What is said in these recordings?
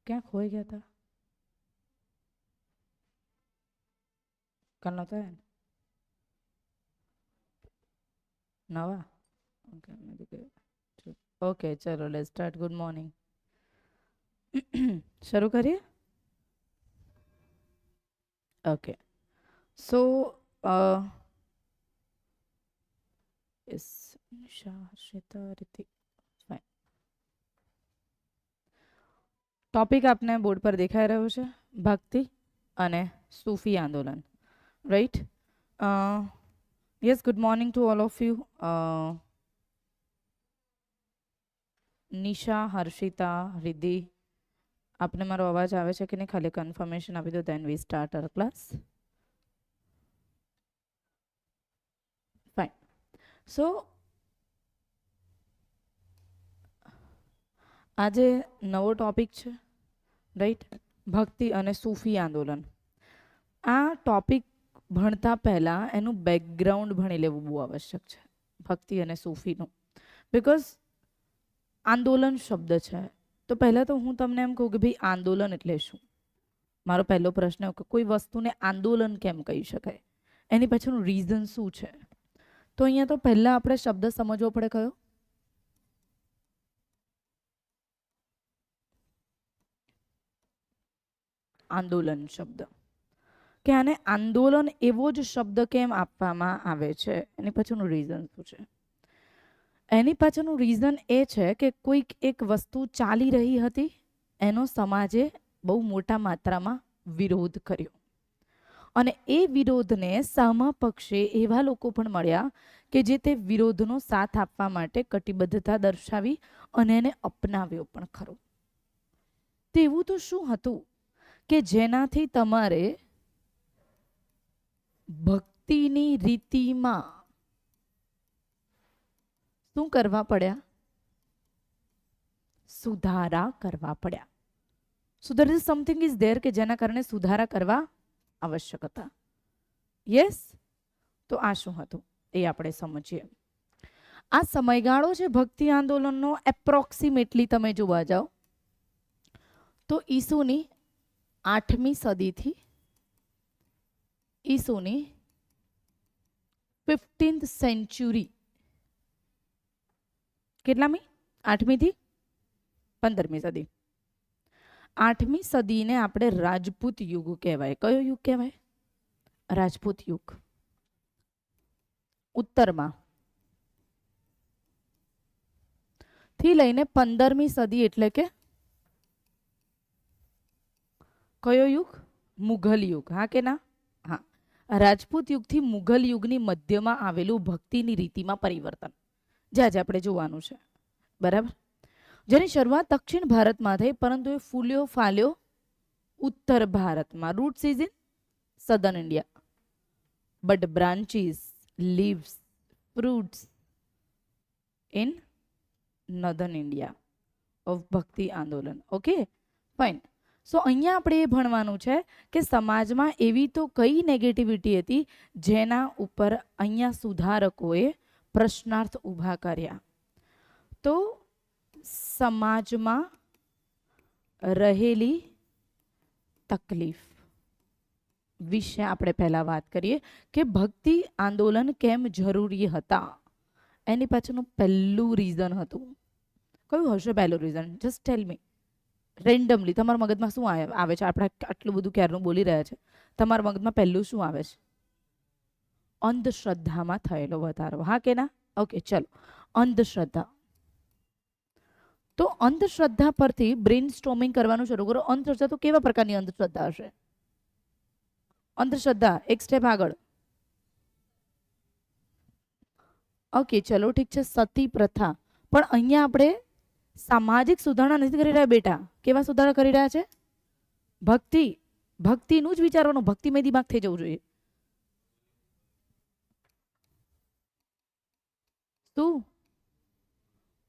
क्या खोई गया था करना तो है नवा ओके ओके चलो लेट्स स्टार्ट गुड मॉर्निंग शुरू करिए ओके सो इस निशा ऋतिक फाइन टॉपिक आपने बोर्ड पर દેખાઈ રહ્યો છે ભક્તિ અને સૂફી આંદોલન right yes good morning to all of you Nisha Harshita Riddhi આપને મારો અવાજ આવે છે કે નહીં ખાલી કન્ફર્મેશન આપી દો then we start our class fine so આજે નવો ટોપિક છે રાઈટ ભક્તિ અને સૂફી આંદોલન આ ટોપિક ભણતા પહેલાં એનું બેકગ્રાઉન્ડ ભણી લેવું બહુ આવશ્યક છે ભક્તિ અને સૂફીનું બિકોઝ આંદોલન શબ્દ છે તો પહેલાં તો હું તમને એમ કહું કે ભાઈ આંદોલન એટલે શું મારો પહેલો પ્રશ્ન કે કોઈ વસ્તુને આંદોલન કેમ કહી શકાય એની પાછળનું રીઝન શું છે તો અહીંયા તો પહેલાં આપણે શબ્દ સમજવો પડે કયો આંદોલન શબ્દ કે આને આંદોલન એવો જ શબ્દ કેમ આપવામાં આવે છે એની પાછળનું રીઝન શું છે એની પાછળનું રીઝન એ છે કે કોઈક એક વસ્તુ ચાલી રહી હતી એનો સમાજે બહુ મોટા માત્રામાં વિરોધ કર્યો અને એ વિરોધને સામા પક્ષે એવા લોકો પણ મળ્યા કે જે તે વિરોધનો સાથ આપવા માટે કટિબદ્ધતા દર્શાવી અને એને અપનાવ્યો પણ ખરો તેવું તો શું હતું કે જેનાથી તમારે ભક્તિની રીતિમાં શું કરવા પડ્યા સુધારા કરવા પડ્યા so there is something is there કે જેના કારણે સુધારા કરવા આવશ્યક હતા યસ તો આ શું હતું એ આપણે સમજીએ આ સમયગાળો છે ભક્તિ આંદોલનનો એપ્રોક્સિમેટલી તમે જોવા જાઓ તો ઈસુની 8મી સદીથી ઈસુની 15th સેન્ચુરી કેટલામી 8મી થી 15મી સદી 8મી સદીને આપણે રાજપૂત યુગ કહેવાય કયો યુગ કહેવાય રાજપૂત યુગ ઉત્તરમાં થી લઈને 15મી સદી એટલે કે કયો યુગ મુઘલ યુગ હા કે ના હા રાજપૂત યુગથી મુઘલ યુગની મધ્યમાં આવેલું ભક્તિની રીતિમાં પરિવર્તન જે આજે આપણે જોવાનું છે બરાબર જેની શરૂઆત દક્ષિણ ભારતમાં થઈ પરંતુ એ ફૂલ્યો ફાલ્યો ઉત્તર ભારતમાં roots is in southern India but branches leaves fruits in northern India of bhakti andolan okay fine સો અહીંયા આપણે એ ભણવાનું છે કે સમાજમાં એવી તો કઈ નેગેટિવિટી હતી જેના ઉપર અહીંયા સુધારકોએ પ્રશ્નાર્થ ઊભા કર્યા તો સમાજમાં રહેલી તકલીફ વિશે આપણે પહેલા વાત કરીએ કે ભક્તિ આંદોલન કેમ જરૂરી હતા એની પાછળનું પહેલું રીઝન હતું કયું હશે પહેલું રીઝન જસ્ટ ટેલ મી રેન્ડમલી તમારા મગજમાં શું આવે છે આપણે આટલું બધું ક્યારનું બોલી રહ્યા છે તમારા મગજમાં પહેલું શું આવે છે અંધશ્રદ્ધામાં થયેલો વધારો હા કે ના ઓકે ચલો અંધશ્રદ્ધા તો અંધશ્રદ્ધા પરથી બ્રેન સ્ટોમિંગ કરવાનું શરૂ કરો અંધશ્રદ્ધા તો કેવા પ્રકારની અંધશ્રદ્ધા હશે અંધશ્રદ્ધા એક સ્ટેપ આગળ ઓકે ચલો ઠીક છે સતી પ્રથા પણ અહીંયા આપણે સામાજિક સુધારણા નથી કરી રહ્યા બેટા કેવા સુધારા કરી રહ્યા છે ભક્તિ ભક્તિનું જ વિચારવાનું ભક્તિમય દિમાગ થઈ જવું જોઈએ શું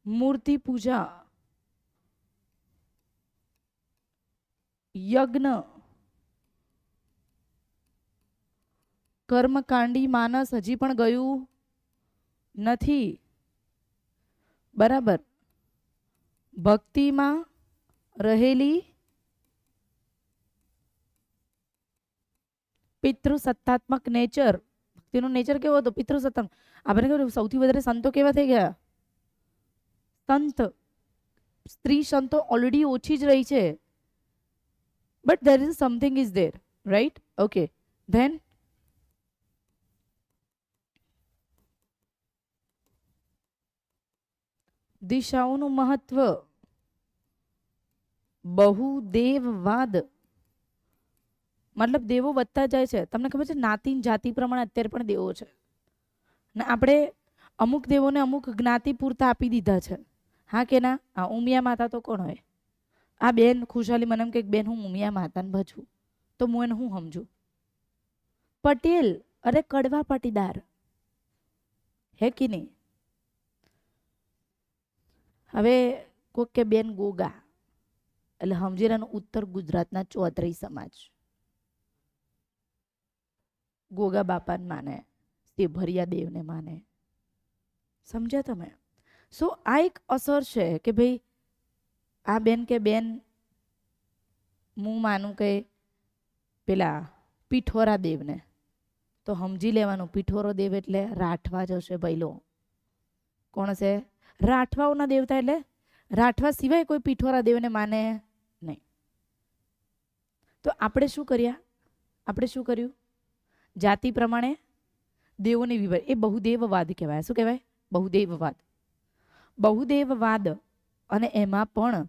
મૂર્તિ પૂજા યજ્ઞ કર્મકાંડી માનસ હજી પણ ગયું નથી બરાબર ભક્તિમાં રહેલી પિતૃસત્તાત્મક નેચર, તેનો નેચર કેવો હતો? પિતૃસત્તાત્મક. આપણે કહ્યું સૌથી વધારે સંતો કેવા થઈ ગયા? સંત. સ્ત્રી સંતો ઓલરેડી ઓછી જ રહી છે, but there is something is there, right? Okay, then દિશાઓનું મહત્વ, બહુદેવવાદ, મતલબ દેવો વધતા જાય છે. તમને ખબર છે નાતી જાતિ પ્રમાણે અત્યારે પણ દેવો છે ને આપણે અમુક દેવોને અમુક જ્ઞાતિ પૂરતા આપી દીધા છે, હા કે ના? આ ઉમિયા માતા તો કોણ હોય? આ બેન ખુશાલી મને એમ કે બેન હું ઉમિયા માતાને ભજું, તો હું એને હું સમજું? પટેલ, અરે કડવા પાટીદાર, હે કે નહીં? હવે કોક કે બેન ગોગા, એટલે સમજીરાનું ઉત્તર ગુજરાતના ચૌધરી સમાજ ગોગા બાપાને માને, ભરિયા દેવને માને. સમજ્યા તમે? સો આ એક અસર છે કે ભાઈ આ બેન કે બેન હું માનું કે પેલા પીઠોરા દેવને, તો સમજી લેવાનું પીઠોરો દેવ એટલે રાઠવા જ હશે ભઈલો. કોણ છે? રાઠવાઓના દેવતા, એટલે રાઠવા સિવાય કોઈ પીઠોરા દેવને માને નહીં. તો આપણે શું કર્યા? આપણે શું કર્યું? જાતિ પ્રમાણે દેવોને વિભાગ, એ બહુદેવવાદ કહેવાય. શું કહેવાય? બહુદેવવાદ. બહુદેવવાદ, અને એમાં પણ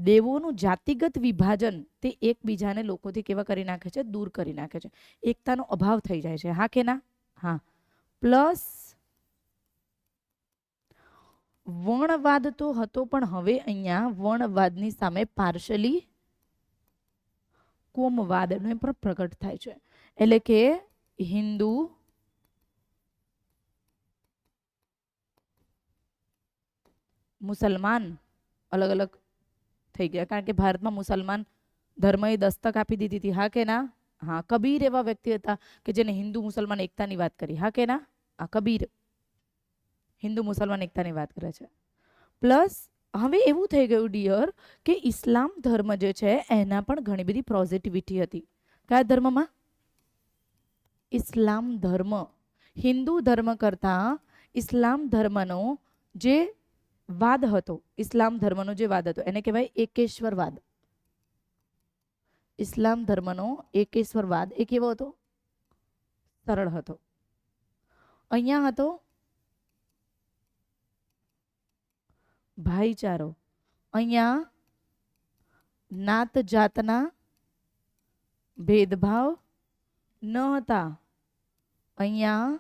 દેવોનું જાતિગત વિભાજન તે એકબીજાને લોકોથી કેવા કરી નાખે છે? દૂર કરી નાખે છે. એકતાનો અભાવ થઈ જાય છે, હા કે ના? હા. પ્લસ વર્ણવાદ તો હતો, પણ હવે અહીંયા વર્ણવાદની સામે પાર્શલી કોમવાદનો પણ પ્રગટ થાય છે. એટલે કે હિન્દુ, મુસલમાન અલગ અલગ થઈ ગયા, કારણ કે ભારતમાં મુસલમાન ધર્મએ દસ્તક આપી દીધી હતી, હા કે ના? હા. કબીર એવા વ્યક્તિ હતા કે જેને હિન્દુ મુસલમાન એકતાની વાત કરી, હા કે ના? આ કબીર હિન્દુ મુસલમાન એકતાની વાત કરે છે. પ્લસ હવે એવું થઈ ગયું ડિયર કે ઇસ્લામ ધર્મ જે છે એના પણ ઘણી બધી પોઝિટિવિટી હતી. કયા ધર્મમાં? ઇસ્લામ ધર્મ. હિન્દુ ધર્મ કરતા ઇસ્લામ ધર્મનો જે વાદ હતો, ઇસ્લામ ધર્મનો જે વાદ હતો એને કહેવાય એકેશ્વરવાદ. ઇસ્લામ ધર્મનો એકેશ્વરવાદ એ કેવો હતો? સરળ હતો. અહીંયા હતો ભાઈચારો. અહીંયા નાત જાતના ભેદભાવ ન હતા. અહીંયા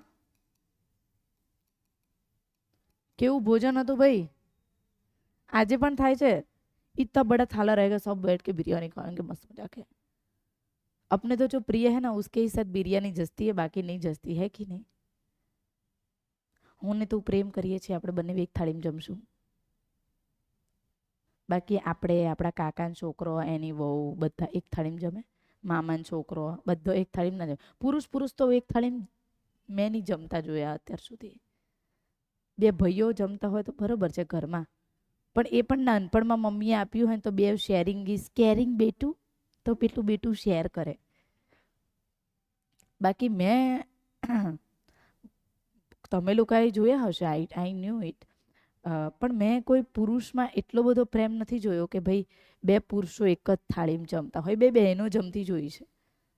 કેવું ભોજન હતું ભાઈ? આજે પણ થાય છે. इतना बड़ा थाला रहेगा, सब बैठ के बिरयानी खाएंगे मस्त मजा के. अपने तो जो प्रिय है ना उसके ही साथ बिरयानी जचती है, बाकी नहीं जचती, है कि नहीं? હું ને તું પ્રેમ કરીએ છીએ, આપણે બંને એક થાળીમાં જમશું. બાકી આપણે આપણા કાકાનો છોકરો, એની વહુ બધા એક થાળીમાં જમે. મામાનો છોકરો બધો એક થાળીમાં ના જમે. પુરુષ તો એક થાળીમાં મેં નહીં જમતા જોયા અત્યાર સુધી. બે ભાઈઓ જમતા હોય તો બરોબર છે ઘરમાં, પણ એ પણ નાનપણમાં મમ્મીએ આપ્યું હોય તો બે શેરિંગ ઇઝ કેરિંગ બેટું, તો પેલું બેટું શેર કરે. બાકી મેં તમે લોકોએ જોયા હશે, આઈ ન્યુ ઇટ, પણ મેં કોઈ પુરુષમાં એટલો બધો પ્રેમ નથી જોયો કે ભાઈ બે પુરુષો એક જ થાળીમાં જમતા હોય. બે બહેનો જમતી જોઈ છે,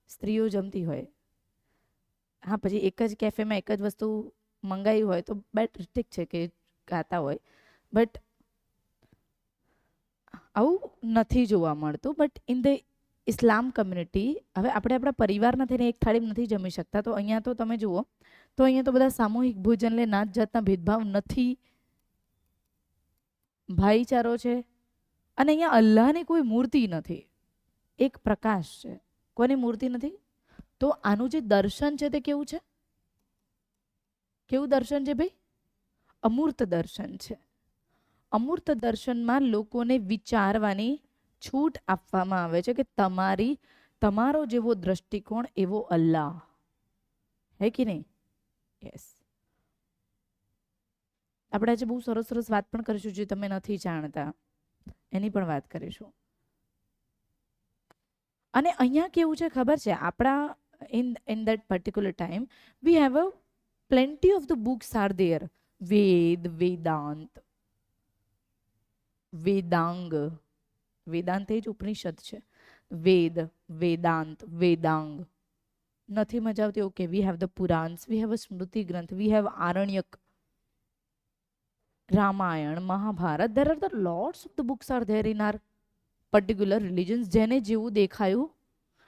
સ્ત્રીઓ જમતી હોય. હા, પછી એક જ કેફેમાં એક જ વસ્તુ મંગાવી હોય તો બેટ ઠીક છે કે ખાતા હોય, બટ આવું નથી જોવા મળતું. But in the Islam community હવે આપણે આપણા પરિવારના થઈને એક થાળીમાં નથી જમી શકતા. તો અહીંયા તો તમે જુઓ તો અહીંયા તો બધા સામૂહિક ભોજન લે, નાત જાતના ભેદભાવ નથી, ભાઈચારો છે. અને અહીંયા અલ્લાહની કોઈ મૂર્તિ નથી, એક પ્રકાશ છે. કોની મૂર્તિ નથી? તો આનું જે દર્શન છે તે કેવું છે? કેવું દર્શન છે ભાઈ? અમૂર્ત દર્શન છે. અમૂર્ત દર્શનમાં લોકોને વિચારવાની છૂટ આપવામાં આવે છે કે તમારો જેવો દ્રષ્ટિકોણ એવો અલ્લાહ, હે કે નહીં? યસ. આપણે આજે બહુ સરસ સરસ વાત પણ કરીશું જે તમે નથી જાણતા, એની પણ વાત કરીશું. અને અહીંયા કેવું છે ખબર છે? આપણા in that particular time, we have a plenty of the books are there. Ved, Vedant, Vedang. Vedanta એ જ ઉપનિષદ છે. વેદ, વેદાંત, વેદાંગ. નથી મજા આવતી? Okay, we have the Puranas, we have a સ્મૃતિ ગ્રંથ, we have Aranyaka, Ramayana, Mahabharata. There are the lots of the books are there in our particular religions. જેને જેવું દેખાયું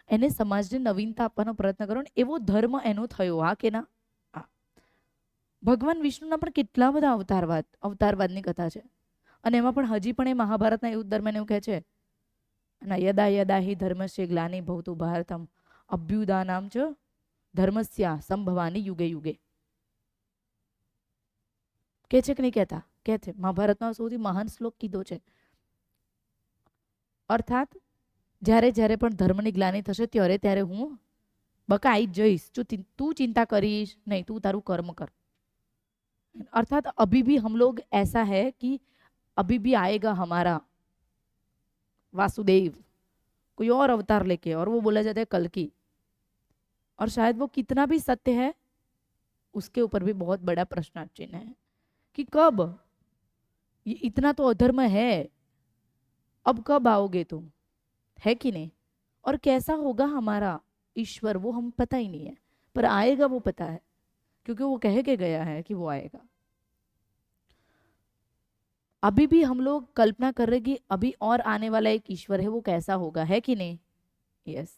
એને સમાજને નવીનતા આપવાનો પ્રયત્ન કરો ને એવો ધર્મ એનો થયો. હા કે ના? હા. ભગવાન વિષ્ણુના પણ કેટલા બધા અવતારવાદની કથા છે. અને એમાં પણ હજી પણ એ મહાભારતના એવું ધર્મને એવું કહે છે ના, યદા યદા હિ ધર્મસ્ય ગ્લાનિ ભવતુ ભારતમ અભ્યુદાનામ ચ ધર્મસ્યા સંભવાની યુગે યુગે. કે છે કે નહીં કહેતા? કે છે. મહાભારતનો સૌથી મહાન શ્લોક કીધો છે. અર્થાત જ્યારે જ્યારે પણ ધર્મની ગ્લાનિ થશે ત્યારે ત્યારે હું બકાઈ જઈશ. તું ચિંતા કરીશ નહીં, તું તારું કર્મ કર. अर्थात अभी भी हम लोग ऐसा है कि अभी भी आएगा हमारा वासुदेव कोई और अवतार लेके, और वो बोला जाता है कल की, और शायद वो कितना भी सत्य है उसके ऊपर भी बहुत बड़ा प्रश्न चिन्ह है कि कब ये इतना तो अधर्म है, अब कब आओगे तुम, है कि नहीं? और कैसा होगा हमारा ईश्वर वो हम पता ही नहीं है, पर आएगा वो पता है, क्योंकि वो कह के गया है कि वो आएगा. अभी भी हम लोग कल्पना कर रहे कि अभी और आने वाला एक ईश्वर है, वो कैसा होगा, है कि नहीं? यस.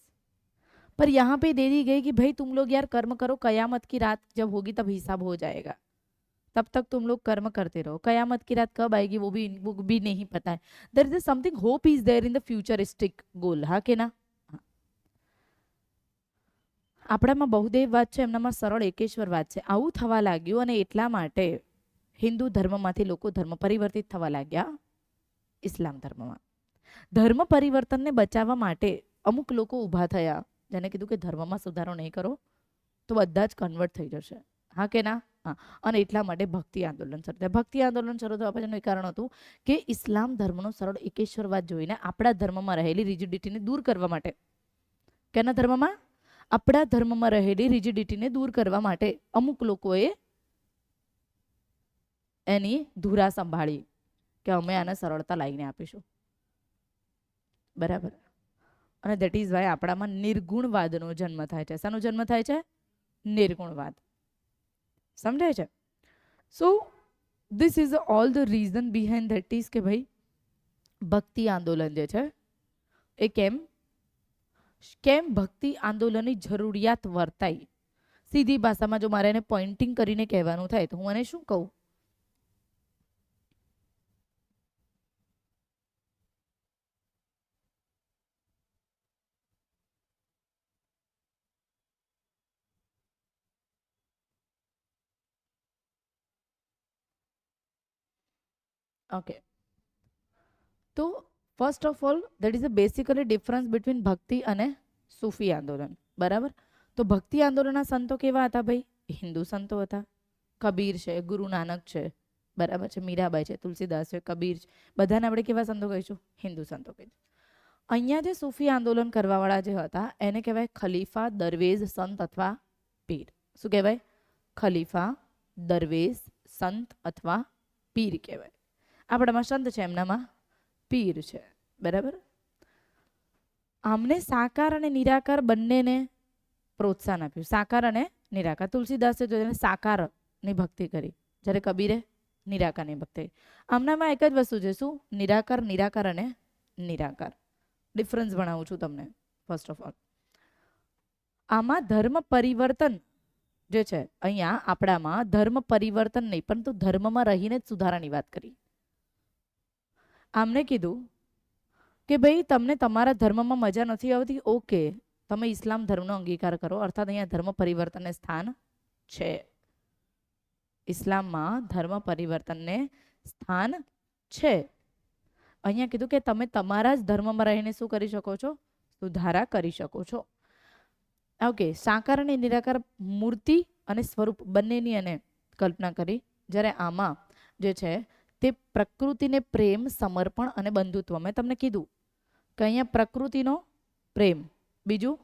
पर यहाँ पे दे दी गई कि भाई तुम लोग यार कर्म करो, कयामत की रात जब होगी तब हिसाब हो जाएगा, तब तक तुम लोग कर्म करते रहो. कयामत की रात कब आएगी वो भी नहीं पता है. There is something hope is there in the futuristic goal. હા કે ના? આપણામાં બહુદેવવાદ છે, એમનામાં સરળ એકેશ્વરવાદ છે. આવું થવા લાગ્યું અને એટલા માટે હિન્દુ ધર્મમાંથી લોકો ધર્મ પરિવર્તિત થવા લાગ્યા ઇસ્લામ ધર્મમાં. ધર્મ પરિવર્તનને બચાવવા માટે અમુક લોકો ઊભા થયા, જેને કીધું કે ધર્મમાં સુધારો નહીં કરો તો બધા જ કન્વર્ટ થઈ જશે. હા કે ના? હા. અને એટલા માટે ભક્તિ આંદોલન શરૂ થયા. ભક્તિ આંદોલન શરૂ થવા પાછળનું એક કારણ હતું કે ઇસ્લામ ધર્મનો સરળ એકેશ્વરવાદ જોઈને આપણા ધર્મમાં રહેલી રિજિડિટીને દૂર કરવા માટે, કેના ધર્મમાં? આપણા ધર્મમાં રહેલી રિજિડિટીને દૂર કરવા માટે અમુક લોકોએ એની ધુરા સંભાળી કે અમે આને સરળતા લાવીને આપીશું. બરાબર. અને દેટ ઇઝ વાય આપણામાં નિર્ગુણવાદનો જન્મ થાય છે. શાનો જન્મ થાય છે? નિર્ગુણવાદ. સમજાય છે? સો this is all the reason behind that is કે ભાઈ ભક્તિ આંદોલન જે છે એ કેમ ભક્તિ આંદોલનની જરૂરિયાત વર્તાઈ. સીધી ભાષામાં જો મારે એને પોઇન્ટિંગ કરીને કહેવાનું થાય તો હું એને શું કહું? ઓકે, તો first of all that is a basically difference between ભક્તિ અને સૂફી આંદોલન. બરાબર. તો ભક્તિ આંદોલનના સંતો કેવા હતા ભાઈ? હિન્દુ સંતો હતા. કબીર છે, ગુરુ નાનક છે, બરાબર છે, મીરાબાઈ છે, તુલસીદાસ છે, કબીર છે, બધાને આપણે કેવા સંતો કહીશું? હિન્દુ સંતો કહીશું. અહીંયા જે સૂફી આંદોલન કરવાવાળા જે હતા એને કહેવાય ખલીફા, દરવેઝ, સંત અથવા પીર. શું કહેવાય? ખલીફા, દરવેઝ, સંત અથવા પીર કહેવાય. આપણામાં સંત છે, એમનામાં પીર છે. બરાબર. આમને સાકાર અને નિરાકાર બંનેને પ્રોત્સાહન આપ્યું. સાકાર અને નિરાકાર. તુલસીદાસે જો એને સાકારની ભક્તિ કરી, જ્યારે કબીરે નિરાકારની ભક્તિ કરી. આમનામાં એક જ વસ્તુ છે. શું? નિરાકાર, નિરાકાર અને નિરાકાર. ડિફરન્સ ભણાવું છું તમને. ફર્સ્ટ ઓફ ઓલ આમાં ધર્મ પરિવર્તન જે છે, અહીંયા આપણામાં ધર્મ પરિવર્તન નહીં, પરંતુ ધર્મમાં રહીને જ સુધારાની વાત કરી. આમને કીધું કે ભાઈ તમને તમારા ધર્મમાં મજા નથી આવતી, ઓકે, તમે ઇસ્લામ ધર્મનો અંગીકાર કરો. અર્થાત અહીંયા ધર્મ પરિવર્તનને સ્થાન છે. ઇસ્લામમાં ધર્મ પરિવર્તનને સ્થાન છે. અહીંયા કીધું કે તમે તમારા જ ધર્મમાં રહીને શું કરી શકો છો? સુધારા કરી શકો છો. ઓકે. સાકાર અને નિરાકાર મૂર્તિ અને સ્વરૂપ બંનેની એને કલ્પના કરી. જ્યારે આમાં જે છે તે પ્રકૃતિને પ્રેમ, સમર્પણ અને બંધુત્વ. મેં તમને કીધું કે અહીંયા પ્રકૃતિનો પ્રેમ, બીજું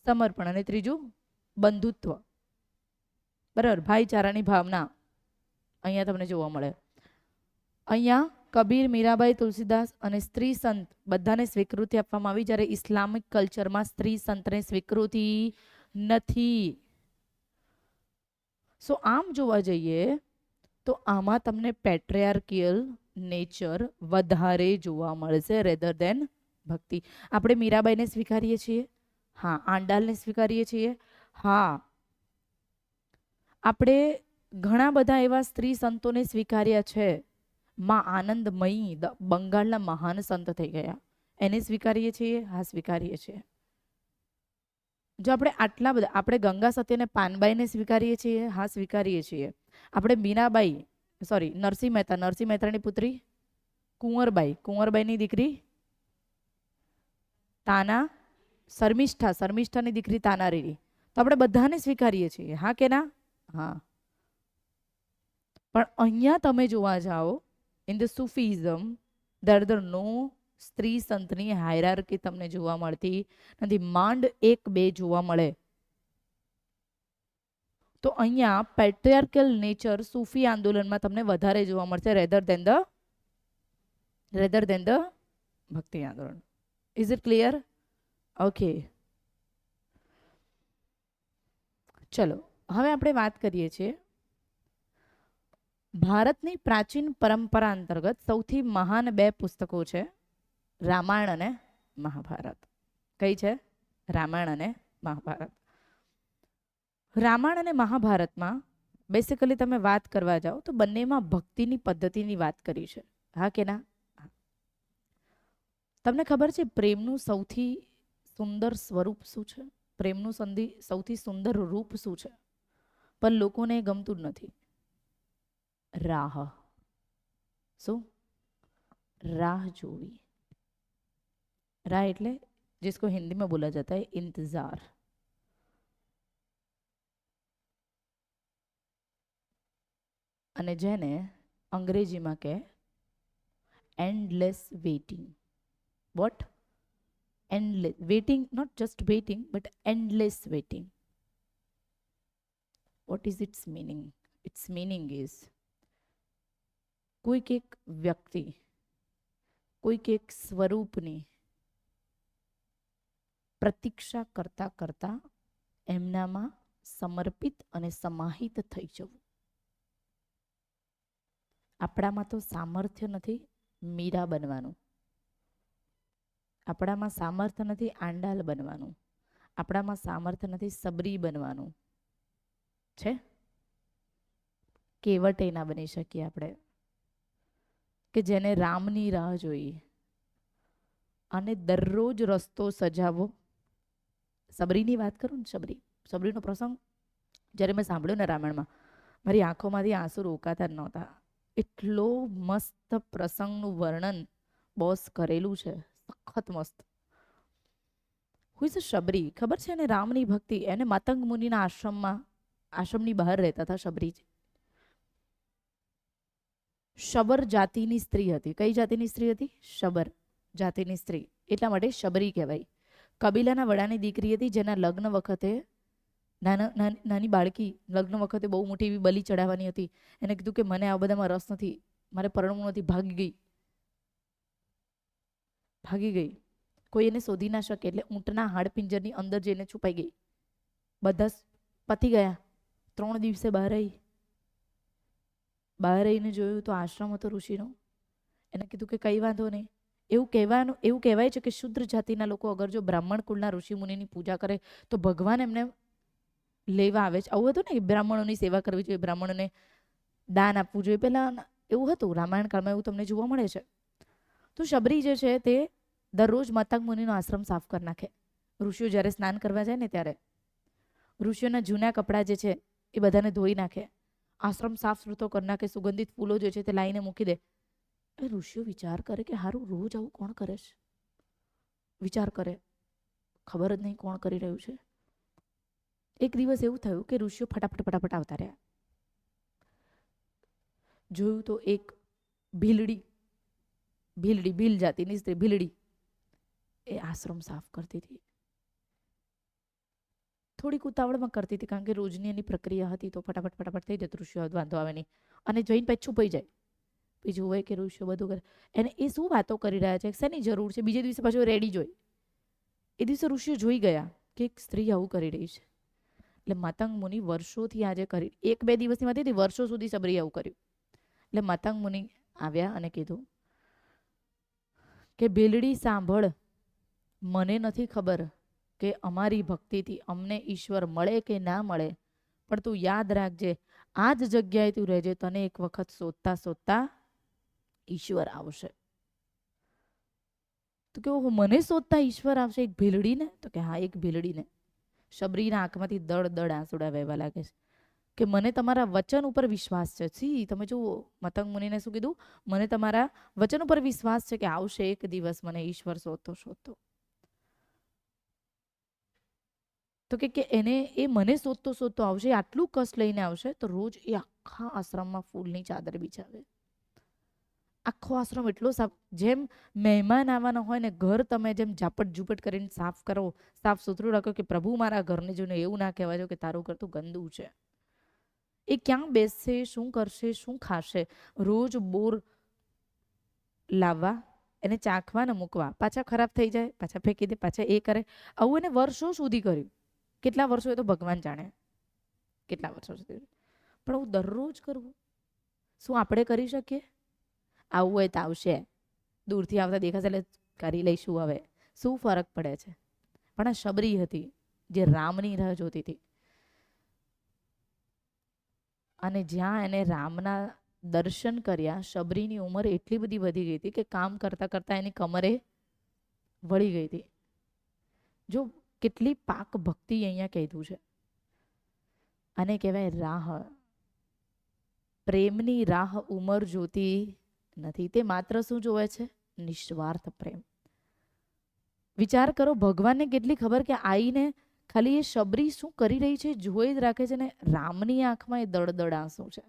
સમર્પણ. અને ત્રીજું બંધુત્વ. બરાબર, ભાઈચારાની ભાવના અહીંયા તમને જોવા મળે. અહીંયા કબીર, મીરાબાઈ, તુલસીદાસ અને સ્ત્રી સંત બધાને સ્વીકૃતિ આપવામાં આવી, જ્યારે ઇસ્લામિક કલ્ચરમાં સ્ત્રી સંતને સ્વીકૃતિ નથી. સો આમ જોવા જઈએ તો આમાં તમને પેટ્રિયાર્કિયલ નેચર વધારે જોવા મળશે રેધર દેન ભક્તિ. આપણે મીરાબાઈને સ્વીકારીએ છીએ, હા. આંડાલને સ્વીકારીએ છીએ, હા. આપણે ઘણા બધા એવા સ્ત્રી સંતોને સ્વીકાર્યા છે. માં આનંદમયી બંગાળના મહાન સંત થઈ ગયા, એને સ્વીકારીએ છીએ, હા સ્વીકારીએ છીએ. જો આપણે આટલા બધા, આપણે ગંગા સત્યને પાનબાઈને સ્વીકારીએ છીએ, હા સ્વીકારીએ છીએ. આપણે મીરાબાઈ, સોરી નરસિંહ મહેતા, નરસિંહ મહેતાની પુત્રી કુંવરબાઈ, કુંવરબાઈની દીકરી તાના, શર્મિષ્ઠા, શર્મિષ્ઠાની દીકરી તાનારીરી, તો આપણે બધાને સ્વીકારીએ છીએ, હા કે ના? હા. પણ અહીંયા તમે જોવા જાઓ, ઇન ધ સુફીઝમ દેર ધ નો સ્ત્રી સંતની હાયરાર્કી તમને જોવા મળતી નથી, માંડ એક બે જોવા મળે. તો અહીંયા પેટ્રિયાર્કલ નેચર સૂફી આંદોલનમાં તમને વધારે જોવા મળશે રેધર દેન ધ ભક્તિ આંદોલન. Is it clear? ઓકે, ચલો હવે આપણે વાત કરીએ છીએ ભારતની પ્રાચીન પરંપરા અંતર્ગત સૌથી મહાન બે પુસ્તકો છે રામાયણ અને મહાભારત. કઈ છે? રામાયણ અને મહાભારત. રામાયણ અને મહાભારતમાં બેસિકલી તમે વાત કરવા જાઓ તો બંનેમાં ભક્તિની પદ્ધતિની વાત કરી છે, હા કે ના? તમને ખબર છે પ્રેમનું સૌથી સુંદર સ્વરૂપ શું છે? પ્રેમનું સૌથી સુંદર રૂપ શું છે? પણ લોકોને ગમતું જ નથી. રાહ. શું? રાહ જોવી. राह એટલે जिसको हिंदी में बोला जाता है इंतजार. અને જેને અંગ્રેજીમાં કહે endless waiting. What? Endless waiting, not just waiting but endless waiting. What is its meaning? Its meaning is કોઈક એક વ્યક્તિ, કોઈક એક સ્વરૂપની પ્રતીક્ષા કરતા કરતા એમનામાં સમર્પિત અને સમાહિત થઈ જવું. આપણામાં તો સામર્થ્ય નથી મીરા બનવાનું, આપણામાં સામર્થ્ય નથી આંડાલ બનવાનું, આપણામાં સામર્થ્ય નથી સબરી બનવાનું છે. કેવટે ના બની શકીએ આપણે કે જેને રામની રાહ જોઈ અને દરરોજ રસ્તો સજાવો. સબરીની વાત કરું ને, સબરીનો પ્રસંગ જ્યારે મેં સાંભળ્યો ને રામાયણમાં, મારી આંખોમાંથી આંસુ રોકાતા જ નહોતા. એટલો મસ્ત પ્રસંગનું વર્ણન બોસ કરેલું છે, સખત મસ્ત. હુ ઇઝ શબરી ખબર છે ને? રામની ભક્તિ, એને માતંગ મુનિના આશ્રમની બહાર રહેતા હતા શબરીજી. શબર જાતિની સ્ત્રી હતી. કઈ જાતિની સ્ત્રી હતી? શબર જાતિની સ્ત્રી, એટલા માટે શબરી કહેવાય. કબીલાના વડાની દીકરી હતી, જેના લગ્ન વખતે નાની બાળકી લગ્ન વખતે બહુ મોટી એવી બલી ચડાવવાની હતી. એને કીધું કે મને આ બધામાં રસ નથી, મારે પરણવું નથી. ભાગી ગઈ. કોઈ એને શોધી ના શકે એટલે ઊંટના હાડપિંજરની અંદર જઈને છુપાઈ ગઈ. બધા પતી ગયા. 3 દિવસે બહાર આવી. બહાર આવીને જોયું તો આશ્રમ હતો ઋષિનો. એને કીધું કે કઈ વાંધો નહીં. એવું કહેવાય છે કે શુદ્ર જાતિના લોકો અગર જો બ્રાહ્મણ કુળના ઋષિ મુનિની પૂજા કરે તો ભગવાન એમને લેવા આવે છે. આવું હતું ને, બ્રાહ્મણોની સેવા કરવી જોઈએ, બ્રાહ્મણોને દાન આપવું જોઈએ. પહેલા એવું હતું, રામાયણ કાળમાં એવું તમને જોવા મળે છે. તો શબરી જે છે તે દરરોજ માતંગ મુનિનો આશ્રમ સાફ કરી નાખે. ઋષિઓ જ્યારે સ્નાન કરવા જાય ને ત્યારે ઋષિઓના જૂના કપડાં જે છે એ બધાને ધોઈ નાખે, આશ્રમ સાફ સુથરો કરી નાખે, સુગંધિત ફૂલો જે છે તે લાવીને મૂકી દે. એ ઋષિઓ વિચાર કરે કે હારું રોજ આવું કોણ કરે છે? વિચાર કરે, ખબર જ નહીં કોણ કરી રહ્યું છે. એક દિવસ એવું થયું કે ઋષિઓ ફટાફટ આવતા રહ્યા. જોયું તો એક ભીલ જાતિની સ્ત્રી ભીલડી એ આશ્રમ સાફ કરતી હતી. થોડીક ઉતાવળમાં કરતી હતી, કારણ કે રોજની એની પ્રક્રિયા હતી, તો ફટાફટ થઈ જતું, ઋષિઓ વાંધો આવે નહીં. અને જઈને પછી છુપાઈ જાય, પછી જોવે કે ઋષિઓ બધું કરે. એને એ શું વાતો કરી રહ્યા છે, શેની જરૂર છે. બીજે દિવસે પાછું રેડી જોઈ. એ દિવસે ઋષિઓ જોઈ ગયા કે એક સ્ત્રી આવું કરી રહી છે. એટલે માતંગ મુનિ વર્ષોથી આજે કરી, 1-2 દિવસની વાત હતી, વર્ષો સુધી સબરી આવું કર્યું. એટલે માતંગ મુનિ આવ્યા અને કીધું કે ભીલડી સાંભળ, મને નથી ખબર કે અમારી ભક્તિથી અમને ઈશ્વર મળે કે ના મળે, પણ તું યાદ રાખજે, આ જ જગ્યાએ તું રહેજે, તને એક વખત શોધતા શોધતા ઈશ્વર આવશે. તો કે મને શોધતા ઈશ્વર આવશે એક ભીલડીને? તો કે હા, એક ભીલડીને. શબરીના આંખમાંથી દળ આંસુડા વહેવા લાગે છે કે મને તમારા વચન ઉપર વિશ્વાસ છે. તમે જુઓ, મતંગ મુનિને શું કીધું? મને તમારા વચન ઉપર વિશ્વાસ છે કે આવશે એક દિવસ મને ઈશ્વર શોધતો શોધતો. તો કે એને એ મને શોધતો શોધતો આવશે, આટલું કષ્ટ લઈને આવશે, તો રોજ એ આખા આશ્રમમાં ફૂલની ચાદર બિછાવે. આખો આશ્રમ એટલો સાફ, જેમ મહેમાન આવવાના હોય ને ઘર તમે જેમ ઝાપટ ઝૂપટ કરીને સાફ કરો, સાફ સુથરું રાખો, કે પ્રભુ મારા ઘરને જોઈને એવું ના કહેવાય કે તારું ઘર તો ગંદુ છે. એ ક્યાં બેસશે, શું કરશે, શું ખાશે? રોજ બોર લાવવા, એને ચાખવા ને મૂકવા, પાછા ખરાબ થઈ જાય, પાછા ફેંકી દે, પાછા એ કરે. આવું એને વર્ષો સુધી કર્યું. કેટલા વર્ષો એ તો ભગવાન જાણે, કેટલા વર્ષો સુધી. પણ હું દરરોજ કરવું, શું આપણે કરી શકીએ? આવવું હોય તો આવશે, દૂરથી આવતા દેખાશે એટલે કરી લઈશું. હવે શું ફરક પડે છે? પણ આ શબરી હતી જે રામની રાહ જોતી હતી, અને જ્યાં એને રામના દર્શન કર્યા, શબરીની ઉંમર એટલી બધી વધી ગઈ હતી કે કામ કરતા કરતા એની કમરે વળી ગઈ હતી. જો કેટલી પાક ભક્તિ અહીંયા કીધું છે. આને કહેવાય રાહ. પ્રેમની રાહ ઉંમર જોતી નથી, તે માત્ર શું જોવે છે? નિસ્વાર્થ પ્રેમ. વિચાર કરો, ભગવાનને કેટલી ખબર કે આઈને ખાલી એ શબરી શું કરી રહી છે જોઈ જ રાખે છે, ને રામની આંખમાં એ દળદળ આંસુ છે.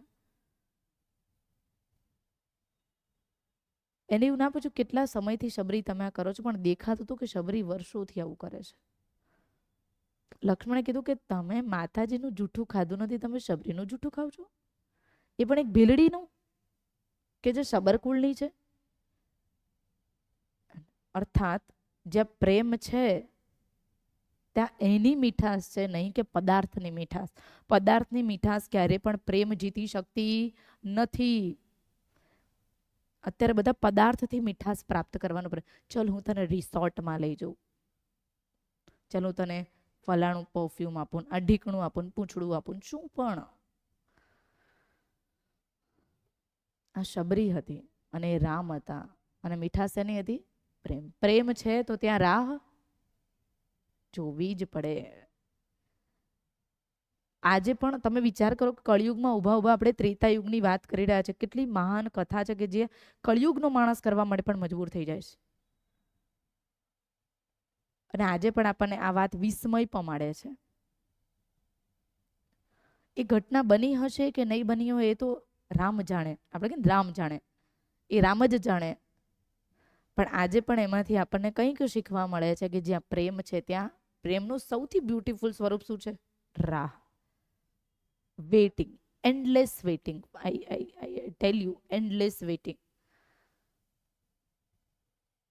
એને એવું ના પૂછ્યું કેટલા સમયથી શબરી તમે આ કરો છો, પણ દેખાતું હતું કે શબરી વર્ષોથી આવું કરે છે. લક્ષ્મણે કીધું કે તમે માતાજીનું જૂઠું ખાધું નથી, તમે શબરીનું જૂઠું ખાવ છો? એ પણ એક ભીલડીનું, કે જે શબરકુળની છે. અર્થાત જ્યાં પ્રેમ છે ત્યાં એની મીઠાશ છે, નહીં કે પદાર્થની મીઠાશ. પદાર્થની મીઠાશ ક્યારે પણ પ્રેમ જીતી શકતી નથી. અત્યારે બધા પદાર્થથી મીઠાશ પ્રાપ્ત કરવાનો પ્રયત્ન. ચલ હું તને રિસોર્ટમાં લઈ જાઉં, ચલ હું તને ફલાણું પરફ્યુમ આપું, આ ઢીકણું આપું, પૂંછડું આપું, શું પણ. આ શબરી હતી અને એ રામ હતા, અને મીઠાશ એની હતી પ્રેમ. પ્રેમ છે તો ત્યાં રાહ જોવી જ પડે. આજે પણ તમે વિચાર કરો, કળિયુગમાં ઊભા ઊભા આપણે ત્રેતાયુગની વાત કરી રહ્યા છે. કેટલી મહાન કથા છે કે જે કળિયુગનો માણસ કરવા માટે પણ મજબૂર થઈ જાય છે. અને આજે પણ આપણને આ વાત વિસ્મય પમાડે છે. એ ઘટના બની હશે કે નહીં બની હોય એ તો રામ જાણે, આપણે કે રામ જાણે, એ રામ જ જાણે. પણ આજે પણ એમાંથી આપણને કંઈક શીખવા મળે છે કે જ્યાં પ્રેમ છે ત્યાં પ્રેમનું સૌથી બ્યુટીફુલ સ્વરૂપ શું છે? રાહ. Waiting, endless waiting. I tell you, endless waiting.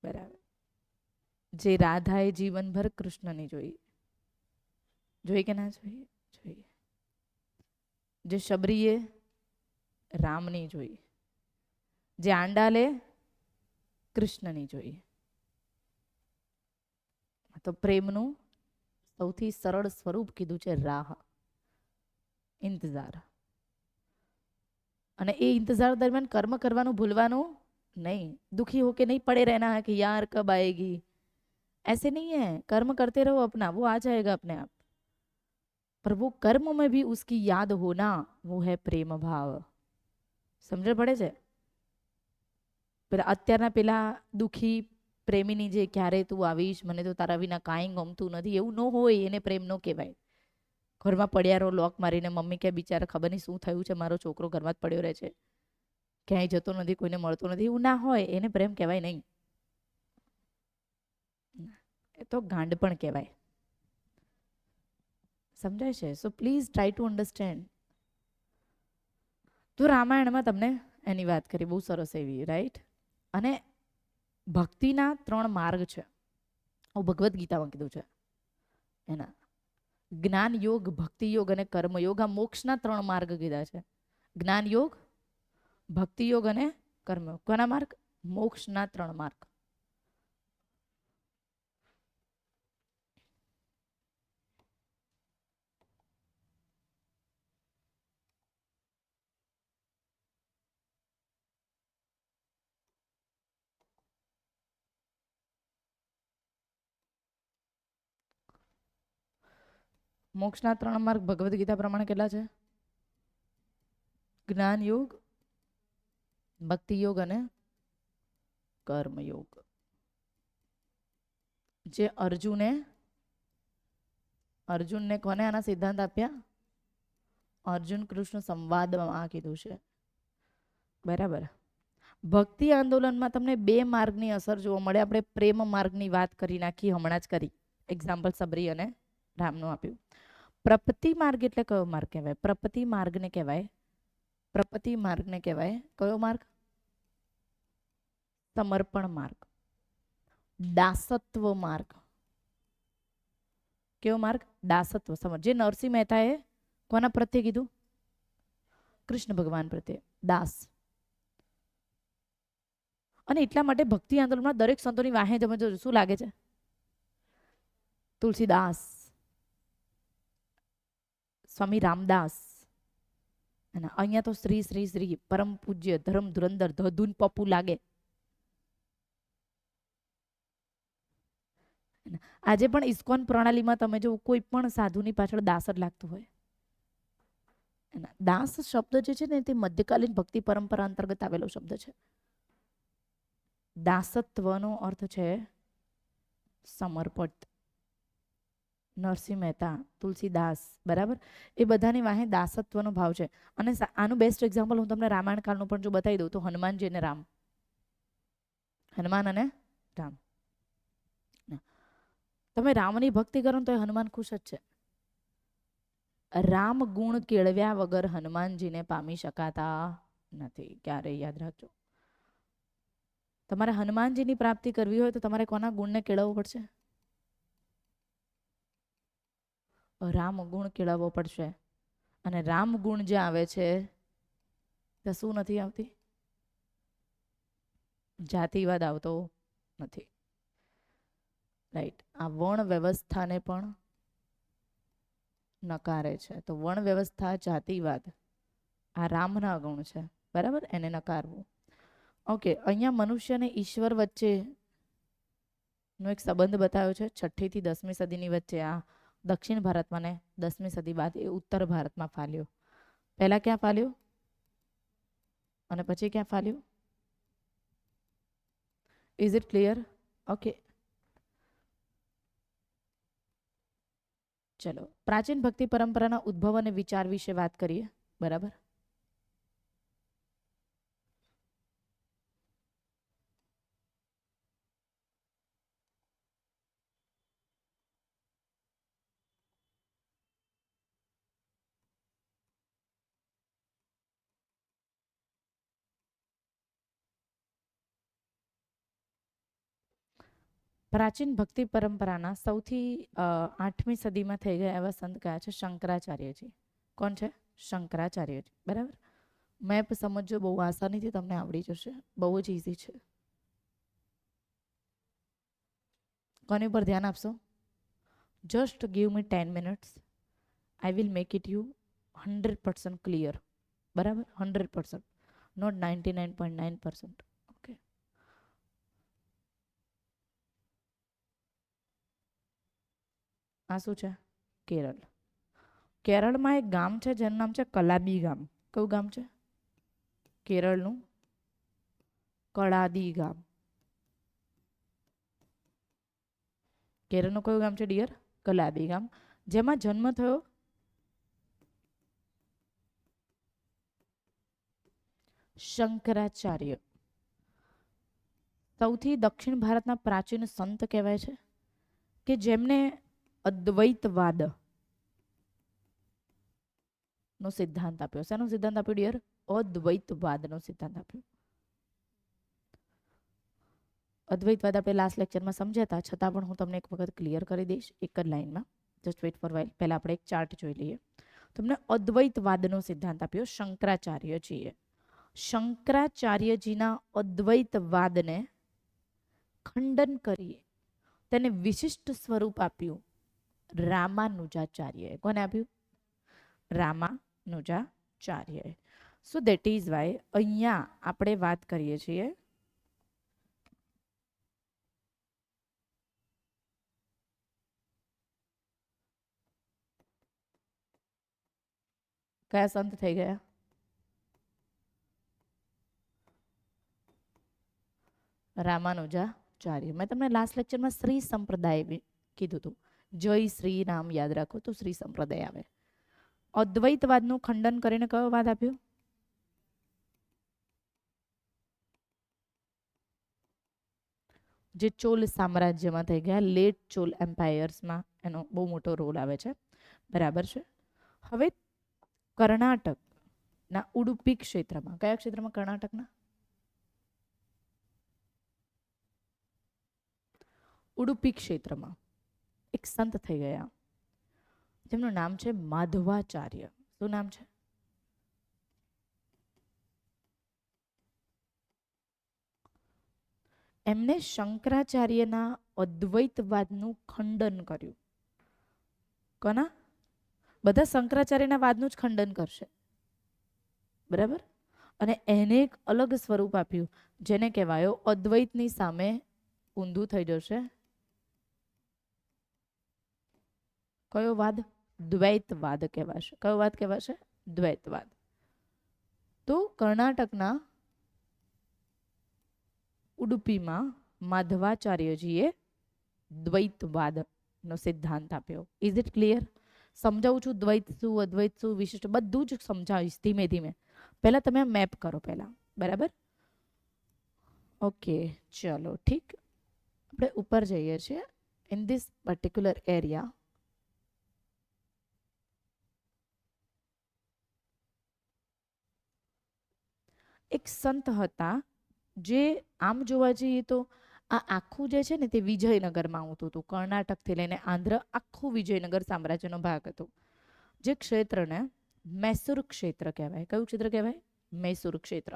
બરાબર. જે રાધાએ જીવનભર કૃષ્ણની જોઈ, જોઈ કે ના જોઈ? જોઈએ. જે શબરીએ રામની જોઈ, જે આંડાલે કૃષ્ણની જોઈ. તો પ્રેમનું સૌથી સરળ સ્વરૂપ કીધું છે રાહ, ઇંતજાર. અને એ ઇંતજાર દરમિયાન કર્મ કરવાનું ભૂલવાનું नहीं. दुखी होके नहीं पड़े रहना है कि यार कब आएगी, ऐसे नहीं है. कर्म करते रहो अपना, वो आ जाएगा अपने आप. पर वो कर्म में भी उसकी याद होना, वो है प्रेम भाव. સમજણ પડે છે? પેલા અત્યારના પેલા દુખી પ્રેમીની જે ક્યારે તું આવીશ, મને તો તારા વિના કાંઈ ગમતું નથી, એવું ન હોય, એને પ્રેમ ન કહેવાય. ઘરમાં પડ્યા રહો લોક મારીને, મમ્મી કે બિચારા ખબર નહીં શું થયું છે, મારો છોકરો ઘરમાં જ પડ્યો રહે છે, ક્યાંય જતો નથી, કોઈને મળતો નથી, એવું ના હોય, એને પ્રેમ કહેવાય નહીં. એ તો ગાંડ પણ કહેવાય. સમજાય છે? So please try to understand. તો રામાયણમાં તમને એની વાત કરી, બહુ સરસ એવી, રાઈટ? અને ભક્તિના 3 માર્ગ છે, ભગવદ્ ગીતામાં કીધું છે એના. જ્ઞાન યોગ, ભક્તિ યોગ અને કર્મયોગ, આ મોક્ષના 3 માર્ગ કીધા છે. જ્ઞાન યોગ, ભક્તિ યોગ અને કર્મયોગ. કોના માર્ગ? મોક્ષના 3 માર્ગ. મોક્ષના 3 માર્ગ ભગવદ્ ગીતા પ્રમાણે કેટલા છે? જ્ઞાન યોગ, ભક્તિ યોગ અને કર્મયોગ. જે અર્જુનને કોને આના સિદ્ધાંત આપ્યા? અર્જુન કૃષ્ણ સંવાદમાં આ કીધું છે, બરાબર. ભક્તિ આંદોલનમાં તમને 2 માર્ગની અસર જોવા મળે. આપણે પ્રેમ માર્ગની વાત કરી નાખી, હમણાં જ કરી. એક્ઝામ્પલ સબરી અને રામનું આપ્યું. પ્રપતિ માર્ગ એટલે કયો માર્ગ કહેવાય? પ્રપતિ માર્ગને કહેવાય કયો માર્ગ? સમર્પણ માર્ગ, દાસત્વ માર્ગ. કેવો માર્ગ? દાસત્વ. જે નરસિંહ મહેતાએ કોના પ્રત્યે કીધું? કૃષ્ણ ભગવાન પ્રત્યે, દાસ. અને એટલા માટે ભક્તિ આંદોલનમાં દરેક સંતોની વાહે તમે જોજો, શું લાગે છે? તુલસીદાસ, સ્વામી રામદાસ, અને અહીંયા તો શ્રી શ્રી શ્રી પરમ પૂજ્ય ધર્મ ધુરંધર ધધુન પપ્પુ લાગે. આજે પણ ઇસ્કોન પ્રણાલીમાં તમે જો કોઈ પણ સાધુની પાછળ દાસ જ લાગતું હોય. દાસ શબ્દ જે છે ને તે મધ્યકાલીન ભક્તિ પરંપરા અંતર્ગત આવેલો શબ્દ છે. દાસત્વનો અર્થ છે સમર્પિત. નરસિંહ મહેતા, તુલસીદાસ, બરાબર, એ બધાની વાહે દાસત્વનો ભાવ છે. અને આનું બેસ્ટ એક્ઝામ્પલ હું તમને રામાયણ કાળનું પણ જો બતાવી દઉં તો હનુમાનજી અને રામ. હનુમાન અને રામ. તમે રામની ભક્તિ કરો ને તો હનુમાન ખુશ જ છે. રામ ગુણ કેળવ્યા વગર હનુમાનજીને પામી શકાતા નથી. ક્યારેય યાદ રાખજો. તમારે હનુમાનજીની પ્રાપ્તિ કરવી હોય તો તમારે કોના ગુણને કેળવવો પડશે? રામ ગુણ કેળવવો પડશે. અને રામ ગુણ જે આવે છે તે શું નથી આવતી? જાતિવાદ આવતો નથી, રાઈટ? આ વર્ણ વ્યવસ્થાને પણ નકારે છે. તો વર્ણ વ્યવસ્થા, જાતિવાદ, આ રામના ગુણ છે, બરાબર, એને નકારવું. ઓકે, અહીંયા મનુષ્ય અને ઈશ્વર વચ્ચેનો એક સંબંધ બતાવ્યો છે 6ઠી થી 10મી સદીની વચ્ચે. આ દક્ષિણ ભારતમાં ને 10મી સદી બાદ એ ઉત્તર ભારતમાં ફાલ્યો. પહેલા ક્યાં ફાલ્યો અને પછી ક્યાં ફાલ્યો? Is it clear? ઓકે, ચલો પ્રાચીન ભક્તિ પરંપરાના ઉદ્ભવ અને વિચાર વિશે વાત કરીએ, બરાબર. પ્રાચીન ભક્તિ પરંપરાના સૌથી 8મી સદીમાં થઈ ગયા એવા સંત કયા છે? શંકરાચાર્યજી. કોણ છે? શંકરાચાર્યજી, બરાબર. મેપ સમજજો, બહુ આસાનીથી તમને આવડી જશે, બહુ જ ઇઝી છે. કોની પર ધ્યાન આપશો? Just give me 10 minutes. I will make it you 100% clear, બરાબર? 100%, નોટ 99.9%. ઓકે, આ શું છે? કેરળ. કેરળમાં એક ગામ છે જેનું નામ છે કલાબી ગામ. કયું ગામ છે? કેરળનું કળાદી ગામ. કેરળનું કયું ગામ છે ડિયર? કલાબી ગામ, જેમાં જન્મ થયો શંકરાચાર્ય. સૌથી દક્ષિણ ભારતના પ્રાચીન સંત કહેવાય છે કે જેમને અદ્વૈતવાદ નો સિદ્ધાંત આપ્યો. શેનો સિદ્ધાંત આપ્યો ડિયર? અદ્વૈતવાદનો સિદ્ધાંત આપ્યો. અદ્વૈતવાદ આપણે લાસ્ટ લેક્ચરમાં સમજ્યા હતા, છતાં પણ હું તમને એક વખત ક્લિયર કરી દઈશ એક જ લાઈનમાં. Just weight four while. પહેલા આપણે એક ચાર્ટ જોઈ લઈએ. તમને અદ્વૈતવાદનો સિદ્ધાંત આપ્યો શંકરાચાર્યજીએ. શંકરાચાર્યજીના અદ્વૈતવાદને ખંડન કરી તેને વિશિષ્ટ સ્વરૂપ આપ્યું રામાનુજાચાર્યએ. કોને આપ્યું? રામાનુજાચાર્યએ. સો દેટ ઇઝ વાય અહીંયા આપણે વાત કરીએ છીએ કયા સંત થઈ ગયા? રામાનુજાચાર્ય. મેં તમને લાસ્ટ લેક્ચરમાં શ્રી સંપ્રદાય કીધું હતું. જય શ્રી રામ યાદ રાખો તો શ્રી સંપ્રદાય આવે. અદ્વૈતવાદનું ખંડન કરીને કયો વાદ આપ્યો? જે ચોલ સામ્રાજ્યમાં થઈ ગયા, લેટ ચોલ એમ્પાયર્સમાં એનો બહુ મોટો રોલ આવે છે. બરાબર છે. હવે કર્ણાટકના ઉડુપી ક્ષેત્રમાં, કયા ક્ષેત્રમાં? કર્ણાટકના ઉડુપી ક્ષેત્રમાં એક સંત થઈ ગયા જેમનું નામ છે માધવાચાર્ય. શું નામ છે? એમને શંકરાચાર્યના અદ્વૈતવાદનું ખંડન કર્યું. કોના? બધા શંકરાચાર્યના વાદનું જ ખંડન કરશે. બરાબર. અને એને એક અલગ સ્વરૂપ આપ્યું જેને કહેવાયો અદ્વૈતની સામે ઊંધું થઈ જશે. કયો વાદ? દ્વૈતવાદ કહેવાશે. કયો વાદ કહેવાશે? દ્વૈતવાદ. તો કર્ણાટકના ઉડુપીમાં માધવાચાર્યજીએ દ્વૈતવાદનો સિદ્ધાંત આપ્યો. Is it clear? સમજાવું છું દ્વૈત શું, અદ્વૈત શું, વિશિષ્ટ બધું જ સમજાવીશ ધીમે ધીમે. પહેલા તમે આ મેપ કરો પહેલા. બરાબર? ઓકે, ચલો ઠીક. આપણે ઉપર જઈએ છીએ. ઇન ધીસ પર્ટિક્યુલર એરિયા એક સંત હતા જે આમ જોવા જઈએ તો આ આખું જે છે ને તે વિજયનગરમાં આવતું હતું. કર્ણાટકથી લઈને આંધ્ર આખું વિજયનગર સામ્રાજ્યનો ભાગ હતો. જે ક્ષેત્રને મૈસૂર ક્ષેત્ર કહેવાય. કયું ક્ષેત્ર કહેવાય? મૈસૂર ક્ષેત્ર.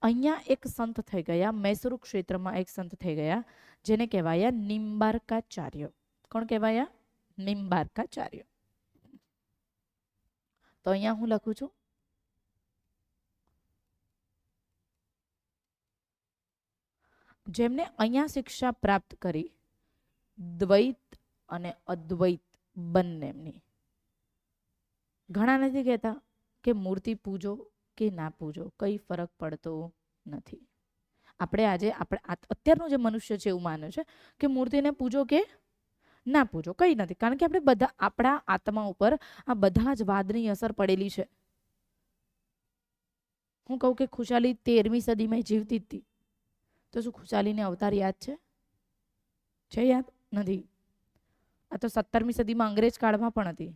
અહીંયા એક સંત થઈ ગયા, મૈસૂર ક્ષેત્રમાં એક સંત થઈ ગયા જેને કહેવાયા નિમ્બાર્કાચાર્ય. કોણ કહેવાયા? નિમ્બાર્કાચાર્ય. તો અહીંયા હું લખું છું જેમને અહીંયા શિક્ષા પ્રાપ્ત કરી દ્વૈત અને અદ્વૈત બંનેની. ઘણા નથી કહેતા કે મૂર્તિ પૂજો કે ના પૂજો કઈ ફરક પડતો નથી. આપણે આજે અત્યારનું જે મનુષ્ય છે એવું માને છે કે મૂર્તિને પૂજો કે ના પૂજો કઈ નથી, કારણ કે આપણે બધા આપણા આત્મા ઉપર આ બધા જ વાદની અસર પડેલી છે. હું કહું કે ખુશાલી 13મી સદીમાં જીવતી હતી, તો શું ખુશાલીને અવતાર યાદ છે? છે યાદ? નથી. આ તો 17મી સદીમાં અંગ્રેજ કાળમાં પણ હતી.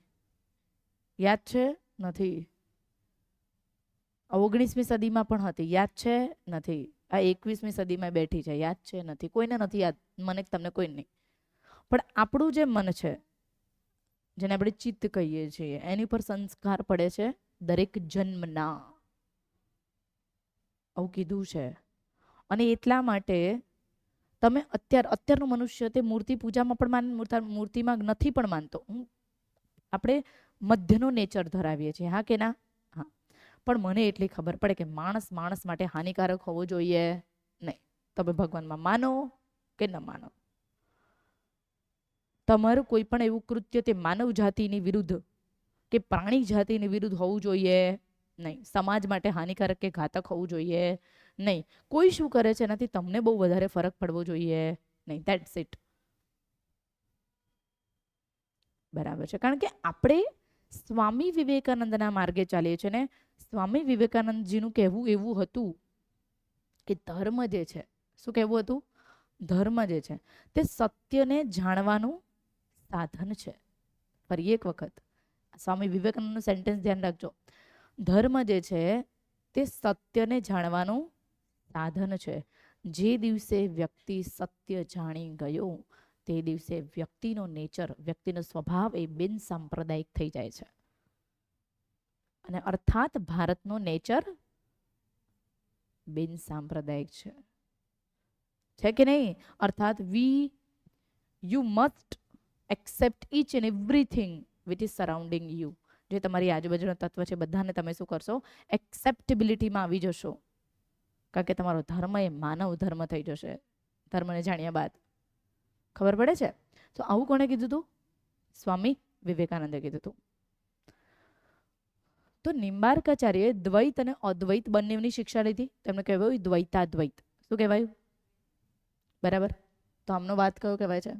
યાદ છે? નથી. 19મી સદીમાં પણ હતી. યાદ છે? નથી. આ 21મી સદીમાં બેઠી છે. યાદ છે? નથી. કોઈને નથી યાદ. મને તમને કોઈ નહીં. પણ આપણું જે મન છે જેને આપણે ચિત્ત કહીએ છીએ એની પર સંસ્કાર પડે છે દરેક જન્મના. આવું કીધું છે. અને એટલા માટે તમે અત્યારનો મનુષ્ય તે મૂર્તિ પૂજામાં પણ મૂર્તિમાં નથી પણ માનતો. આપણે મધ્યનો નેચર ધરાવીએ છીએ. હા કે ના? હા. પણ મને એટલી ખબર પડે કે માણસ માટે હાનિકારક હોવો જોઈએ નહીં. તમે ભગવાનમાં માનો કે ન માનો, તમારું કોઈ પણ એવું કૃત્ય તે માનવ જાતિની વિરુદ્ધ કે પ્રાણી જાતિની વિરુદ્ધ હોવું જોઈએ નહીં. સમાજ માટે હાનિકારક કે ઘાતક હોવું જોઈએ નહીં. કોઈ શું કરે છે એનાથી તમને બહુ વધારે ફરક પડવો જોઈએ નહીં. That's it. બરાબર છે. કારણ કે આપણે સ્વામી વિવેકાનંદના માર્ગે ચાલીએ છીએ ને સ્વામી વિવેકાનંદજીનું કહેવું એવું હતું કે ધર્મ જે છે, શું કહેવું હતું? ધર્મ જે છે તે સત્યને જાણવાનું સાધન છે. ફરી એક વખત, સ્વામી વિવેકાનંદનું સેન્ટેન્સ ધ્યાન રાખજો. ધર્મ જે છે તે સત્યને જાણવાનું સાધન છે. જે દિવસે વ્યક્તિ સત્ય જાણી ગયો તે દિવસે વ્યક્તિનો નેચર, વ્યક્તિનો સ્વભાવ એ બિન સાંપ્રદાયિક થઈ જાય છે. અને અર્થાત ભારતનો નેચર બિન સાંપ્રદાયિક છે કે નહીં? અર્થાત you must accept each and everything which is surrounding you. જે તમારી આજુબાજુના તત્વ છે બધાને તમે શું કરશો? એક્સેપ્ટેબિલિટીમાં આવી જશો. કારણ કે તમારો ધર્મ એ માનવ ધર્મ થઈ જશે ધર્મને જાણ્યા બાદ. ખબર પડે છે? તો આવું કોણે કીધું હતું? સ્વામી વિવેકાનંદે કીધું હતું. તો નિમ્બાર્કાચાર્યએ દ્વૈત અને અદ્વૈત બંનેની શિક્ષા લીધી. તેમને કહેવાયું દ્વૈતાદ્વૈત. શું કહેવાયું? બરાબર. તો આમનો વાત કયો કહેવાય છે?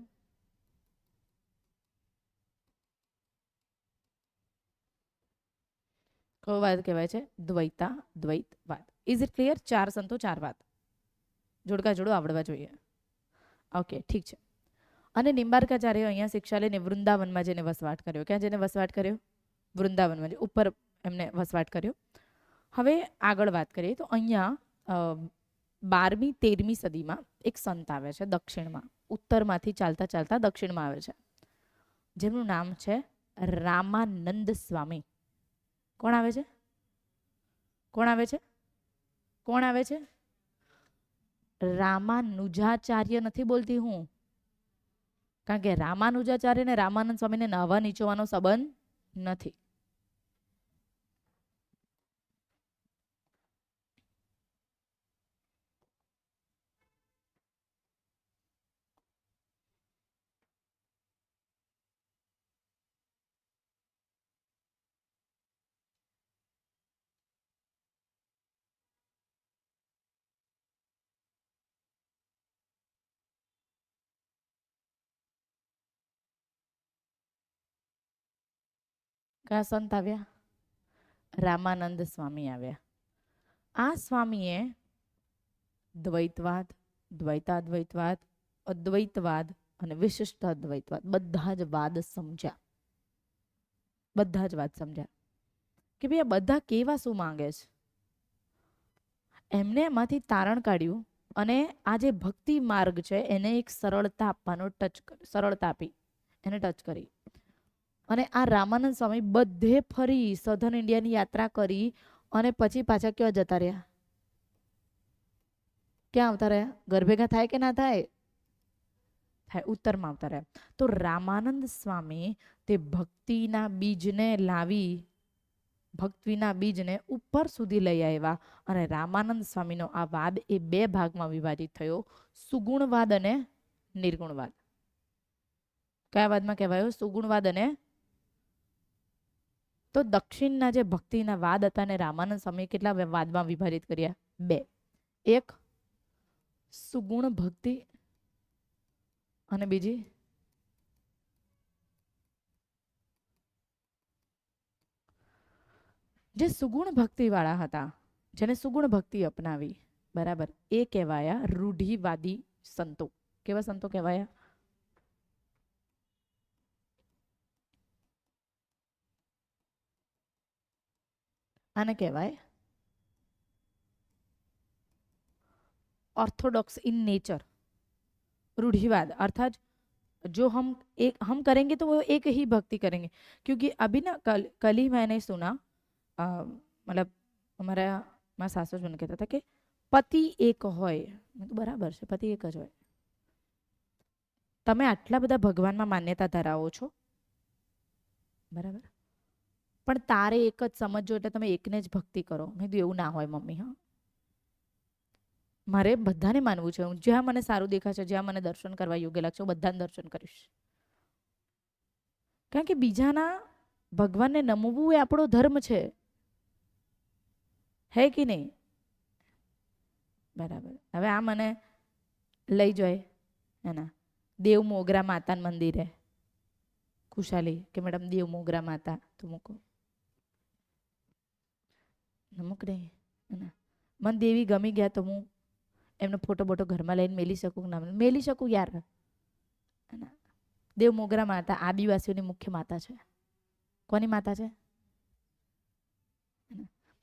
કયો વાત કહેવાય છે? દ્વૈતાદ્વૈત વાત. Is it clear? 4 સંતો 4 વાત. જોડકા જોડો આવડવા જોઈએ. ઓકે, ઠીક છે. અને નિમ્બાર્કાચાર્ય અહીંયા શિક્ષા લઈને વૃંદાવનમાં જઈને વસવાટ કર્યો. ક્યાં જઈને વસવાટ કર્યો? વૃંદાવનમાં. ઉપર એમને વસવાટ કર્યો. હવે આગળ વાત કરીએ તો અહીંયા 12મી 13મી સદીમાં એક સંત આવે છે દક્ષિણમાં. ઉત્તરમાંથી ચાલતા ચાલતા દક્ષિણમાં આવે છે, જેમનું નામ છે રામાનંદ સ્વામી. કોણ આવે છે? કોણ આવે છે? કોણ આવે છે? રામાનુજાચાર્ય નથી બોલતી હું, કારણ કે રામાનુજાચાર્ય ને રામાનંદ સ્વામીને નવા નીચોવાનો સંબંધ નથી. કયા સંત આવ્યા? રામાનંદ સ્વામી આવ્યા. આ સ્વામીએ દ્વૈતવાદ, દ્વૈતાદ્વૈતવાદ, અદ્વૈતવાદ અને વિશિષ્ટ અદ્વૈતવાદ બધા જ વાદ સમજ્યા. બધા જ વાત સમજ્યા કે ભાઈ આ બધા કેવા શું માંગે છે. એમને એમાંથી તારણ કાઢ્યું અને આ જે ભક્તિ માર્ગ છે એને એક સરળતા આપવાનો સરળતા આપી, એને ટચ કરી. અને આ રામાનંદ સ્વામી બધે ફરી સધર્ન ઇન્ડિયાની યાત્રા કરી અને પછી પાછા ક્યાં જતા રહ્યા? ક્યાં આવતા રહ્યા? ઘર ભેગા થાય કે ના થાય? થાય. ઉત્તરમાં આવતા રહ્યા. તો રામાનંદ સ્વામી તે ભક્તિના બીજને લાવી, ભક્તિના બીજને ઉપર સુધી લઈ આવ્યા. અને રામાનંદ સ્વામીનો આ વાદ એ 2 ભાગમાં વિભાજિત થયો, સુગુણવાદ અને નિર્ગુણવાદ. કયા વાદમાં કહેવાયો? સુગુણવાદ અને. તો દક્ષિણના જે ભક્તિના વાદ હતા ને રામાનંદ સ્વામી કેટલા વાદમાં વિભાજિત કર્યા? 2. એક સુગુણ ભક્તિ અને બીજી જે સુગુણ ભક્તિ વાળા હતા, જેને સુગુણ ભક્તિ અપનાવી, બરાબર, એ કહેવાયા રૂઢિવાદી સંતો. કેવા સંતો કહેવાયા? આને કહેવાય ऑर्थोडॉक्स इन नेचर. रूढ़िवाद अर्थात जो हम करेंगे तो वो एक ही भक्ति करेंगे. क्योंकि अभी ना कल ही मैंने सुना, मतलब हमारा मारा सासू जी મને કહેતા હતા કે પતિ એક હોય. મેં તો બરાબર છે, પતિ એક જ હોય. તમે આટલા બધા ભગવાનમાં માન્યતા ધરાવો છો, બરાબર, પણ તારે એક જ સમજો એટલે તમે એકને જ ભક્તિ કરો. મેં કીધું એવું ના હોય મમ્મી. હા, મારે બધાને માનવું છે. હું જ્યાં મને સારું દેખાશે, જ્યાં મને દર્શન કરવા યોગ્ય લાગશે, હું બધાને દર્શન કરીશ. કારણ કે બીજાના ભગવાનને નમવું એ આપણો ધર્મ છે, હે કે નહીં? બરાબર. હવે આ મને લઈ જાય એના દેવ મોગરા માતાના મંદિરે, ખુશાલી કે મેડમ દેવ મોગરા માતા તો મૂકો, મૂક નહીં. મને દેવી ગમી ગયા તો હું એમનો ફોટો બોટો ઘરમાં લઈને મેલી શકું કે ના મેલી શકું? યાર, દેવ મોગરા માતા આદિવાસીઓની મુખ્ય માતા છે. કોની માતા છે?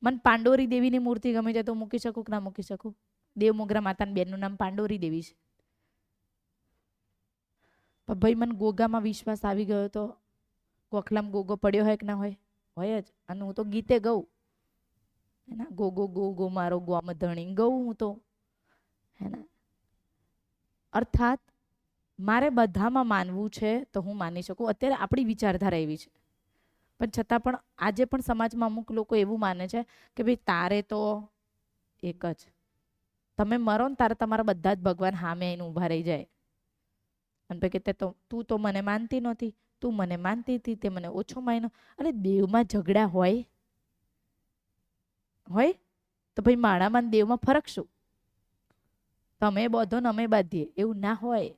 મને પાંડોરી દેવીની મૂર્તિ ગમે છે તો મૂકી શકું કે ના મૂકી શકું? દેવ મોગરા માતાની બેનનું નામ પાંડોરી દેવી છે. પણ ભાઈ મને ગોગામાં વિશ્વાસ આવી ગયો તો કોખલામ ગોગો પડ્યો હોય કે ના હોય? હોય જ. અને હું તો ગીતે ગઉં, હેના, ગોગો ગો ગો મારો ગોમધણી ગઉં હું તો, હેના. અર્થાત મારે બધામાં માનવું છે તો હું માની શકું. અત્યારે આપણી વિચારધારા એવી છે, પણ છતાં પણ આજે પણ સમાજમાં અમુક લોકો એવું માને છે કે ભાઈ તારે તો એક જ, તમે મરો ને તારે તમારા બધા જ ભગવાન સામે આવીને ઊભા રહી જાય અને પછી કે તું તો મને માનતી નહોતી, તું મને માનતી હતી, તે મને ઓછો માન્યો. અરે દેવમાં ઝઘડા હોય હોય તો ભાઈ માણામાં ને દેવમાં ફરક શું? તમે બધો ને અમે બાંધીએ એવું ના હોય.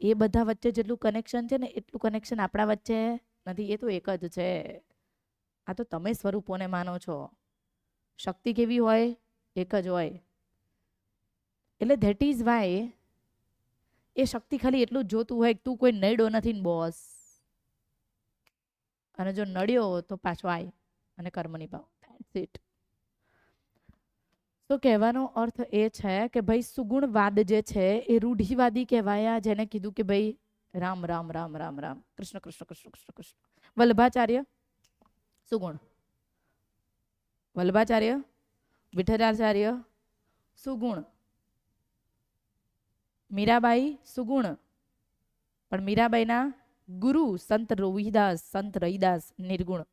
એ બધા વચ્ચે જેટલું કનેક્શન છે ને એટલું કનેક્શન આપણા વચ્ચે નથી. એ તો એક જ છે. આ તો તમે સ્વરૂપોને માનો છો. શક્તિ કેવી હોય? એક જ હોય. એટલે ધેટ ઇઝ વાય એ શક્તિ ખાલી એટલું જ જોતું હોય કે તું કોઈ નડ્યો નથી ને બોસ, અને જો નડ્યો તો પાછો આય અને કર્મ નિભાવ. That's it. તો કહેવાનો અર્થ એ છે કે ભાઈ સુગુણવાદ જે છે એ રૂઢિવાદી કહેવાયા, જેને કીધું કે ભાઈ રામ રામ રામ રામ રામ, કૃષ્ણ કૃષ્ણ કૃષ્ણ કૃષ્ણ કૃષ્ણ. વલ્લભાચાર્ય સુગુણ, વલ્લભાચાર્ય વિઠ્ઠલાચાર્ય સુગુણ, મીરાબાઈ સુગુણ, પણ મીરાબાઈના ગુરુ સંત રોહિદાસ, સંત રવિદાસ નિર્ગુણ,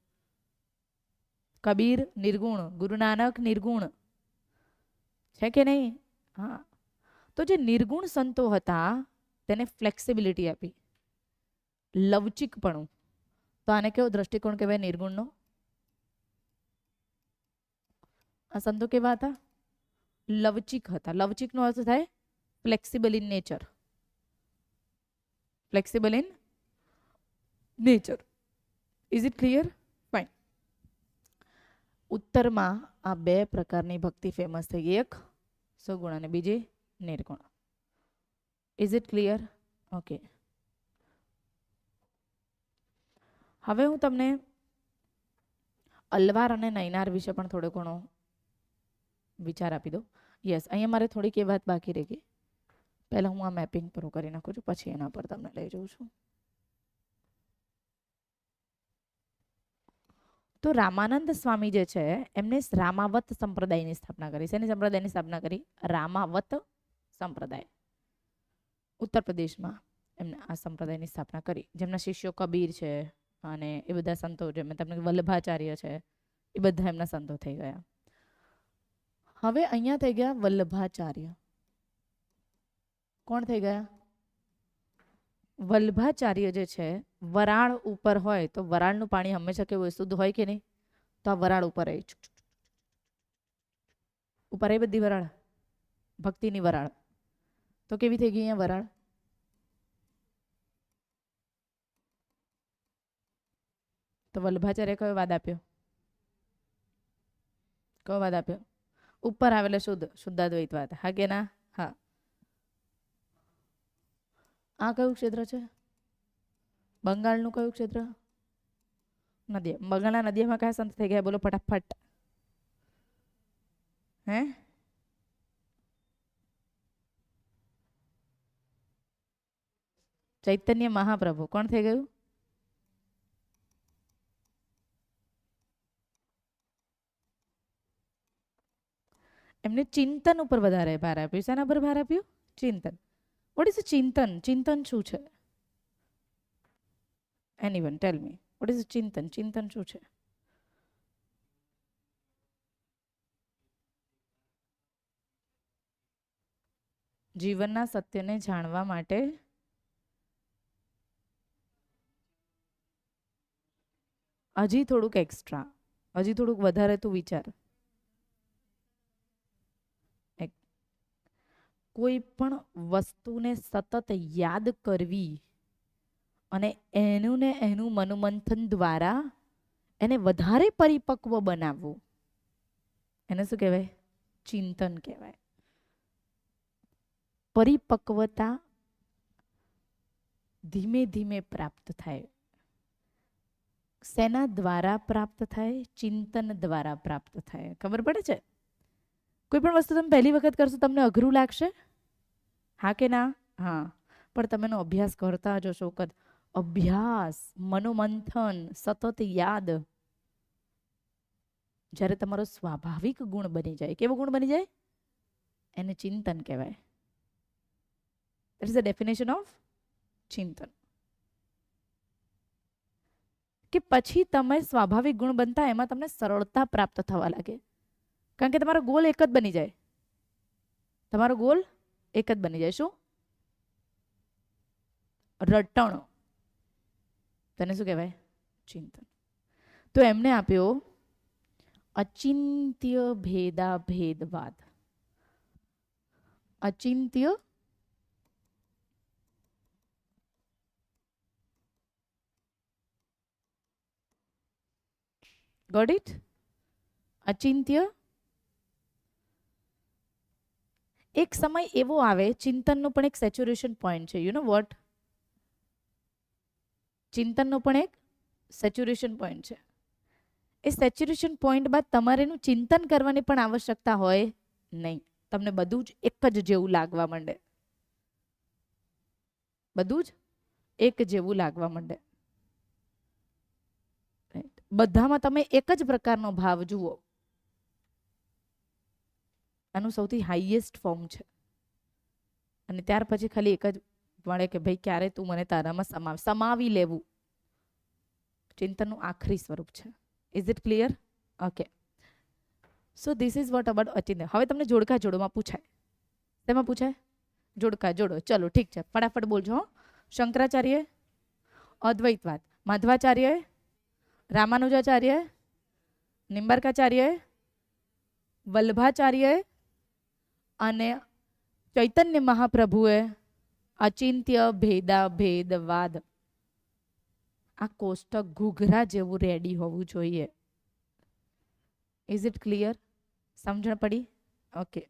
કબીર નિર્ગુણ, ગુરુ નાનક નિર્ગુણ છે કે નહીં? હા. તો જે નિર્ગુણ સંતો હતા તેને ફ્લેક્સિબિલિટી આપી, લવચિકપણું. તો આને કેવો દ્રષ્ટિકોણ કહેવાય નિર્ગુણનો? આ સંતો કેવા હતા? લવચિક હતા. લવચિકનો અર્થ થાય flexible in nature. Flexible in nature. Is it clear? Fine. ઉત્તરમાં આ બે પ્રકારની ભક્તિ ફેમસ થઈ ગઈ, એક સુગુણ અને બીજી નિર્ગુણ. Is it clear? ઓકે. હવે હું તમને અલવાર અને નૈનાર વિશે પણ થોડો ઘણો વિચાર આપી દઉં. યસ, અહીંયા મારે થોડીક એ વાત બાકી રહી ગઈ. પહેલાં હું આ મેપિંગ પૂરું કરી નાખું છું, પછી એના પર તમને લઈ જઉં છું. તો રામાનંદ સ્વામી જે છે એમને રામાવત સંપ્રદાયની સ્થાપના કરી. શેની સંપ્રદાયની સ્થાપના કરી? રામાવત સંપ્રદાય. ઉત્તર પ્રદેશમાં એમને આ સંપ્રદાયની સ્થાપના કરી. જેમના શિષ્યો કબીર છે અને એ બધા સંતો, જે મેં તમને વલ્લભાચાર્ય છે, એ બધા એમના સંતો થઈ ગયા. હવે અહીંયા થઈ ગયા વલ્લભાચાર્ય. કોણ થઈ ગયા? વલ્લભાચાર્ય જે છે, વરાળ ઉપર હોય તો વરાળનું પાણી હંમેશા કેવું શુદ્ધ હોય કે નહીં? તો આ વરાળ ઉપર આવી, ઉપર આવી બધી વરાળ, ભક્તિની વરાળ. તો કેવી થઈ ગઈ અહીંયા વરાળ? તો વલ્લભાચાર્ય કયો વાદ આપ્યો? કયો વાદ આપ્યો? ઉપર આવેલા શુદ્ધ, શુદ્ધાદ્વૈતવાદ. હા કે ના? હા. આ કયું ક્ષેત્ર છે? બંગાળનું કયું ક્ષેત્ર? નદી. બંગાળના નદીમાં કયા સંત થઈ ગયા? બોલો ફટાફટ. હે? ચૈતન્ય મહાપ્રભુ. કોણ થઈ ગયું? એમને ચિંતન ઉપર વધારે ભાર આપ્યું. શેના પર ભાર આપ્યું? ચિંતન. વોટ ઇઝ ચિંતન? ચિંતન શું છે? Anyone tell me, what is ચિંતન? ચિંતન શું છે? જીવનના સત્યને જાણવા માટે હજી થોડુંક એક્સ્ટ્રા, હજી થોડુંક વધારે તું વિચાર. કોઈ પણ વસ્તુને સતત યાદ કરવી અને એનું ને એનું મનોમંથન દ્વારા એને વધારે પરિપક્વ બનાવવું, એને શું કહેવાય? ચિંતન કહેવાય. પરિપક્વતા ધીમે ધીમે પ્રાપ્ત થાય. શેના દ્વારા પ્રાપ્ત થાય? ચિંતન દ્વારા પ્રાપ્ત થાય. ખબર પડે છે? કોઈ પણ વસ્તુ તમે પહેલી વખત કરશો તમને અઘરું લાગશે? હા કે ના? હા. પણ તમે એનો અભ્યાસ કરતા જશો. અભ્યાસ, મનોમંથન, સતત યાદ, જ્યારે તમારો સ્વાભાવિક ગુણ બની જાય. કેવો ગુણ બની જાય? એને ચિંતન કહેવાય. That is the definition of ચિંતન. કે પછી તમે સ્વાભાવિક ગુણ બનતા એમાં તમને સરળતા પ્રાપ્ત થવા લાગે. કારણ કે તમારો ગોલ એક જ બની જાય. તમારો ગોલ એક જ બની જાય. શું? રટણ. તેને શું કહેવાય? ચિંતન. તો એમને આપ્યો અચિંત્ય ભેદા ભેદવાદ. અચિંત્ય got it? અચિંત્ય. એક સમય એવો આવે, ચિંતનનો પણ એક સેચ્યુરેશન પોઈન્ટ છે. You know what? ચિંતનનો પણ એક સેચ્યુરેશન પોઈન્ટ છે. એ સેચ્યુરેશન પોઈન્ટ બાદ તમારે એનું ચિંતન કરવાની પણ આવશ્યકતા હોય નહીં. તમને બધું જ એક જ જેવું લાગવા માંડે. બધું જ એક જેવું લાગવા માંડે. બધામાં તમે એક જ પ્રકારનો ભાવ જુઓ. આનું સૌથી હાઈએસ્ટ ફોર્મ છે. અને ત્યાર પછી ખાલી એક જ મળે કે ભાઈ ક્યારે તું મને તારામાં સમાવી લેવું. ચિંતનનું આખરી સ્વરૂપ છે. Is it clear? Okay. So this is what about અચિંત્ય. હવે તમને જોડકા જોડોમાં પૂછાય. તેમાં પૂછાય જોડકા જોડો. ચલો ઠીક છે, ફટાફટ બોલજો. શંકરાચાર્ય અદ્વૈતવાદ, માધવાચાર્ય, રામાનુજાચાર્ય, નિંબાર્કાચાર્ય, વલ્ભાચાર્ય અને ચૈતન્ય મહાપ્રભુએ અચિંત્ય ભેદા ભેદવાદ. આ કોષ્ટક ઘૂઘરા જેવું રેડી હોવું જોઈએ. Is it clear? સમજણ પડી? ઓકે.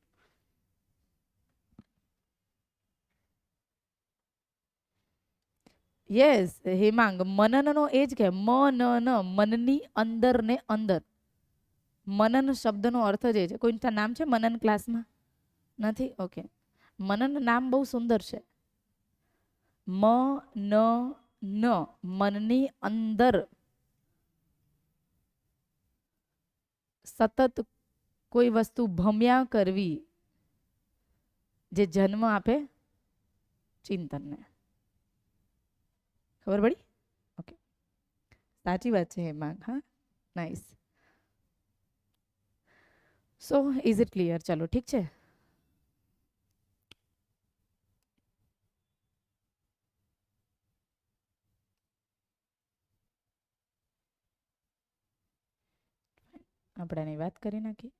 યસ હેમાંગ, મનનનો એ જ કે મનન, મનની અંદર ને અંદર. મનન શબ્દનો અર્થ જ એ છે. કોઈ નામ છે મનન ક્લાસમાં? નથી? ઓકે. મનન નામ બહુ સુંદર છે. મનની અંદર સતત કોઈ વસ્તુ ભમ્યા કરવી, જે જન્મ આપે ચિંતનને. ખબર પડી? ઓકે. સાચી વાત છે હેમાંગ. હા, nice. So is it clear? ચલો ઠીક છે. આપણે એની વાત કરી નાખી.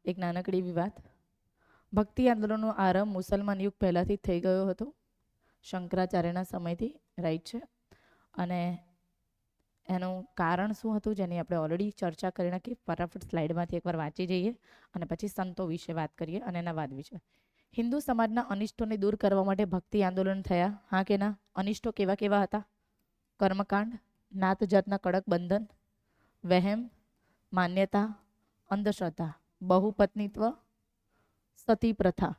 એક નાનકડી એવી વાત. ભક્તિ આંદોલનનો આરંભ મુસલમાન યુગ પહેલાથી થઈ ગયો હતો. શંકરાચાર્યના સમયથી, રાઈટ છે. અને એનું કારણ શું હતું જેની આપણે ઓલરેડી ચર્ચા કરી નાખી. ફટાફટ સ્લાઇડમાંથી એકવાર વાંચી જઈએ અને પછી સંતો વિશે વાત કરીએ અને એના વાદ વિશે. હિન્દુ સમાજના અનિષ્ટોને દૂર કરવા માટે ભક્તિ આંદોલન થયા. હા કે ના? અનિષ્ટો કેવા કેવા હતા? કર્મકાંડ, નાત જાતના કડક બંધન, વહેમ, માન્યતા, અંધશ્રદ્ધા, બહુપત્નીત્વ, સતી પ્રથા.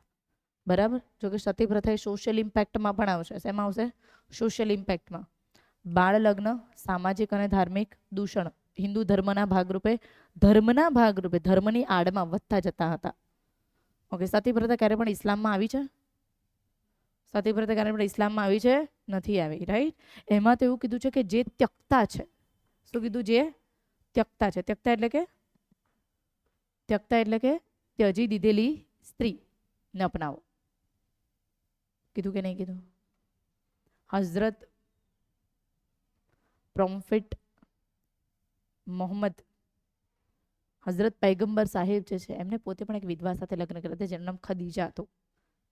બરાબર? જો કે સતી પ્રથા એ સોશિયલ ઇમ્પેક્ટમાં પણ આવશે. શેમાં આવશે? સોશિયલ ઇમ્પેક્ટમાં. બાળ લગ્ન, સામાજિક અને ધાર્મિક દૂષણ હિન્દુ ધર્મના ભાગરૂપે ધર્મની આડમાં વધતા જતા હતા. ઓકે. સતી પ્રથા ક્યારે પણ ઇસ્લામમાં આવી છે? સતી પ્રથા ક્યારે પણ ઇસ્લામમાં આવી છે? નથી આવી. રાઈટ? એમાં તો એવું કીધું છે કે જે ત્યક્તા છે. શું કીધું? જે ત્યક્તા છે. ત્યક્તા એટલે કે ત્યજી દીધેલી સ્ત્રી ને અપનાવો. કીધું કે નહીં કીધું? હઝરત પ્રોફેટ મોહમ્મદ, હઝરત પૈગંબર સાહેબ જે છે એમને પોતે પણ એક વિધવા સાથે લગ્ન કર્યા હતા જેનું નામ ખદીજા હતું.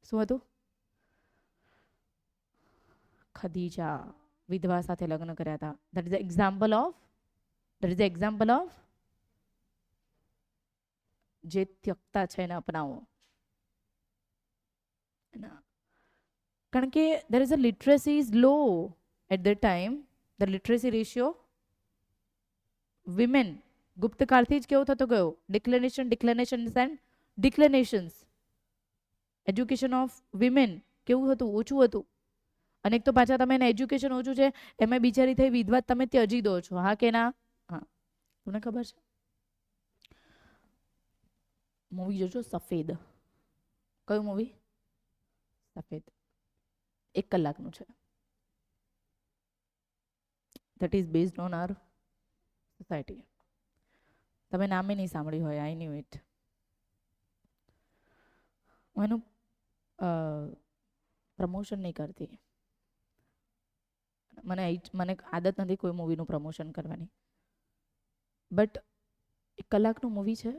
શું હતું? ખદીજા. વિધવા સાથે લગ્ન કર્યા હતા. That is the example of જે ત્યક્તા છે એને અપનાવો. કારણ કે there is a literacy is low at that time. The literacy ratio women ગુપ્તકાળથી જ કેવો થતો ગયો, ડિક્લેનેશન્સ. એજ્યુકેશન ઓફ વિમેન કેવું હતું, ઓછું હતું. અને એક તો પાછા તમે એજ્યુકેશન ઓછું છે એમાં બિચારી થઈ વિધવા તમે ત્યજી દો છો, હા કે ના? હા, તમને ખબર છે મૂવી જોજો સફેદ. કયું મૂવી? સફેદ. 1 કલાકનું છે. that is based on our society. તમે નામે નહીં સાંભળ્યું હોય, આઈ ન્યુ ઇટ. હું એનું પ્રમોશન નહીં કરતી, મને આદત નથી કોઈ મૂવીનું પ્રમોશન કરવાની, બટ 1 કલાકનું મૂવી છે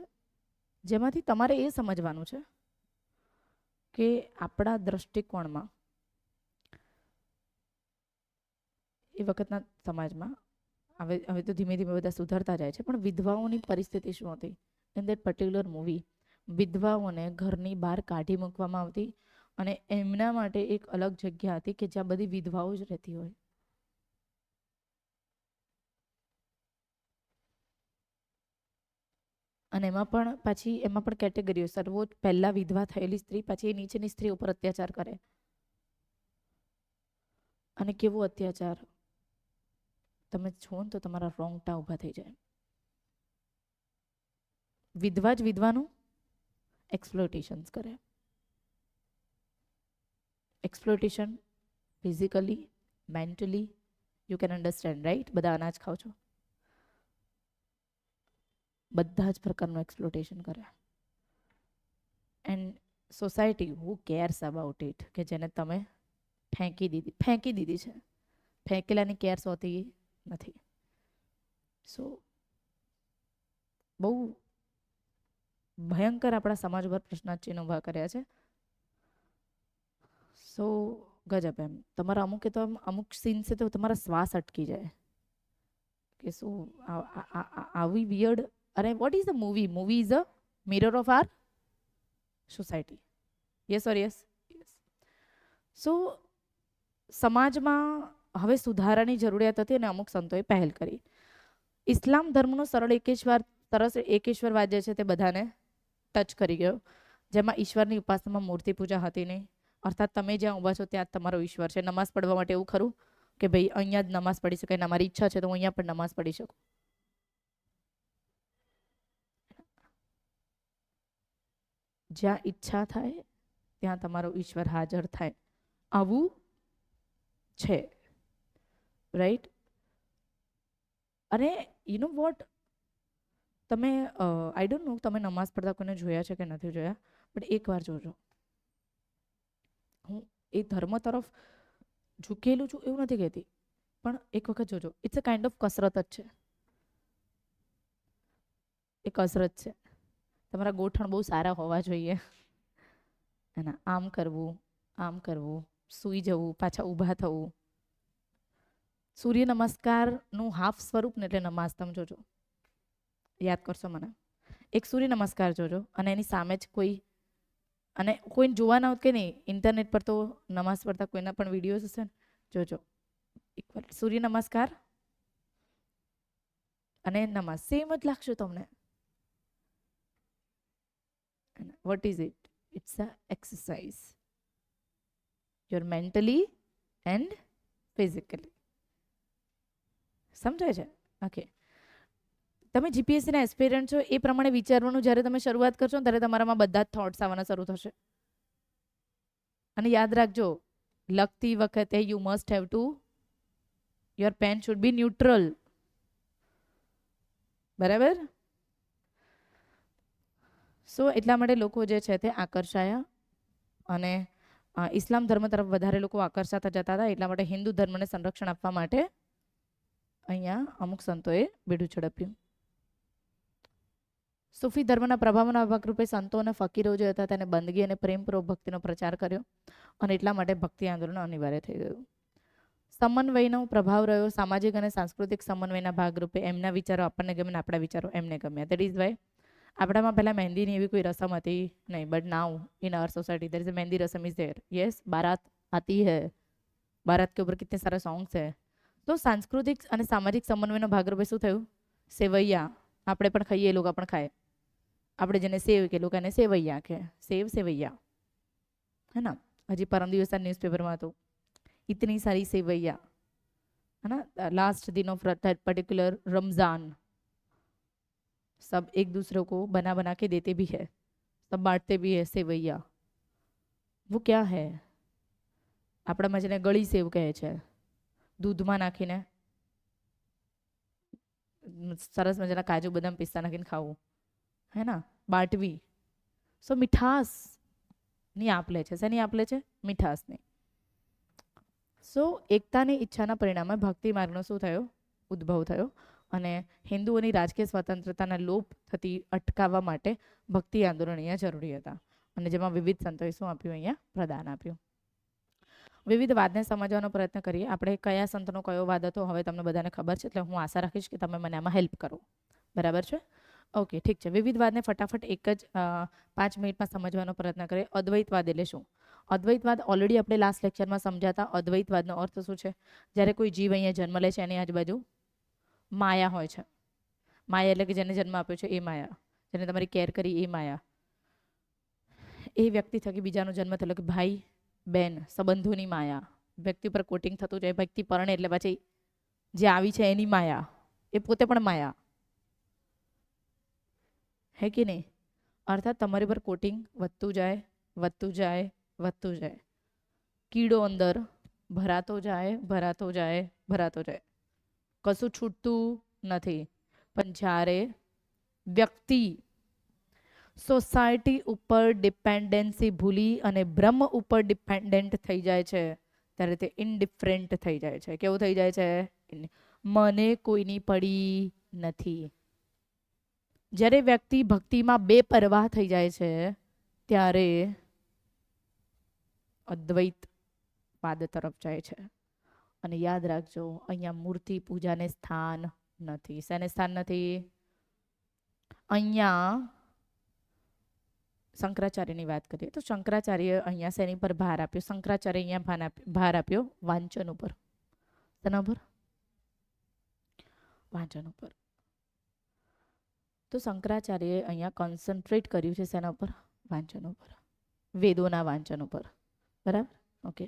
જેમાંથી તમારે એ સમજવાનું છે કે આપણા દ્રષ્ટિકોણમાં એ વખતના સમાજમાં હવે તો ધીમે ધીમે બધા સુધરતા જાય છે, પણ વિધવાઓની પરિસ્થિતિ શું હતી ઇન દેટ પર્ટિક્યુલર મૂવી. વિધવાઓને ઘરની બહાર કાઢી મૂકવામાં આવતી અને એમના માટે એક અલગ જગ્યા હતી કે જ્યાં બધી વિધવાઓ જ રહેતી હોય. અને એમાં પણ કેટેગરીઓ, સર્વોચ્ચ પહેલા વિધવા થયેલી સ્ત્રી, પછી એ નીચેની સ્ત્રી ઉપર અત્યાચાર કરે. અને કેવો અત્યાચાર, તમે છો ને તો તમારા રોંગટા ઊભા થઈ જાય. વિધવા જ વિધવાનું એક્સપ્લોટેશન્સ કરે. Exploitation physically, mentally, you can understand right? બધા અનાજ ખાઓ છો, બધા જ પ્રકારનું એક્સપ્લોટેશન કરે. And society who cares about it, કે જેને તમે ફેંકી દીધી છે, ફેંકેલાની કેર્સ હોતી નથી. સો બહુ ભયંકર આપણા સમાજ ઉપર પ્રશ્નાર્થચિહ્નો ઊભા કર્યા છે. સો ગજબ એમ તમારા અમુક સીન છે તો તમારા શ્વાસ અટકી જાય કે શું આવી વિયર્ડ. અને what is the movie? Movie is a mirror of our society. Yes or yes? So સમાજમાં હવે સુધારાની જરૂરિયાત હતી અને અમુક સંતોએ પહેલ કરી. ઇસ્લામ ધર્મનો સરસ એકેશ્વરવાદ જે છે તે બધાને ટચ કરી ગયો, જેમાં ઈશ્વરની ઉપાસનામાં મૂર્તિ પૂજા હતી નહીં. અર્થાત તમે જ્યાં ઊભા છો ત્યાં તમારો ઈશ્વર છે. નમાઝ પડવા માટે એવું ખરું કે ભાઈ અહીંયા જ નમાઝ પડી શકાય, મારી ઈચ્છા છે તો હું અહીંયા પણ નમાઝ પડી શકું? જ્યાં ઈચ્છા થાય ત્યાં તમારો ઈશ્વર હાજર થાય, આવું છે, રાઈટ? અને યુ નો વોટ, તમે આઈ ડોન્ટ નો તમે નમાઝ પડતા કોઈને જોયા છે કે નથી જોયા, બટ એકવાર જોજો. હું એ ધર્મ તરફ ઝૂકેલું છું એવું નથી કહેતી, પણ એક વખત જોજો. ઇટ્સ અ કાઇન્ડ ઓફ કસરત જ છે, એ કસરત છે. તમારા ગોઠણ બહુ સારા હોવા જોઈએ. એના આમ કરવું, સૂઈ જવું, પાછા ઊભા થવું. સૂર્ય નમસ્કારનું હાફ સ્વરૂપ ને એટલે નમાઝ. તમે જોજો, યાદ કરશો મને. એક સૂર્ય નમસ્કાર જોજો અને એની સામે જ કોઈને જોવાના હોત કે નહીં, ઇન્ટરનેટ પર તો નમાઝ પડતા કોઈના પણ વિડીયોઝ હશે ને, જોજો એકવાર. સૂર્ય નમસ્કાર અને નમાઝ સેમ જ લાગશે તમને. What is it? It's a exercise, your mentally and physically. સમજાય છે? ઓકે. તમે જીપીએસસીના એસ્પિરન્ટ છો, એ પ્રમાણે વિચારવાનું જ્યારે તમે શરૂઆત કરશો ત્યારે તમારામાં બધા જ થોટ્સ આવવાના શરૂ થશે. અને યાદ રાખજો, લખતી વખતે you must have to, your pen should be neutral. બરાબર? સો એટલા માટે લોકો જે છે તે આકર્ષાયા અને ઇસ્લામ ધર્મ તરફ વધારે લોકો આકર્ષાતા જતા હતા. એટલા માટે હિન્દુ ધર્મને સંરક્ષણ આપવા માટે અહીંયા અમુક સંતોએ બેડું ઝડપ્યું. સૂફી ધર્મના પ્રભાવના ભાગરૂપે સંતો અને ફકીરો જે હતા તેને બંદગી અને પ્રેમપૂર્વક ભક્તિનો પ્રચાર કર્યો અને એટલા માટે ભક્તિ આંદોલન અનિવાર્ય થઈ ગયું. સમન્વયનો પ્રભાવ રહ્યો. સામાજિક અને સાંસ્કૃતિક સમન્વયના ભાગરૂપે એમના વિચારો આપણને ગમે, આપણા વિચારો એમને ગમ્યા. દેટ ઇઝ વાય આપણામાં પહેલા મહેંદીની એવી કોઈ રસમ હતી નહીં, but now in our society there is मेहंदी रसम इज देयर. यस, बारात आती है, बारात के ऊपर कितने सारे सॉन्ग्स है. તો સાંસ્કૃતિક અને સામાજિક સમન્વયનો ભાગરૂપે શું થયું? સેવૈયા. આપણે પણ ખાઈએ, એ લોકો પણ ખાય. આપણે જેને સેવ કે લોકો એને સેવૈયા કે સેવૈયા, है ना. હજી પરમ દિવસ ન્યૂઝપેપરમાં હતું, इतनी सारी सेवैया, है ना. लास्ट दिन ऑफ पर्टिकुलर रमजान सब एक दूसरे को बना बना के देते भी है, सब बांटते भी है सेवैया. वो क्या है? આપણામાં જેને ગળી સેવ કહે છે, દૂધમાં નાખીને સરસ મજાના કાજુ બદામ પિસ્તા નાખીને ખાવું, હે ના, બાટવી. સો મીઠાસ ની આપ લે છે. શેની આપ લે છે? મીઠાસની. સો એકતાની ઈચ્છાના પરિણામે ભક્તિ માર્ગનો શું થયો? ઉદ્ભવ થયો. અને હિન્દુઓની રાજકીય સ્વતંત્રતાના લોપ થતી અટકાવવા માટે ભક્તિ આંદોલન અહીંયા જરૂરી હતા. અને જેમાં વિવિધ સંતોએ શું આપ્યું? અહીંયા પ્રદાન આપ્યું. વિવિધ વાદને સમજવાનો પ્રયત્ન કરીએ. આપણે કયા સંતનો કયો વાદ હતો હવે તમને બધાને ખબર છે, એટલે હું આશા રાખીશ કે તમે મને આમાં હેલ્પ કરો. બરાબર છે? ઓકે, ઠીક છે. વિવિધ વાદને ફટાફટ એક જ 5 મિનિટમાં સમજવાનો પ્રયત્ન કરીએ. અદ્વૈતવાદ એટલે શું? અદ્વૈતવાદ ઓલરેડી આપણે લાસ્ટ લેક્ચરમાં સમજાતા. અદ્વૈતવાદનો અર્થ શું છે? જ્યારે કોઈ જીવ અહીંયા જન્મ લે છે, એની આજુબાજુ માયા હોય છે. માયા એટલે કે જેને જન્મ આપ્યો છે એ માયા, જેને તમારી કેર કરી એ માયા. એ વ્યક્તિ થકી બીજાનો જન્મ થયેલો કે ભાઈ બેન સંબંધોની માયા. વ્યક્તિ પર કોટિંગ થતું જાય. વ્યક્તિ પરણે એટલે પછી જે આવી છે એની માયા, એ પોતે પણ માયા, હે કે નહીં? અર્થાત તમારી પર કોટિંગ વધતું જાય, વધતું જાય, વધતું જાય. કીડો અંદર ભરાતો જાય, ભરાતો જાય, ભરાતો જાય, કશું છૂટતું નથી. પણ જ્યારે વ્યક્તિ સોસાયટી ઉપર ડિપેન્ડન્સી ભૂલી અને બ્રહ્મ ઉપર ડિપેન્ડન્ટ થઈ જાય છે, ત્યારે તે ઇનડિફરન્ટ થઈ જાય છે. કેવું થઈ જાય છે? મને કોઈની પડી નથી. જ્યારે વ્યક્તિ ભક્તિમાં બેપરવાહ થઈ જાય છે, ત્યારે અદ્વૈતવાદ તરફ જાય છે. અને યાદ રાખજો, અહીંયા મૂર્તિ પૂજાને સ્થાન નથી. શેને સ્થાન નથી? અહીંયા શંકરાચાર્યની વાત કરીએ તો શંકરાચાર્ય અહીંયા શેની પર ભાર આપ્યો? શંકરાચાર્ય અહીંયા ભાર આપ્યો વાંચન ઉપર. શેના ઉપર? વાંચન ઉપર. તો શંકરાચાર્યએ અહીંયા કોન્સન્ટ્રેટ કર્યું છે શેના ઉપર? વાંચન ઉપર, વેદોના વાંચન ઉપર. બરાબર? ઓકે.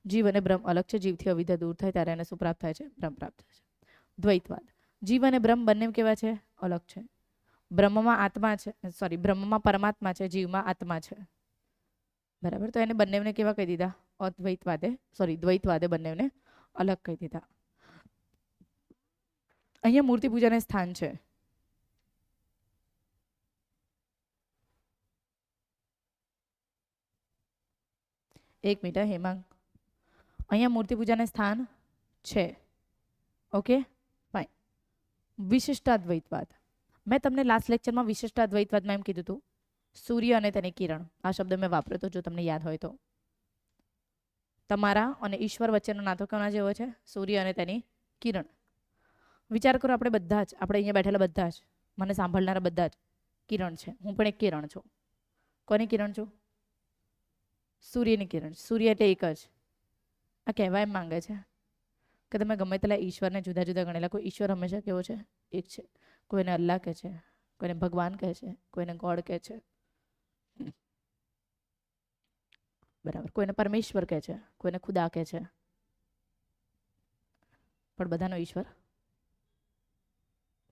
જીવ અને બ્રહ્મ અલગ છે. જીવથી અવિદ્યા દૂર થાય ત્યારે એને શું પ્રાપ્ત થાય છે? બ્રહ્મ પ્રાપ્ત થાય છે. દ્વૈતવાદ. જીવ અને બ્રહ્મ બંને કેવા છે? અલગ છે. બ્રહ્મમાં આત્મા છે, સોરી, બ્રહ્મમાં પરમાત્મા છે, જીવમાં આત્મા છે. બરાબર? તો એને બંનેને કેવા કહી દીધા? અદ્વૈતવાદે, સોરી, દ્વૈતવાદે બંનેને અલગ કહી દીધા. અહીંયા મૂર્તિ પૂજાને સ્થાન છે. એક મિનિટ હેમાંગ, અહીંયા મૂર્તિ પૂજાને સ્થાન છે. Okay, fine. વિશિષ્ટાદ્વૈતવાદ. મેં તમને લાસ્ટ લેક્ચરમાં વિશિષ્ટાદ્વૈતવાદમાં એમ કીધું હતું, સૂર્ય અને તેની કિરણ, આ શબ્દ મેં વાપર્યો હતો, જો તમને યાદ હોય તો. તમારા અને ઈશ્વર વચ્ચેનો નાતો કોના જેવો છે? સૂર્ય અને તેની કિરણ. વિચાર કરો, આપણે બધા જ, આપણે અહીંયા બેઠેલા બધા જ, મને સાંભળનારા બધા જ કિરણ છે. હું પણ એક કિરણ છું. કોની કિરણ છું? સૂર્યની કિરણ. સૂર્ય એટલે એક જ. આ કહેવા એમ માંગે છે કે તમે ગમે તેટલા ઈશ્વરને જુદા જુદા ગણેલા, કોઈ ઈશ્વર હંમેશા કેવો છે? એક છે. કોઈને અલ્લાહ કહે છે, કોઈને ભગવાન કહે છે, કોઈને ગોડ કહે છે, બરાબર, કોઈને પરમેશ્વર કહે છે, કોઈને ખુદા કહે છે, પણ બધાનો ઈશ્વર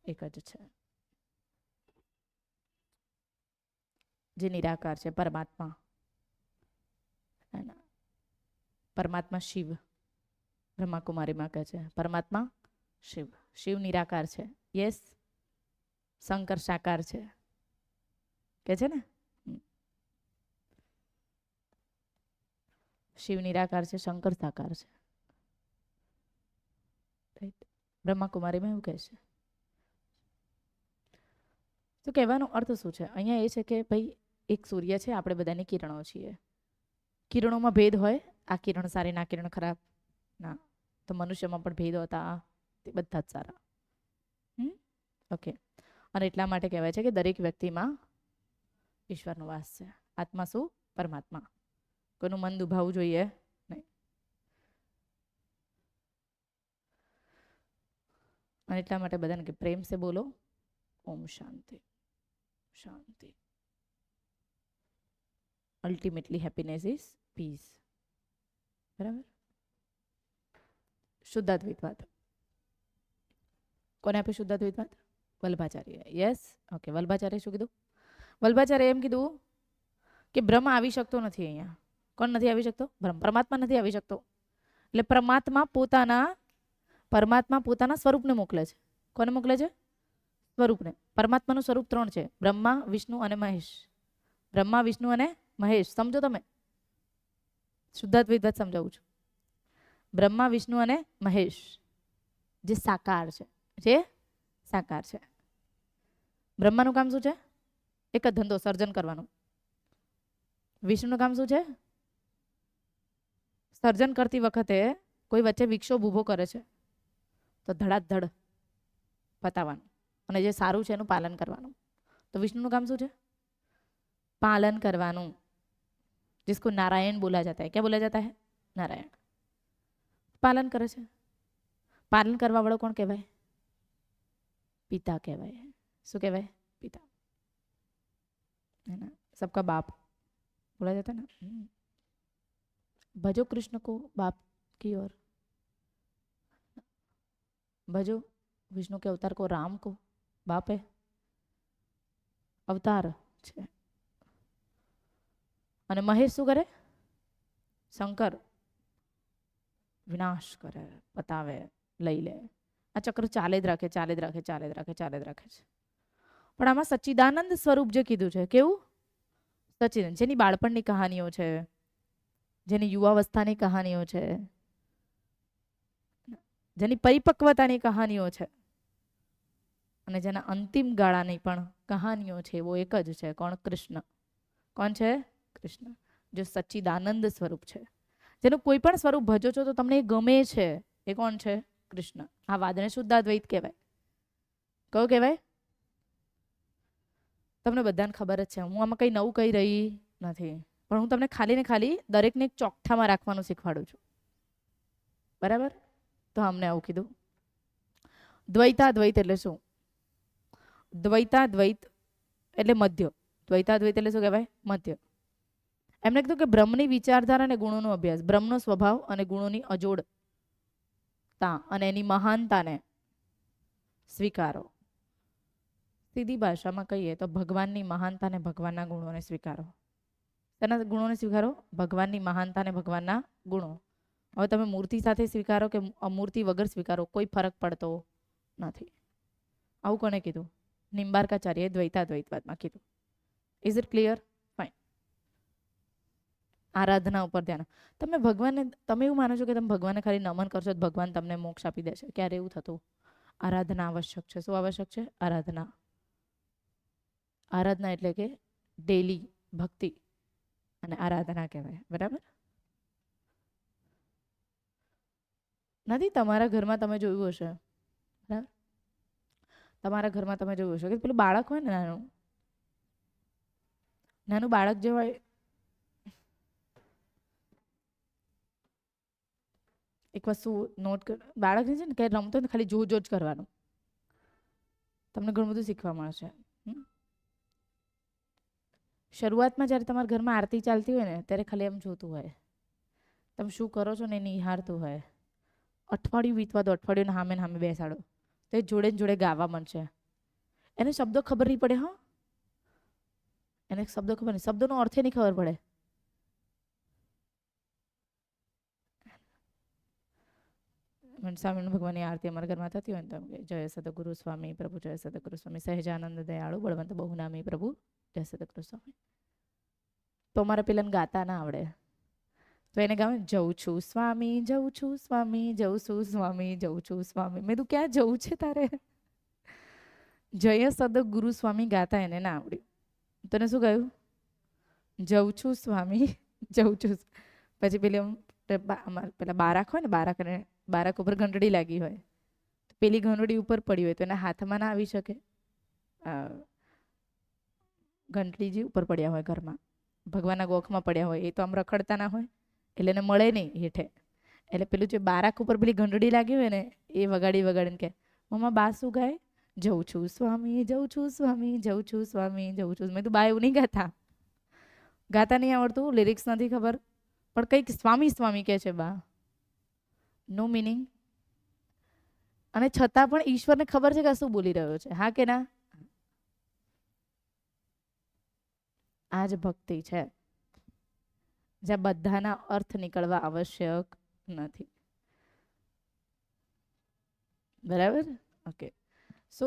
એક જ છે, જે નિરાકાર છે, પરમાત્મા. પરમાત્મા શિવ, બ્રહ્માકુમારીમાં કહે છે પરમાત્મા શિવ. શિવ નિરાકાર છે. યસ. શંકર સાકાર છે, કે છે ને? શિવ નિરાકાર છે, શંકર સાકાર છે. બ્રહ્માકુમારીમાં એવું કહે છે. તો કહેવાનો અર્થ શું છે? અહીંયા એ છે કે ભાઈ એક સૂર્ય છે, આપણે બધાની કિરણો છીએ. કિરણોમાં ભેદ હોય, આ કિરણ સારી, ના કિરણ ખરાબ ના. તો મનુષ્યમાં પણ ભેદ હતા, તે બધા જ સારા. ઓકે. અને એટલા માટે કહેવાય છે કે દરેક વ્યક્તિમાં ઈશ્વરનો વાસ છે. આત્મા શું? પરમાત્મા. કોઈનું મન દુભાવવું જોઈએ નહીં. અને એટલા માટે બધાને કે પ્રેમ સે બોલો ઓમ શાંતિ શાંતિ. Ultimately happiness is peace. બરાબર. શુદ્ધાદ્વૈતવાદ કોને આપ્યું? શુદ્ધાદ્વૈતવાદ વલ્ભાચાર્ય. Yes, okay. વલ્ભાચાર્ય શું કીધું? વલ્ભાચાર્ય એમ કીધું કે બ્રહ્મ આવી શકતો નથી અહીંયા. કોણ નથી આવી શકતો? બ્રહ્મ. પરમાત્મા નથી આવી શકતો. એટલે પરમાત્મા પોતાના સ્વરૂપને મોકલે છે. કોને મોકલે છે? સ્વરૂપને. પરમાત્માનું સ્વરૂપ 3 છે: બ્રહ્મા, વિષ્ણુ અને મહેશ. બ્રહ્મા, વિષ્ણુ અને મહેશ. સમજો તમે? શુદ્ધાદ્વૈતવાદ સમજાવું છું. બ્રહ્મા, વિષ્ણુ અને મહેશ જે સાકાર છે. જે સાકાર છે. બ્રહ્માનું કામ શું છે? એક જ ધંધો, સર્જન કરવાનું. વિષ્ણુનું કામ શું છે? સર્જન કરતી વખતે કોઈ વચ્ચે વિક્ષોભ ઊભો કરે છે તો ધડાધડ પતાવવાનું, અને જે સારું છે એનું પાલન કરવાનું. તો વિષ્ણુનું કામ શું છે? પાલન કરવાનું. जिसको नारायण बोला जाता है. क्या बोला जाता है? नारायण. पालन करे છે. પાલન કરવા વાળો કોણ કહેવાય? પિતા કહેવાય. શું કહેવાય? પિતા. है ना? सबका बाप बोला जाता है ना. भजो कृष्ण को बाप की ओर, भजो विष्णु के अवतार को, राम को बाप है, अवतार છે. અને મહેશ શું કરે? શંકર વિનાશ કરે, પતાવે, લઈ લે. આ ચક્ર ચાલે જ રાખે, ચાલે જ રાખે, ચાલે જ રાખે, ચાલે જ રાખે છે. પણ આમાં સચ્ચિદાનંદ સ્વરૂપ જે કીધું છે, કેવું? સચ્ચિદાનંદ. જેની બાળપણની કહાનીઓ છે, જેની યુવાવસ્થાની કહાનીઓ છે, જેની પરિપક્વતાની કહાનીઓ છે, અને જેના અંતિમ ગાળાની પણ કહાનીઓ છે, એવો એક જ છે. કોણ? કૃષ્ણ. કોણ છે? કૃષ્ણ. જો સચ્ચિદાનંદ સ્વરૂપ છે, જેનું કોઈ પણ સ્વરૂપ ભજો છો તો તમને એ ગમે છે, એ કોણ છે? કૃષ્ણ. આ વાદને શુદ્ધાદ્વૈત કહેવાય. કયો કહેવાય? તમને બધાને ખબર જ છે. હું આમાં કંઈ નવું કહી રહી નથી, પણ હું તમને ખાલી ને ખાલી દરેકને એક ચોકઠામાં રાખવાનું શીખવાડું છું. બરાબર? તો અમને આવું કીધું. દ્વૈતાદ્વૈત એટલે શું? દ્વૈતાદ્વૈત એટલે મધ્ય. દ્વૈતાદ્વૈત એટલે શું કહેવાય? મધ્ય. એમને કીધું કે બ્રહ્મની વિચારધારા અને ગુણોનો અભ્યાસ, બ્રહ્મનો સ્વભાવ અને ગુણોની અજોડતા અને એની મહાનતાને સ્વીકારો. સીધી ભાષામાં કહીએ તો ભગવાનની મહાનતા અને ભગવાનના ગુણોને સ્વીકારો. તેના ગુણોને સ્વીકારો? ભગવાનની મહાનતા અને ભગવાનના ગુણો. હવે તમે મૂર્તિ સાથે સ્વીકારો કે અમૂર્તિ વગર સ્વીકારો, કોઈ ફરક પડતો નથી. આવું કોને કીધું? નિંબાર્કાચાર્યએ દ્વૈતાદ્વૈતવાદમાં કીધું. Is it clear? ફાઇન. આરાધના ઉપર ધ્યાન. તમે ભગવાનને, તમે એવું માનો છો કે તમે ભગવાનને ખાલી નમન કરશો તો ભગવાન તમને મોક્ષ આપી દેશે? ક્યારે એવું થતું? આરાધના આવશ્યક છે. શું આવશ્યક છે? આરાધના. આરાધના એટલે કે ડેલી ભક્તિ અને આરાધના કહેવાય. બરાબર? નથી? તમારા ઘરમાં તમે જોયું હશે, બરાબર? તમારા ઘરમાં તમે જોયું હશે કે પેલું બાળક હોય ને, નાનું બાળક જે હોય, એક વસ્તુ નોટ કર, બાળક છે ને કે રમતો ને ખાલી જોજ જ કરવાનું, તમને ઘણું બધું શીખવા મળશે. શરૂઆતમાં જ્યારે તમારા ઘરમાં આરતી ચાલતી હોય ને, ત્યારે ખાલી એમ જોતું હોય, તમે શું કરો છો ને એ નિહાળતું હોય. અઠવાડિયું વીતવા દો, અઠવાડિયું સામે સામે બેસાડો તો એ જોડે ને જોડે ગાવા માંડશે. એને શબ્દો ખબર નહીં પડે. હા, એને શબ્દો ખબર નહીં, શબ્દોનો અર્થ નહીં ખબર પડે. સ્વામિનારાયણ ભગવાનની આરતી અમારા ઘરમાં થતી હોય ને તો કે જય સદગુરુ સ્વામી પ્રભુ, જય સદગુરુ સ્વામી, સહેજાનંદ દયાળુ બળવંત બહુનામી પ્રભુ, જય સદગુરુ સ્વામી. તો અમારા પેલાને ગાતા ના આવડે તો એને ગાવે, જઉં છું સ્વામી, જઉં છું સ્વામી, જઉં છું સ્વામી, જઉં છું સ્વામી. મેં તું ક્યાં જવું છે તારે? જય સદગુરુ સ્વામી ગાતા એને ના આવડ્યું. તને શું કહ્યું? જઉં છું સ્વામી, જઉં છું. પછી પેલી પેલા બારાક હોય ને, બારાક ઉપર ઘંટડી લાગી હોય, પેલી ઘંટડી ઉપર પડી હોય તો એના હાથમાં ના આવી શકે. ઘંટડી જે ઉપર પડ્યા હોય ઘરમાં, ભગવાનના ગોખમાં પડ્યા હોય, એ તો આમ રખડતા ના હોય એટલે એને મળે નહીં હેઠે. એટલે પેલું જે બારાક ઉપર પેલી ઘંટડી લાગી હોય ને, એ વગાડીને કે મમ્મા બા શું ગાય? જઉં છું સ્વામી, જઉં છું સ્વામી, જઉં છું સ્વામી, જઉં છું. મેં તો બા એવું નહીં ગાતા. ગાતા નહીં આવડતું, લિરિક્સ નથી ખબર, પણ કંઈક સ્વામી સ્વામી કહે છે બા. No meaning. અને છતાં પણ ઈશ્વરને ખબર છે કે આ શું બોલી રહ્યો છે. હા કે ના? આ જ ભક્તિ છે, જ્યાં બધાના અર્થ નીકળવા આવશ્યક નથી. બરાબર? ઓકે. સો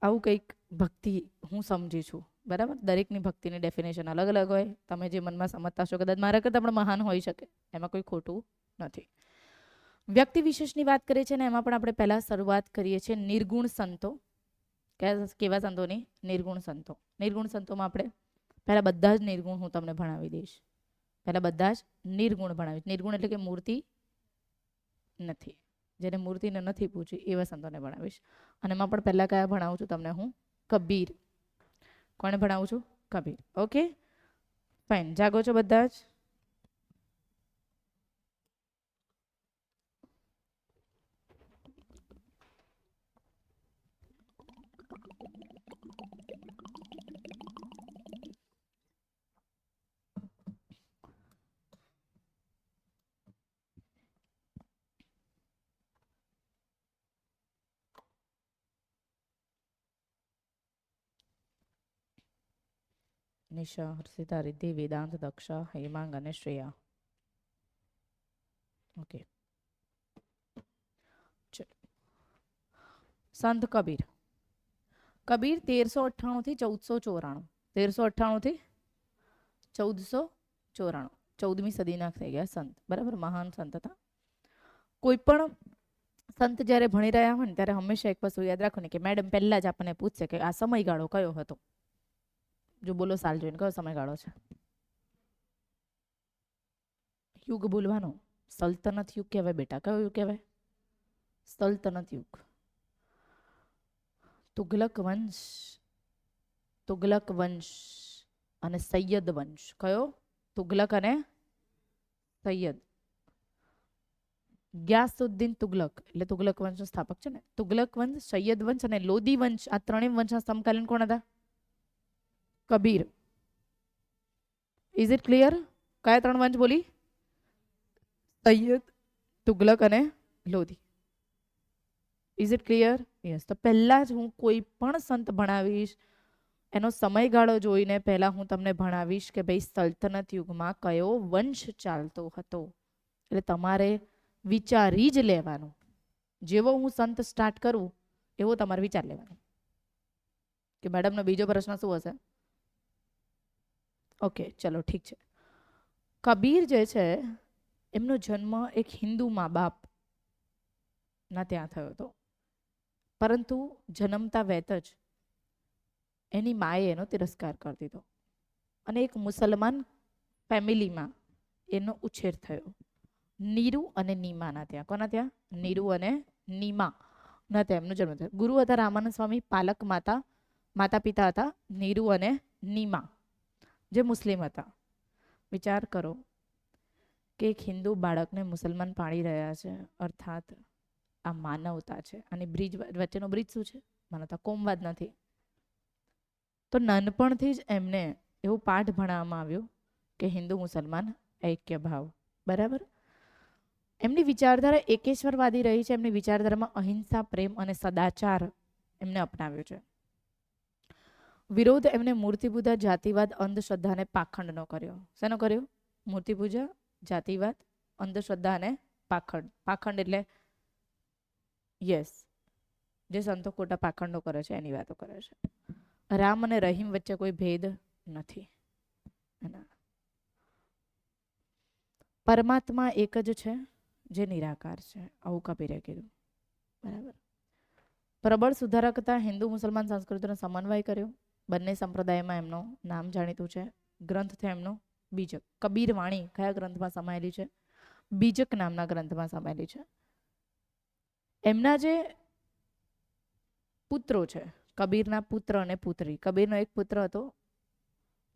આવું કંઈક ભક્તિ હું સમજી છું. બરાબર? દરેકની ભક્તિની ડેફિનેશન અલગ અલગ હોય. તમે જે મનમાં સમજતા છો કદાચ મારા કરતાં પણ મહાન હોઈ શકે, એમાં કોઈ ખોટું નથી. વ્યક્તિ વિશેષની વાત કરીએ છીએ ને, એમાં પણ આપણે પહેલા શરૂઆત કરીએ છીએ નિર્ગુણ સંતો. કેવા સંતોની? નિર્ગુણ સંતો. નિર્ગુણ સંતોમાં આપણે પહેલા બધા જ નિર્ગુણ હું તમને ભણાવી દઈશ. પહેલા બધા જ નિર્ગુણ ભણાવીશ. નિર્ગુણ એટલે કે મૂર્તિ નથી, જેને મૂર્તિને નથી પૂછી એવા સંતોને ભણાવીશ. અને એમાં પણ પહેલા કયા ભણાવું છું તમને હું? કબીર. કોને ભણાવું છું? કબીર. Okay, fine. જાગો છો બધા જ? નિશા, હર્ષિતા, રિદ્ધિ, વેદાંત, દક્ષા, હેમાંગ અને શ્રેયા. ઓકે, ચલો. સંત કબીર. કબીર 1398 થી 1494. 1398 થી 1494. 14મી સદીના થઈ ગયા સંત. બરાબર? મહાન સંત હતા. કોઈ પણ સંત જ્યારે ભણી રહ્યા હોય ને ત્યારે હંમેશા એક વસ્તુ યાદ રાખો ને કે મેડમ પહેલા જ આપણને પૂછશે કે આ સમયગાળો કયો હતો. જો બોલો સાલ જોઈને, કયો સમયગાળો છે? યુગ બોલવાનો. સલ્તનત યુગ કહેવાય બેટા. કયો યુગ કહેવાય? સલ્તનત યુગ. તુગલક વંશ, તુગલક વંશ અને સૈયદ વંશ. કયો? તુગલક અને સૈયદ. ગ્યાસુદ્દીન તુગલક એટલે તુગલક વંશનો સ્થાપક છે ને. તુગલક વંશ, સૈયદ વંશ અને લોદી વંશ, આ ત્રણેય વંશના સમકાલીન કોણ હતા? કબીર. Is it clear? કયા ત્રણ વંશ બોલી? સૈયદ, તુગલક અને Lodi. Is it clear? Yes. તો પહેલા જ હું કોઈ પણ સંત ભણાવીશ એનો સમયગાળો જોઈને પહેલા હું તમને ભણાવીશ કે ભાઈ સલ્તનત યુગમાં કયો વંશ ચાલતો હતો. એટલે તમારે વિચારી જ લેવાનું. જેવો હું સંત સ્ટાર્ટ કરું એવો તમારે વિચાર લેવાનો કે મેડમનો બીજો પ્રશ્ન શું હશે? ઓકે, ચલો ઠીક છે. કબીર જે છે એમનો જન્મ એક હિન્દુ મા બાપ ના ત્યાં થયો હતો, પરંતુ જન્મતા વેત જ એની માએ એનો તિરસ્કાર કરી દીધો અને એક મુસલમાન ફેમિલીમાં એનો ઉછેર થયો. નીરુ અને નીમાના ત્યાં. કોના ત્યાં? નીરુ અને નીમા ના ત્યાં એમનો જન્મ થયો. ગુરુ હતા રામાનંદ સ્વામી, પાલક માતા પિતા હતા નીરુ અને નીમા, જે મુસ્લિમ હતા. વિચાર કરો કે એક હિન્દુ બાળકને મુસલમાન પાડી રહ્યા છે, અર્થાત આ માનવતા છે. અને બ્રિજ વચ્ચેનો બ્રિજ શું છે? માનવતા. કોમવાદ નથી. તો નાનપણથી જ એમને એવું પાઠ ભણાવવામાં આવ્યું કે હિન્દુ મુસલમાન ઐક્ય ભાવ. બરાબર? એમની વિચારધારા એકેશ્વરવાદી રહી છે. એમની વિચારધારામાં અહિંસા, પ્રેમ અને સદાચાર એમને અપનાવ્યો છે. વિરોધ એમને મૂર્તિપૂજા, જાતિવાદ, અંધશ્રદ્ધા અને પાખંડનો કર્યો. શેનો કર્યો? મૂર્તિપૂજા, જાતિવાદ, અંધશ્રદ્ધા અને પાખંડ. પાખંડ એટલે યસ, જે સંતો ખોટા પાખંડો કરે છે એની વાતો કરે છે. રામ અને રહીમ વચ્ચે કોઈ ભેદ નથી. પરમાત્મા એક જ છે જે નિરાકાર છે. આવું કબીરે કીધું. બરાબર? પ્રબળ સુધારક હતા. હિન્દુ મુસલમાન સંસ્કૃતિનો સમન્વય કર્યો. બંને સંપ્રદાયમાં એમનું નામ જાણીતું છે. ગ્રંથ છે એમનો બીજક. કબીર વાણી કયા ગ્રંથમાં સમાયેલી છે? બીજક નામના ગ્રંથમાં સમાયેલી છે. એમના જે પુત્રો છે, કબીરના પુત્ર અને પુત્રી. કબીરનો એક પુત્ર હતો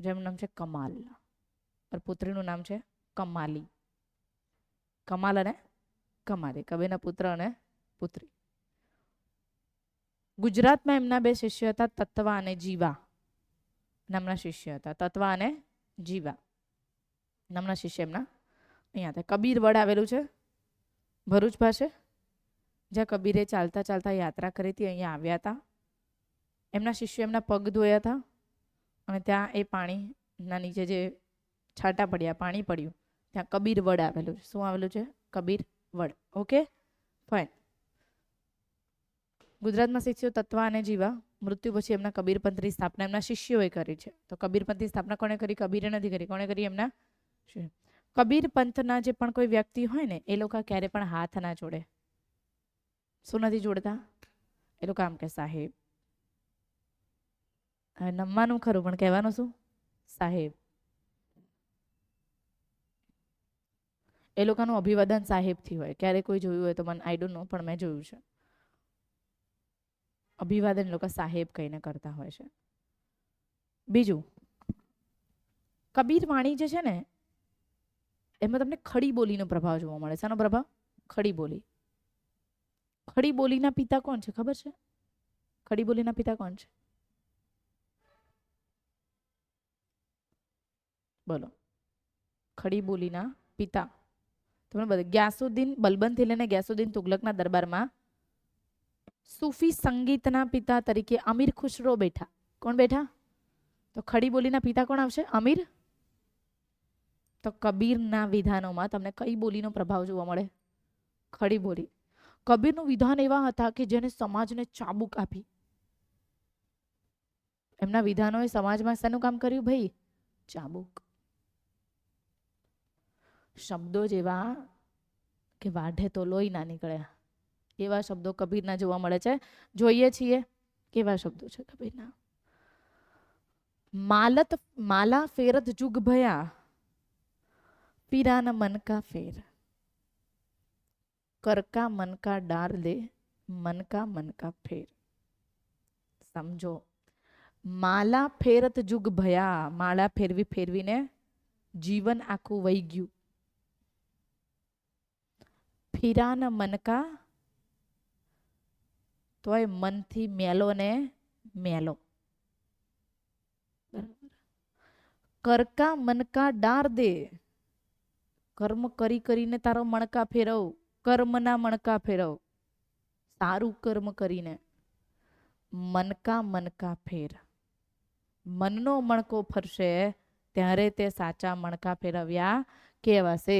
જેમનું નામ છે કમાલ, અને પુત્રીનું નામ છે કમાલી. કમાલ અને કમાલી, કબીરના પુત્ર અને પુત્રી. ગુજરાતમાં એમના બે શિષ્ય હતા, તત્વ અને જીવા નામના શિષ્ય હતા. તત્વ અને જીવા નામના શિષ્ય એમના અહીંયા હતા. કબીરવડ આવેલું છે ભરૂચ પાસે, જ્યાં કબીરે ચાલતા ચાલતા યાત્રા કરી હતી, અહીંયા આવ્યા હતા. એમના શિષ્યો એમના પગ ધોયા હતા અને ત્યાં એ પાણીના નીચે જે છાંટા પડ્યા, પાણી પડ્યું, ત્યાં કબીરવડ આવેલું છે. શું આવેલું છે? કબીરવડ. Okay, fine. ગુજરાતમાં શિષ્યો તત્વ અને જીવા. મૃત્યુ પછી એમના કબીરપંથની સ્થાપના એમના શિષ્યોએ કરી છે. તો કબીરપંથની સ્થાપના કોણે કરી? કબીરે નથી કરી. કોણે કરી? એમના શિષ્ય. કબીરપંથના જે પણ કોઈ વ્યક્તિ હોય ને, એ લોકો ક્યારે પણ હાથ ના જોડે. શું નથી જોડતા? એ લોકો આમ કે સાહેબ. હવે નમવાનું ખરું, પણ કહેવાનું શું? સાહેબ. એ લોકોનું અભિવાદન સાહેબથી હોય. ક્યારે કોઈ જોયું હોય તો મને આઈ ડોન્ટ નો, પણ મેં જોયું છે. અભિવાદન લોકો સાહેબ કહીને કરતા હોય છે. બીજું, કબીર વાણી જે છે ને, એમાં તમને ખડી બોલીનો પ્રભાવ જોવા મળે. શાનો પ્રભાવ? ખડી બોલી. ખડી બોલીના પિતા કોણ છે ખબર છે? ખડી બોલીના પિતા કોણ છે? બોલો. ખડી બોલીના પિતા તમને બધા ગ્યાસુદ્દીન બલબનથી લઈને ગ્યાસુદ્દીન તુગલકના દરબારમાં સૂફી સંગીતના પિતા તરીકે અમીર ખુશરો બેઠા. કોણ બેઠા? તો ખડી બોલીના પિતા કોણ આવશે? અમીર. તો કબીરના વિધાનોમાં તમને કઈ બોલીનો પ્રભાવ જોવા મળે? ખડી બોલી. કબીરનું વિધાન એવા હતા કે જેને સમાજને ચાબુક આપી. એમના વિધાનોએ સમાજમાં શેનું કામ કર્યું ભાઈ? ચાબુક. શબ્દો જેવા કે વાઢે તો લોહી ના નીકળે, એવા શબ્દો કબીરના જોવા મળે છે. જોઈએ છીએ કેવા શબ્દો છે કબીરના. માલા ફેરત જુગ ભયા, પીરાના મન કા ફેર, કરકા મન કા ડાર દે, મન કા ફેર. સમજો. માલા ફેરત જુગ ભયા, માળા ફેરવી ફેરવીને જીવન આખું વહી ગયું. ફીરાના મનકા, તોય મનથી મેલો ને મેલો. કરકા મનકા ડાર દે, કર્મ કરી કરીને તારો મણકા ફેરવ. કર્મના મણકા ફેરવ, સારું કર્મ કરીને. મનકા ફેર. મનનો મણકો ફરશે ત્યારે તે સાચા મણકા ફેરવ્યા કહેવાશે.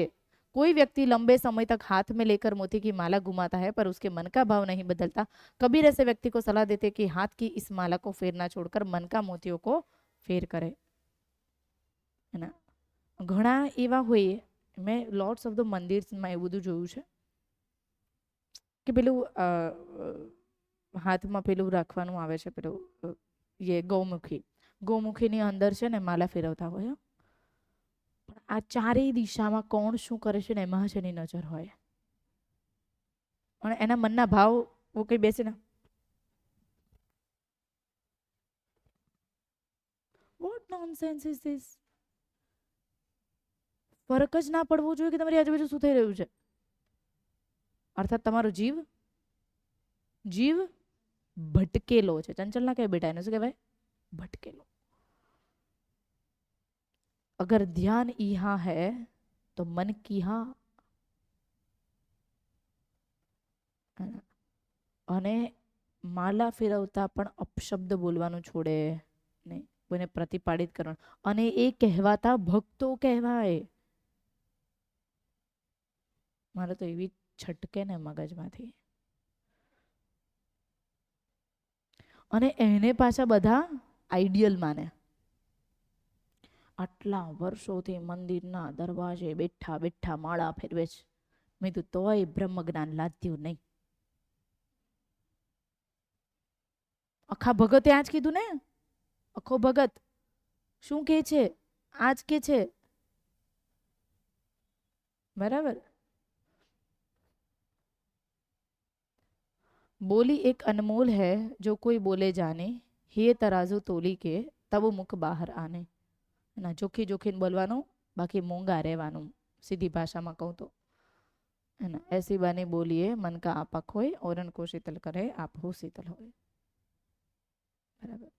कोई व्यक्ति लंबे समय तक हाथ में लेकर मोती की माला घुमाता है पर उसके मन का भाव नहीं बदलता। कबीर ऐसे व्यक्ति को सलाह देते कि हाथ की इस माला को फेरना छोड़कर मन का मोतियों को फेर करे. ઘણા એવા હોય, મેં લોટ્સ ઓફ ધ મંદિરમાં એવું બધું જોયું છે કે પેલું હાથમાં પેલું રાખવાનું આવે છે, પેલું એ ગૌમુખીની અંદર છે ને માલા ફેરવતા હોય. આ ચારેય દિશામાં કોણ શું કરે છે ને એમાં જ એની નજર હોય. અને એના મનના ભાવ કઈ બેસે ને, વોટ નોનસેન્સ ઇઝ ધીસ? ફરક જ ના પડવો જોઈએ કે તમારી આજુબાજુ શું થઈ રહ્યું છે. અર્થાત તમારો જીવ ભટકેલો છે. ચંચલ ના કહેવાય બેટા, એને શું કહેવાય? ભટકેલો. अगर ध्यान यहाँ है तो मन की यहाँ. અને માલા ફેરવતા પણ અપશબ્દ બોલવાનું છોડે નહીં, કોઈને પ્રતિપાદિત કરવાનું. અને એ કહેવાતા ભક્તો કહેવાય. મારે તો એવી છટકે ને મગજમાંથી. અને એને પાછા બધા આઈડિયલ માને. આટલા વર્ષોથી મંદિરના દરવાજે બેઠા બેઠા માળા ફેરવે છે. મેં તો તોય બ્રહ્મ જ્ઞાન લાદ્યું નહીં. આખા ભગતે આજ કીધું ને. આખો ભગત શું કે છે? આજ કે છે. બરાબર. बोली एक अनमोल है जो कोई बोले जाने, ये तराजू तोली के तब मुख बाहर आने. ના જોખી જોખીને બોલવાનું, બાકી મૂંગા રહેવાનું. સીધી ભાષામાં કહું તો है ना, ऐसी बानी बोलिए मन का आपक होए, औरन को शीतल करे आप हो शीतल होए. બરાબર.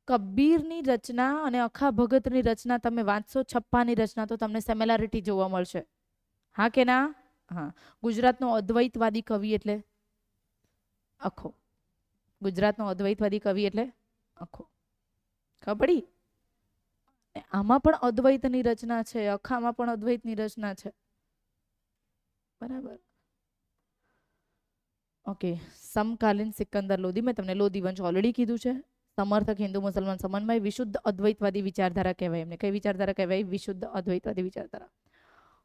કબીરની રચના અને અખા ભગતની રચના તમે વાંચશો, છપ્પાની રચના, તો તમને સિમિલારિટી જોવા મળશે. હા કે ના? હા. ગુજરાતનો અદ્વૈતવાદી કવિ એટલે અખો. ગુજરાતનો અદ્વૈતવાદી કવિ એટલે અખો. ખબર પડી? આમાં પણ અદ્વૈતની રચના છે, અખામાં પણ અદ્વૈતની રચના છે. બરાબર. ઓકે. સમકાલીન સિકંદર લોધી, મેં તમને લોધી વંશ ઓલરેડી કીધું છે. સમર્થક હિન્દુ મુસલમાન સમન્વય, વિશુદ્ધ અદ્વૈતવાદી વિચારધારા કહેવાય એમને. કઈ વિચારધારા કહેવાય? વિશુદ્ધ અદ્વૈતવાદી વિચારધારા.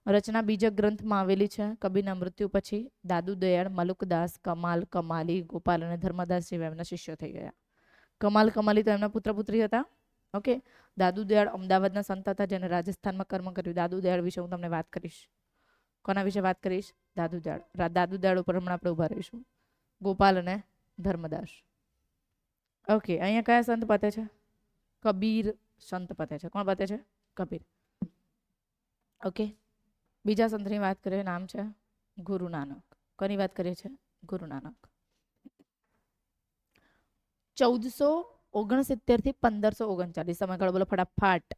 રચના બીજા ગ્રંથમાં આવેલી છે. કબીરના મૃત્યુ પછી દાદુ દયાળ, મલુકદાસ, કમાલ, કમાલી, ગોપાલ અને ધર્મદાસ જેવા એમના શિષ્યો થઈ ગયા. કમાલ કમાલી તો એમના પુત્ર પુત્રી હતા. ઓકે. દાદુ દયાળ અમદાવાદના સંત હતા જેને રાજસ્થાનમાં કર્મ કર્યું. દાદુ દયાળ વિશે હું તમને વાત કરીશ. કોના વિશે વાત કરીશ? દાદુ દયાળ. દાદુ દયાળ ઉપર હમણાં આપણે ઉભા રહીશું. ગોપાલ અને ધર્મદાસ. ઓકે. અહીંયા કયા સંત પતે છે? કબીર સંત પતે છે. કોણ પતે છે? કબીર. ઓકે. બીજા સંતની વાત કરીએ, નામ છે ગુરુ નાનક. કોની વાત કરીએ છીએ? ગુરુ નાનક. 1469 થી 1539 સમયગાળો બોલો ફટાફટ.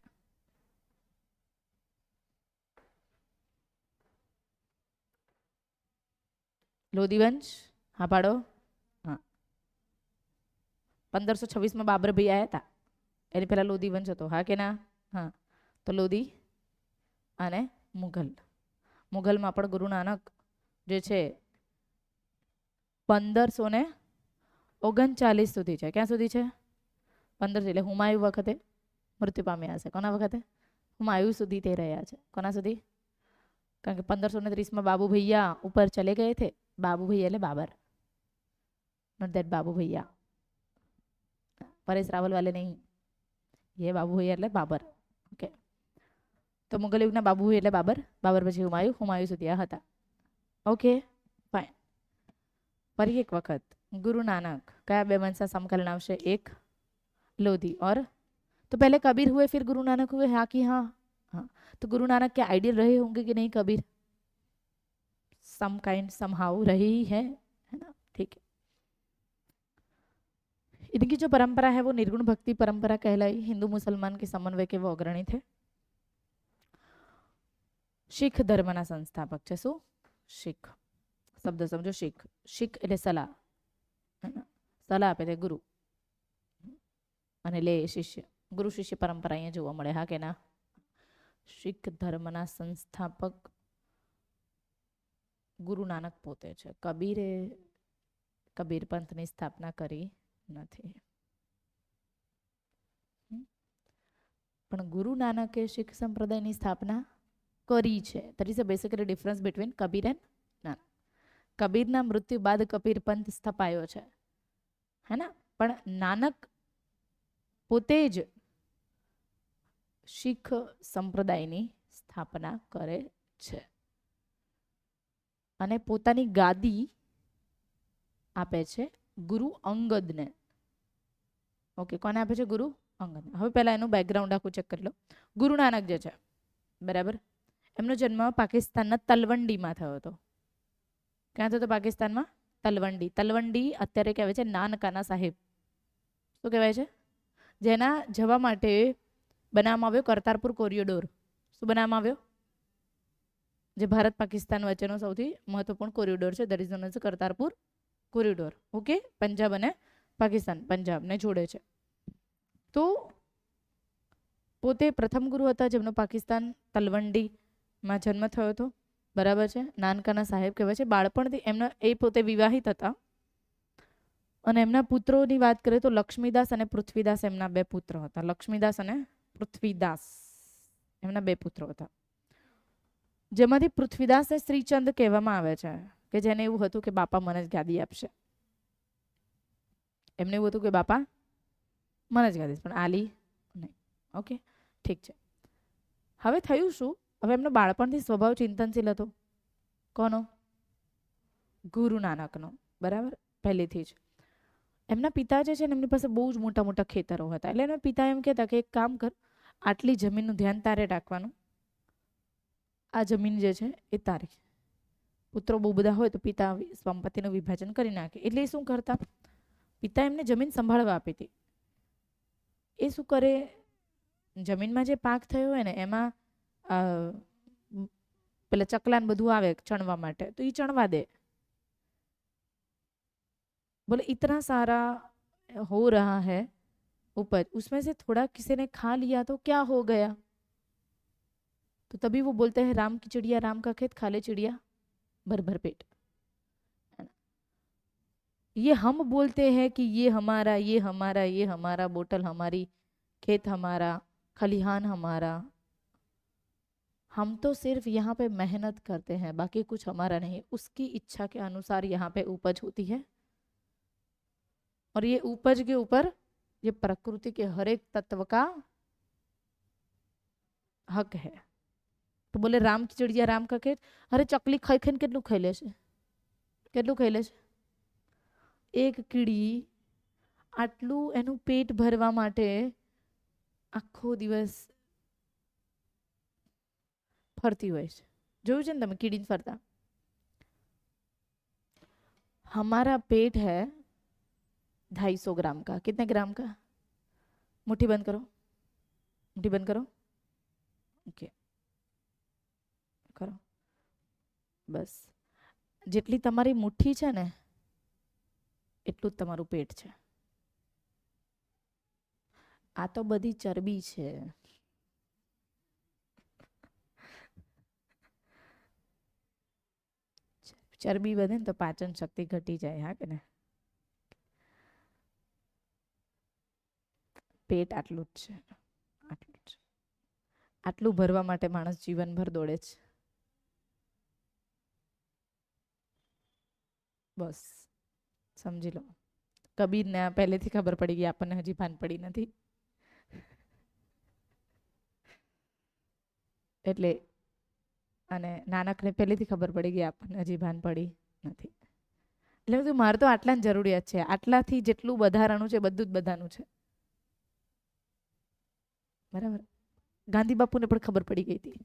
લોધી વંશ. હા પાડો. હા. 1526 બાબર ભાઈ આવ્યા હતા. એની પહેલા લોધી વંશ હતો. હા કે ના? હા. તો લોધી અને મુઘલ. મુઘલમાં પણ ગુરુ નાનક જે છે 1539 સુધી છે. ક્યાં સુધી છે? 15, એટલે હુમાયુ વખતે મૃત્યુ પામ્યા હશે. કોના વખતે? હુમાયુ સુધી તે રહ્યા છે. કોના સુધી? કારણ કે 1530 બાબુ ભૈયા ઉપર ચલે ગए थे. बाबू भैया એટલે बाबर, नॉट दैट बाबू भैया, परेश रावल वाले नहीं, ये बाबू भैया એટલે बाबर. ઓકે. તો મુગલ યુગના બાબુ ભૈયા એટલે બાબર. બાબર પછી હુમાયુ. હુમાયુ સુધી આ હતા. Okay fine. ફરી એક વખત ગુરુ નાનક કયા બે વંશના સમકાલીન આવશે? એક लोधी और तो पहले कबीर हुए फिर गुरु नानक हुए. हाँ कि हाँ? हाँ. तो गुरु नानक के आइडियल रहे होंगे कि नहीं कबीर? सम काइंड समहाउ रही ही है ना? ठीक है. इनकी जो परंपरा है वो निर्गुण भक्ति परंपरा कहलाई. हिंदू मुसलमान के समन्वय के वो अग्रणी थे. શીખ ધર્મના સંસ્થાપક છે. શું? શીખ શબ્દ સમજો. શીખ. શીખ એટલે સલાહ. સલાહ આપે તે ગુરુ અને લે શિષ્ય. ગુરુ શિષ્ય પરંપરા અહીંયા જોવા મળે. હા કે ના? શીખ ધર્મના સંસ્થાપક ગુરુ નાનક પોતે છે. કબીરે કબીર પંથની સ્થાપના કરી નથી. પણ ગુરુ નાનકે શીખ સંપ્રદાયની સ્થાપના કરી છે. There is a basically difference between Kabir and Nanak. કબીરના મૃત્યુ બાદ કબીર પંથ સ્થપાયો છે. હે ના? પણ નાનક પોતે જ શીખ સંપ્રદાયની સ્થાપના કરે છે અને પોતાની ગાદી આપે છે ગુરુ અંગદને. ઓકે. કોને આપે છે? ગુરુ અંગદ. હવે પહેલા એનું બેકગ્રાઉન્ડ આખું ચેક કરી લો. ગુરુ નાનક જે છે, બરાબર, એમનો જન્મ પાકિસ્તાનના તલવંડીમાં થયો હતો. ક્યાં થયો હતો? પાકિસ્તાનમાં તલવંડી. તલવંડી અત્યારે કહેવાય છે નાનકાના સાહેબ. શું કહેવાય છે? જેના જવા માટે બનાવવામાં આવ્યો કરતારપુર કોરિડોર. શું બનાવવામાં આવ્યો? જે ભારત પાકિસ્તાન વચ્ચેનો સૌથી મહત્વપૂર્ણ કોરિડોર છે. That is known as Kartarpur corridor. Okay. Punjab અને પાકિસ્તાન, પંજાબને જોડે છે. તો પોતે પ્રથમ ગુરુ હતા જેમનો પાકિસ્તાન તલવંડીમાં જન્મ થયો હતો. બરાબર છે. નાનકાના સાહેબ કહેવાય છે. બાળપણથી એમના એ પોતે વિવાહિત હતા અને એમના પુત્રોની વાત કરીએ તો લક્ષ્મીદાસ અને પૃથ્વીદાસ એમના બે પુત્ર હતા. લક્ષ્મીદાસ અને પૃથ્વીદાસ એમના બે પુત્રો હતા, જેમાંથી પૃથ્વીદાસને શ્રીચંદ કહેવામાં આવે છે કે જેને એવું હતું કે બાપા મને જ ગાદી આપશે. એમને એવું હતું કે બાપા મને જ ગાદી, પણ આલી નહીં. ઓકે, ઠીક છે. હવે થયું શું? હવે એમનો બાળપણથી સ્વભાવ ચિંતનશીલ હતો. કોનો? ગુરુ નાનકનો. બરાબર. પહેલેથી જ એમના પિતા જે છે ને એમની પાસે બહુ જ મોટા મોટા ખેતરો હતા. એટલે એમના પિતા એમ કહેતા કે એક કામ કર, આટલી જમીનનું ધ્યાન તારે રાખવાનું, આ જમીન જે છે એ તારી. પુત્રો બહુ બધા હોય તો પિતા સંપત્તિનું વિભાજન કરી નાખે. એટલે એ શું કરતા? પિતા એમને જમીન સંભાળવા આપી હતી. એ શું કરે, જમીનમાં જે પાક થયો હોય ને એમાં પેલા ચકલાન બધું આવે ચણવા માટે, તો એ ચણવા દે. बोले इतना सारा हो रहा है उपज, उसमें से थोड़ा किसी ने खा लिया तो क्या हो गया? तो तभी वो बोलते हैं राम की चिड़िया राम का खेत खा ले चिड़िया भर भर पेट. ये हम बोलते हैं कि ये हमारा, ये हमारा, ये हमारा, बोतल हमारी, खेत हमारा, खलिहान हमारा. हम तो सिर्फ यहाँ पे मेहनत करते हैं, बाकी कुछ हमारा नहीं. उसकी इच्छा के अनुसार यहाँ पे उपज होती है और ये उपज के ऊपर ये प्रकृति के हर एक तत्व का हक है. तो बोले राम की चिड़िया राम का खेत. अरे चकली खाई खाઈને કેટલું ખાઈ લેશે, કેટલું ખાઈ લેશે? એક કીડી આટલું એનું પેટ ભરવા માટે આખો દિવસ ફરતી હોય છે. જોયું છે ને તમે કીડીને ફરતા? हमारा पेट है 250 ग्राम का. कितने ग्राम का? मुट्ठी बंद करो, मुट्ठी बंद करो. ओके, करो. बस જેટલી તમારી મુઠ્ઠી છે ને એટલું જ તમારું પેટ છે. આ તો બધી ચરબી છે. ચરબી વધે ને તો પાચન શક્તિ ઘટી જાય, હા કે ને? પેટ આટલું જ છે, આટલું જ. આટલું ભરવા માટે માણસ જીવનભર દોડે છે. બસ સમજી લો. કબીરને આ પહેલેથી ખબર પડી ગઈ, આપણને હજી ભાન પડી નથી. એટલે અને નાનકને પહેલેથી ખબર પડી ગઈ, આપણને હજી ભાન પડી નથી. એટલે બધું મારે તો આટલા જ જરૂરિયાત છે. આટલાથી જેટલું વધારાનું છે બધું જ બધાનું છે. બરાબર. ગાંધી બાપુને પણ ખબર પડી ગઈ હતી.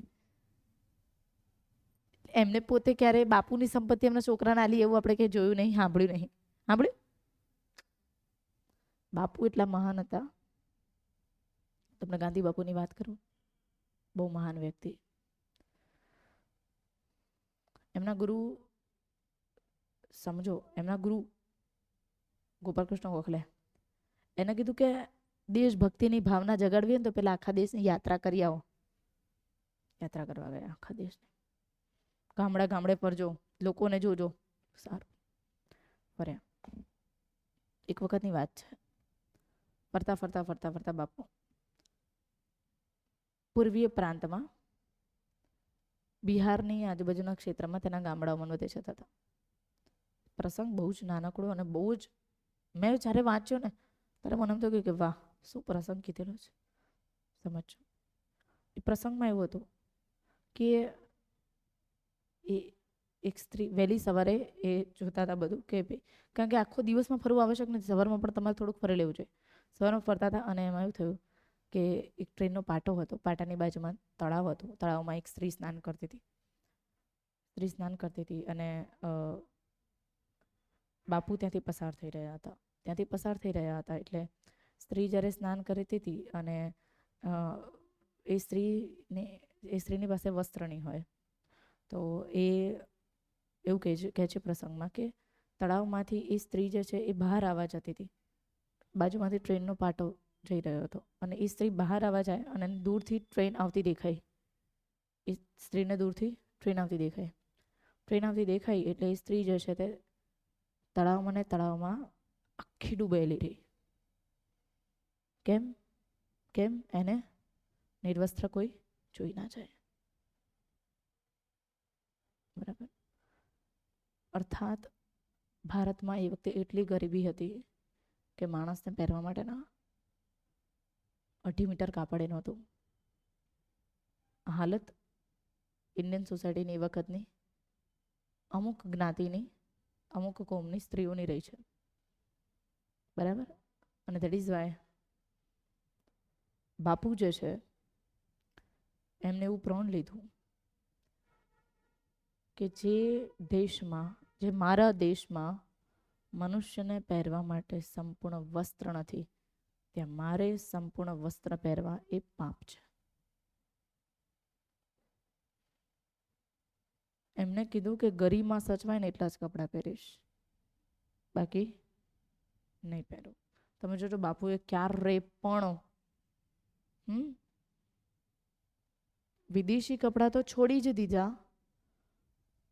એમને પોતે ક્યારે બાપુની સંપત્તિ એમના છોકરાને આલી એવું આપણે કંઈ જોયું નહીં, સાંભળ્યું નહીં. સાંભળ્યું? બાપુ એટલા મહાન હતા. તમને ગાંધી બાપુની વાત કરું, બહુ મહાન વ્યક્તિ. એમના ગુરુ સમજો, એમના ગુરુ ગોપાલકૃષ્ણ ગોખલે એને કીધું કે દેશભક્તિની ભાવના જગાડવી ને તો પેલા આખા દેશની યાત્રા કરી આવો. યાત્રા કરવા ગયા આખા દેશની. ગામડા ગામડે ફરજો, લોકોને જોજો. સારું ફર્યા. એક વખતની વાત છે. ફરતા ફરતા ફરતા ફરતા બાપુ પૂર્વીય પ્રાંતમાં બિહારની આજુબાજુના ક્ષેત્રમાં તેના ગામડાઓમાં વધે જતા હતા. પ્રસંગ બહુ જ નાનકડો અને બહુ જ, મેં જ્યારે વાંચ્યો ને ત્યારે મને એમ થયું કે વાહ શું પ્રસંગ કીધેલો છે. સમજો, એ પ્રસંગમાં એવું હતું કે એ એક સ્ત્રી વહેલી સવારે એ જોતા હતા બધું કે કારણ કે આખો દિવસમાં ફરવું આવશ્યક નથી, સવારમાં પણ તમારે થોડુંક ફરી લેવું જોઈએ. સવારમાં ફરતા હતા અને એમાં એવું થયું કે એક ટ્રેનનો પાટો હતો, પાટાની બાજુમાં તળાવ હતું. તળાવમાં એક સ્ત્રી સ્નાન કરતી હતી. સ્ત્રી સ્નાન કરતી હતી અને બાપુ ત્યાંથી પસાર થઈ રહ્યા હતા. ત્યાંથી પસાર થઈ રહ્યા હતા એટલે સ્ત્રી જ્યારે સ્નાન કરતી હતી અને એ સ્ત્રીની પાસે વસ્ત્ર નહીં હોય તો એ એવું કહે છે પ્રસંગમાં કે તળાવમાંથી એ સ્ત્રી જે છે એ બહાર આવવા જતી હતી. બાજુમાંથી ટ્રેનનો પાટો જઈ રહ્યો હતો અને એ સ્ત્રી બહાર આવવા જાય અને દૂરથી ટ્રેન આવતી દેખાય. એ સ્ત્રીને દૂરથી ટ્રેન આવતી દેખાય. ટ્રેન આવતી દેખાય એટલે એ સ્ત્રી જે છે તે તળાવમાં ને તળાવમાં આખી ડૂબેલી રહી. કેમ? કેમ? એને નિર્વસ્ત્ર કોઈ જોઈ ના જાય. બરાબર. અર્થાત ભારતમાં એ વખતે એટલી ગરીબી હતી કે માણસને પહેરવા માટેના 2.5 મીટર કાપડ નહોતું. હાલત ઇન્ડિયન સોસાયટીની એ વખતની અમુક જ્ઞાતિની, અમુક કોમની સ્ત્રીઓની રહી છે. બરાબર. અને દેટ ઇઝ વાય બાપુ જે છે એમને એવું પ્રણ લીધું કે જે દેશમાં, જે મારા દેશમાં મનુષ્યને પહેરવા માટે સંપૂર્ણ વસ્ત્ર નથી, ત્યાં મારે સંપૂર્ણ વસ્ત્ર પહેરવા એ પાપ છે. એમને કીધું કે ગરીમાં સચવાય ને એટલા જ કપડાં પહેરીશ, બાકી નહીં પહેરું. તમે જોજો બાપુએ ક્યારે પણ વિદેશી કપડાં તો છોડી જ દીધા,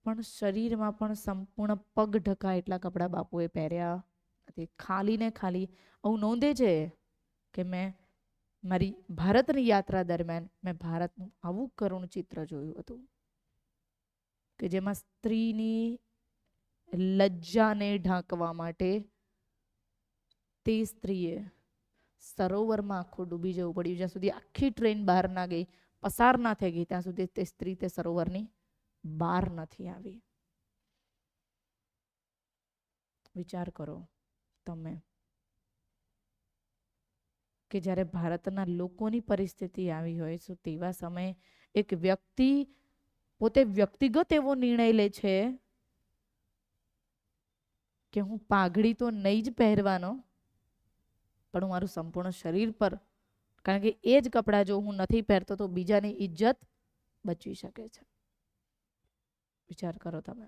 પણ શરીરમાં પણ સંપૂર્ણ પગ ઢકા એટલા કપડાં બાપુએ પહેર્યા નથી. ખાલી ને ખાલી આવું નોંધે છે કે મેં મારી ભારતની યાત્રા દરમિયાન મેં ભારતનું આવું કરુણ ચિત્ર જોયું હતું કે જેમાં સ્ત્રીની લજ્જાને ઢાંકવા માટે તે સ્ત્રીએ સરોવરમાં આખું ડૂબી જવું પડ્યું. જ્યાં સુધી આખી ટ્રેન બહાર ના ગઈ, પસાર ના થઈ ગઈ, ત્યાં સુધી તે સ્ત્રી તે સરોવરની બહાર નથી આવી. વિચાર કરો તમે કે જ્યારે ભારતના લોકોની પરિસ્થિતિ આવી હોય છે તેવા સમયે એક વ્યક્તિ પોતે વ્યક્તિગત એવો નિર્ણય લે છે કે હું પાઘડી તો નહીં જ પહેરવાનો, પણ હું મારું સંપૂર્ણ શરીર પર, કારણ કે એ જ કપડાં જો હું નથી પહેરતો તો બીજાની ઇજ્જત બચી શકે છે. વિચાર કરો તમે.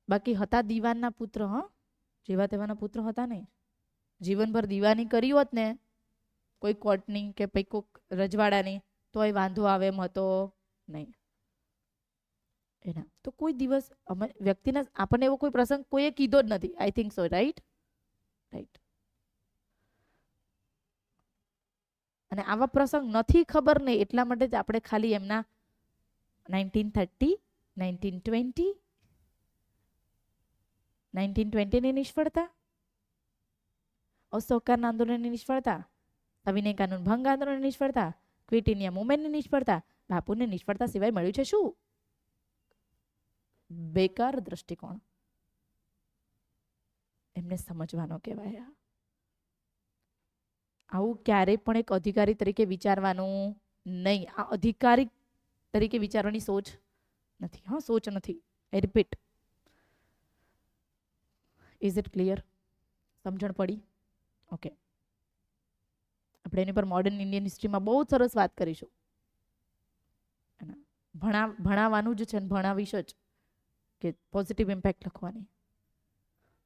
બાકી હતા દીવાનના પુત્ર, જેવા તેવાના પુત્ર હતા નહીં. જીવનભર દીવાની કરી હોત ને કોઈ કોર્ટની કે પછી કોઈક રજવાડાની, તો એ વાંધો આવે એમ હતો નહીં. એના તો કોઈ દિવસ અમે વ્યક્તિના આપણને એવો કોઈ પ્રસંગ કોઈએ કીધો જ નથી. I think so, right? Right. અને આવા પ્રસંગ નથી ખબર નહીં એટલા માટે જ આપણે ખાલી એમના 1930, 1920, 1920ની નિષ્ફળતા, અસહકારના આંદોલનની નિષ્ફળતા, સવિનય કાનૂન ભંગ આંદોલનની નિષ્ફળતા, ક્વિટ ઇન્ડિયા મુવમેન્ટની નિષ્ફળતા, બાપુની નિષ્ફળતા સિવાય મળ્યું છે શું? બેકાર દ્રષ્ટિકોણ. એમને સમજવાનો કહેવાય. આવું ક્યારેય પણ એક અધિકારી તરીકે વિચારવાનું નહીં. આ અધિકારી તરીકે વિચારવાની સોચ નથી. હા, સોચ નથી. આઈ રિપીટ. Is it clear? સમજણ પડી? ઓકે. આપણે એની પર મોડર્ન ઇન્ડિયન હિસ્ટ્રીમાં બહુ સરસ વાત કરીશું. ભણાવવાનું જ છે ને ભણાવીશ જ, કે પોઝિટિવ ઇમ્પેક્ટ લખવાની.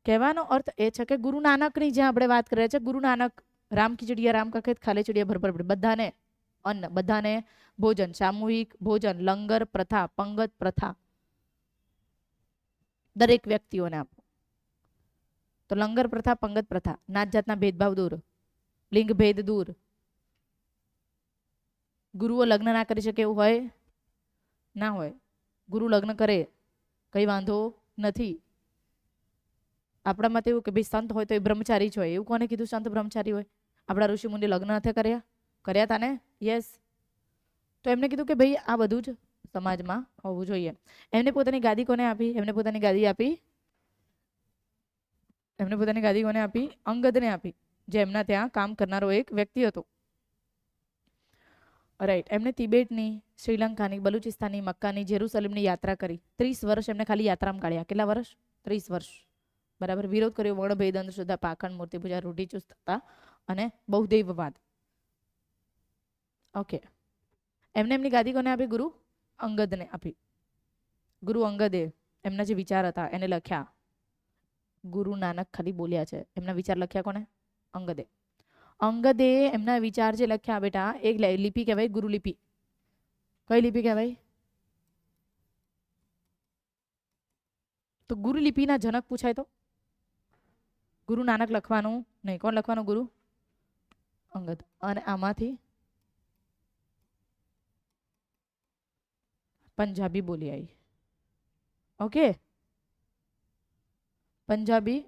કહેવાનો અર્થ એ છે કે ગુરુ નાનકની જ્યાં આપણે વાત કરીએ છીએ, ગુરુ નાનક રામ ખીચડિયા રામ કા ખેત ખાલે ચડિયા ભર ભર, બધાને અન્ન, બધાને ભોજન, સામૂહિક ભોજન, લંગર પ્રથા, પંગત પ્રથા દરેક વ્યક્તિઓને આપો. તો લંગર પ્રથા, પંગત પ્રથા, નાત જાતના ભેદભાવ દૂર, લિંગ ભેદ દૂર. ગુરુઓ લગ્ન ના કરી શકે એવું હોય? ના હોય. ગુરુ લગ્ન કરે, કઈ વાંધો નથી. આપણા મતે એવું કે ભાઈ સંત હોય તો એ બ્રહ્મચારી જ હોય. એવું કોને કીધું સંત બ્રહ્મચારી હોય? આપણા ઋષિ મુનિ લગ્ન નથી કર્યા? કર્યા હતા ને? યસ. તો એમને કીધું કે ભાઈ આ બધું જ સમાજમાં હોવું જોઈએ. એમને પોતાની ગાદી કોને આપી? એમને પોતાની ગાદી આપી કોને આપી? અંગદને આપી, જે એમના ત્યાં કામ કરનારો એક વ્યક્તિ હતો. રાઈટ. એમને તિબેટની, શ્રીલંકાની, બલુચિસ્તાનની, મક્કાની, જેરુસલેમની યાત્રા કરી. 30 વર્ષ એમને ખાલી યાત્રામાં કાઢ્યા. કેટલા વર્ષ? 30 વર્ષ. બરાબર. વિરોધ કર્યો વર્ણભેદ, અંધશ્રદ્ધા, પાખંડ, મૂર્તિ પૂજા, રૂઢિચુસ્તતા અને બહુદૈવવાદ. ઓકે. એમને એમની ગાદી કોને આપી? ગુરુ અંગદને આપી. ગુરુ અંગદે એમના જે વિચાર હતા એને લખ્યા. ગુરુ નાનક ખાલી બોલ્યા છે, એમના વિચાર લખ્યા કોને? અંગદે. અંગદે એમના વિચાર જે લખ્યા બેટા, એક લિપિ કહેવાય ગુરુ લિપિ. કઈ લિપિ કહેવાય? તો ગુરુ લિપિના જનક પૂછાય તો ગુરુ નાનક લખવાનું નહીં. કોણ લખવાનું? ગુરુ અંગદ. અને આમાંથી પંજાબી બોલી આવી. ઓકે. પંજાબી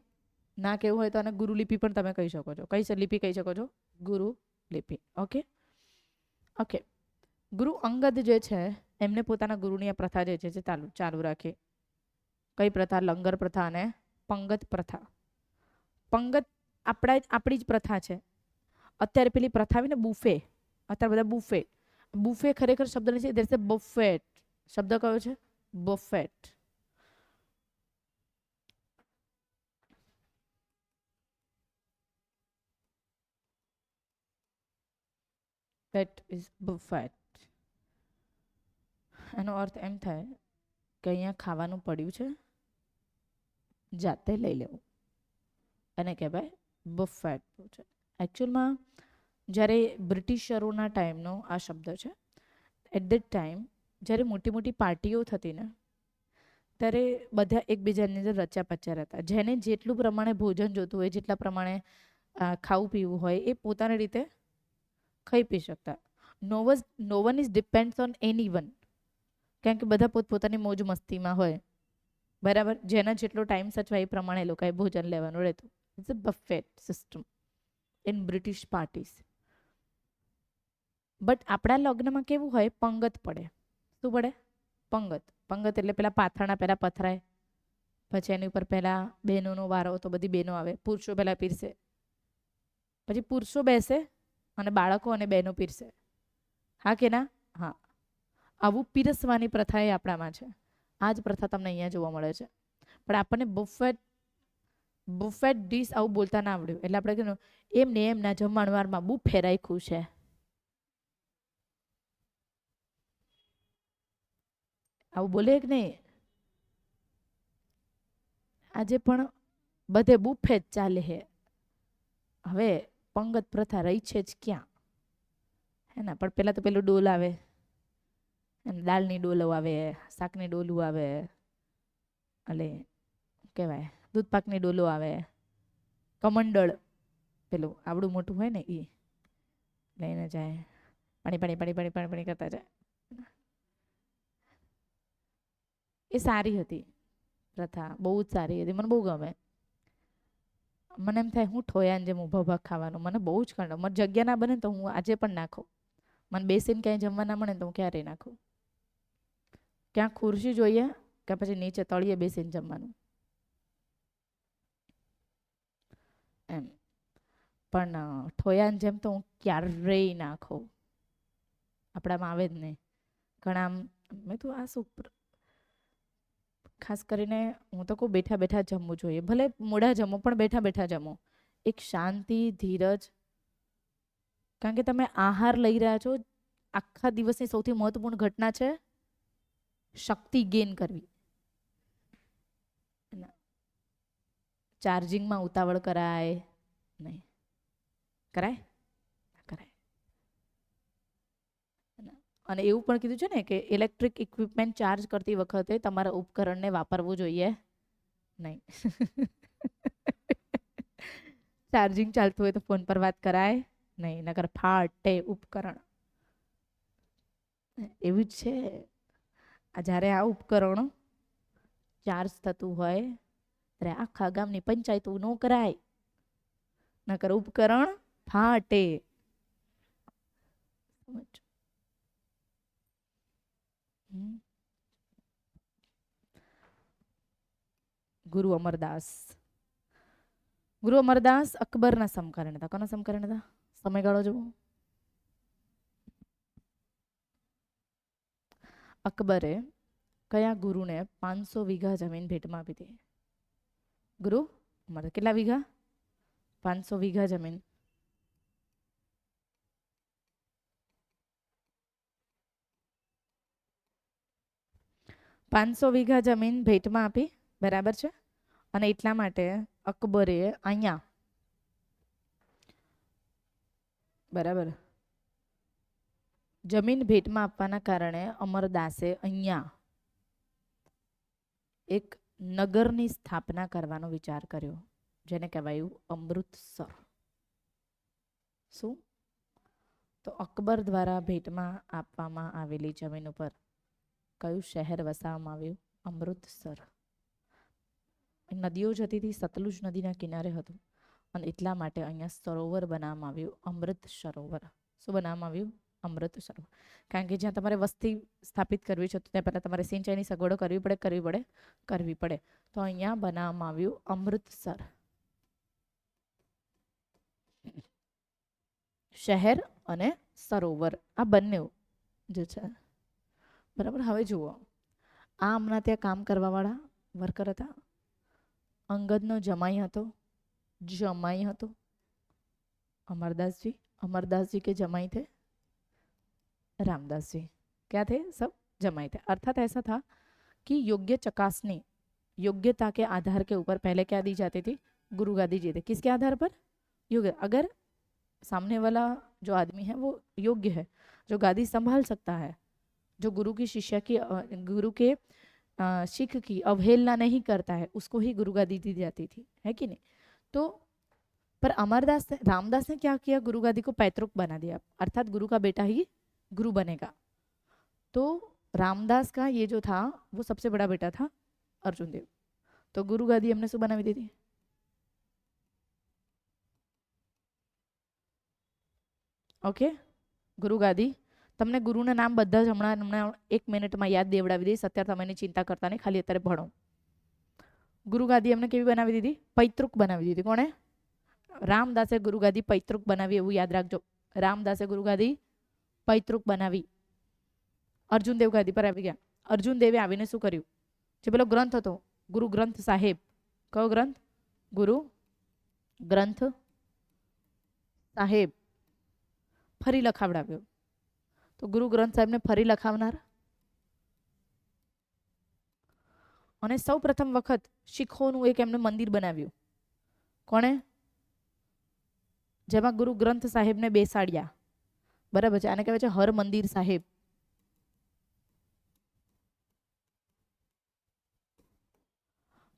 ના કેવું હોય તો આને ગુરુ લિપિ પણ તમે કહી શકો છો. કઈ લિપિ કહી શકો છો? ગુરુ લિપિ. ઓકે. ઓકે. ગુરુ અંગદ જે છે એમને પોતાના ગુરુની આ પ્રથા જે છે ચાલુ રાખી. કઈ પ્રથા? લંગર પ્રથા અને પંગત પ્રથા. પંગત આપણી જ પ્રથા છે. અત્યારે પેલી પ્રથા આવી ને બુફે, અત્યારે બધા બુફે. બુફે ખરેખર શબ્દ નથી, ધેર ઇઝ અ બફેટ. શબ્દ કયો છે? બફેટ. પેટ ઇઝ બફેટ. એનો અર્થ એમ થાય કે અહીંયા ખાવાનું પડ્યું છે, જાતે લઈ લેવું, અને કહેવાય બફેટ છે. એકચ્યુઅલમાં જ્યારે બ્રિટિશરોના ટાઈમનો આ શબ્દ છે. એટ ધેટ ટાઈમ જ્યારે મોટી મોટી પાર્ટીઓ થતી ને, ત્યારે બધા એકબીજાની અંદર રચ્યા પચ્યા રહેતા. જેને જેટલું પ્રમાણે ભોજન જોતું હોય, જેટલા પ્રમાણે ખાવું પીવું હોય, એ પોતાની રીતે ખાઈ પી શકતા. No one is depends on any one, કારણ કે બધા પોતપોતાની મોજ મસ્તીમાં હોય. બરાબર, જેના જેટલો ટાઈમ સચવાય એ પ્રમાણે એ લોકોએ ભોજન લેવાનું રહેતું. It's a buffet system in British parties. But આપણા લગ્નમાં કેવું હોય, પંગત પડે. શું પડે? પંગત. પંગત એટલે પેલા પાથરણા પહેલા પથરાય, પછી એની ઉપર પહેલા બહેનોનો વારો, તો બધી બહેનો આવે, પુરુષો પહેલા પીરસે, પછી પુરુષો બેસે અને બાળકો અને બહેનો પીરસે. હા કે ના? હા. આવું પીરસવાની પ્રથા એ આપણામાં છે. આ જ પ્રથા તમને અહીંયા જોવા મળે છે. પણ આપણને બફેટ બફેટ ડીશ આવું બોલતા ના આવડ્યું, એટલે આપણે કીધું એમ ને એમના જમણવારમાં બુફે રાખ્યું છે. આવું બોલે કે નહીં? આજે પણ બધે બુફે જ ચાલે છે. હવે પંગત પ્રથા રહી છે જ ક્યાં? હે ને? પણ પેલા તો પેલું ડોલ આવે, દાળની ડોલો આવે, શાકની ડોલું આવે, એટલે કહેવાય દૂધપાકની ડોલો આવે, કમંડળ પેલું આવડું મોટું હોય ને એ લઈને જાય, પાણી પાણી પાણી પાણી પાણી પાણી કરતા જાય. એ સારી હતી પ્રથા, બહુ જ સારી હતી, મને બહુ ગમે. મને એમ થાય હું ઠોયાને જેમ ઊભા ઊભા ખાવાનું મને બહુ જ કંટાળો. મને જગ્યા ના બને તો હું આજે પણ નાખું. મને બેસીને ક્યાંય જમવા ના મળે તો હું ક્યારેય નાખું. ક્યાં ખુરશી જોઈએ કે પછી નીચે તળિયે બેસીને જમવાનું એમ. પણ ઠોયાને જેમ તો હું ક્યારેય નાખું, આપણામાં આવે જ નહીં. ઘણા આમ મેં તો આ શું, ખાસ કરીને હું તો કહું બેઠા બેઠા જમવું જોઈએ. ભલે મોડા જમો પણ બેઠા બેઠા જમો. એક શાંતિ, ધીરજ, કારણ કે તમે આહાર લઈ રહ્યા છો. આખા દિવસની સૌથી મહત્વપૂર્ણ ઘટના છે શક્તિ ગેઇન કરવી. ચાર્જિંગમાં ઉતાવળ કરાય નહીં. કરાય? કરાય. અને એવું પણ કીધું છે ને કે ઇલેક્ટ્રિક ઇક્વિપમેન્ટ ચાર્જ કરતી વખતે તમારા ઉપકરણને વાપરવું જોઈએ નહીં. ચાર્જિંગ ચાલતું હોય તો ફોન પર વાત કરાય નહીં, નકર ફાટે ઉપકરણ. એવું જ છે. જ્યારે આ ઉપકરણ ચાર્જ થતું હોય ત્યારે આખા ગામની પંચાયતો ન કરાય, નકર ઉપકરણ ફાટે. ગુરુ અમરદાસ. ગુરુ અમરદાસ અકબરના સમકાલીન હતા. કોના સમકાલીન હતા? સમયગાળો જુઓ. અકબરે કયા ગુરુને 500 વીઘા જમીન ભેટમાં આપી હતી? ગુરુ અમર. કેટલા વીઘા? 500 વીઘા જમીન. પાંચસો વીઘા જમીન ભેટમાં આપી, બરાબર છે. અને એટલા માટે અકબરે અહીંયા, બરાબર, જમીન ભેટમાં આપવાના કારણે અમરદાસે અહીંયા એક નગરની સ્થાપના કરવાનો વિચાર કર્યો, જેને કહેવાયું અમૃતસર. શું? તો અકબર દ્વારા ભેટમાં આપવામાં આવેલી જમીન ઉપર કયું શહેર વસાવવામાં આવ્યું? અમૃતસર. નદીઓ જતી હતી, સતલુજ નદીના કિનારે હતું, અને એટલા માટે અહીંયા સરોવર બનાવવામાં આવ્યું, અમૃત સરોવર. શું બનાવવામાં આવ્યું? અમૃત સરોવર. કારણ કે જ્યાં તમારે વસ્તી સ્થાપિત કરવી છે તો ત્યાં પહેલાં તમારે સિંચાઈની સગવડો કરવી પડે. તો અહીંયા બનાવવામાં આવ્યું અમૃતસર શહેર અને સરોવર, આ બંને જે છે, બરાબર. હવે જુઓ, આ હમણાં ત્યાં કામ કરવાવાળા વર્કર હતા. અંગદનો જમાઈ હતો અમરદાસજી. અमरदास जी के जमाई थे, रामदास जी क्या थे, सब जमाई थे। अर्थात ऐसा था कि योग्य चकासनी, योग्यता के आधार के ऊपर पहले क्या दी जाती थी, गुरु गादी जी थे। किसके आधार पर, योग्य। अगर सामने वाला जो आदमी है वो योग्य है, जो गादी संभाल सकता है, जो गुरु की शिष्य की गुरु के शिख की अवहेलना नहीं करता है, उसको ही गुरु गादी दी जाती थी, है कि नहीं। तो पर अमरदास ने, रामदास ने क्या किया, गुरु गादी को पैतृक बना दिया, अर्थात गुरु का बेटा ही गुरु बनेगा। तो रामदास का ये जो था वो सबसे बड़ा बेटा था अर्जुन देव। तो गुरु गादी हमने શું બનાવી દીધી, ઓકે। ગુરુ ગાદી તમને ગુરુના નામ બધા જ હમણાં હમણાં 1 મિનિટમાં યાદ દેવડાવી દઈશ, અત્યારે તમે એની ચિંતા કરતા નહીં, ખાલી અત્યારે ભણો। ગુરુ ગાદી એમને કેવી બનાવી દીધી, પૈતૃક બનાવી દીધી। કોણે, રામદાસે ગુરુ ગાદી પૈતૃક બનાવી, એવું યાદ રાખજો। રામદાસે ગુરુ ગાદી પૈતૃક બનાવી, અર્જુન દેવ ગાદી પર આવી ગયા। અર્જુન દેવે આવીને શું કર્યું, જે પેલો ગ્રંથ હતો ગુરુ ગ્રંથ સાહેબ, કયો ગ્રંથ, ગુરુ ગ્રંથ સાહેબ ફરી લખાવડાવ્યો। તો ગુરુ ગ્રંથ સાહેબને ફરી લખાવનાર અને સૌ પ્રથમ વખત શીખોનું એક એમને મંદિર બનાવ્યું। કોણે, જેમાં ગુરુ ગ્રંથ સાહેબને બેસાડ્યા, બરાબર છે, આને કહેવાય છે હર મંદિર સાહેબ।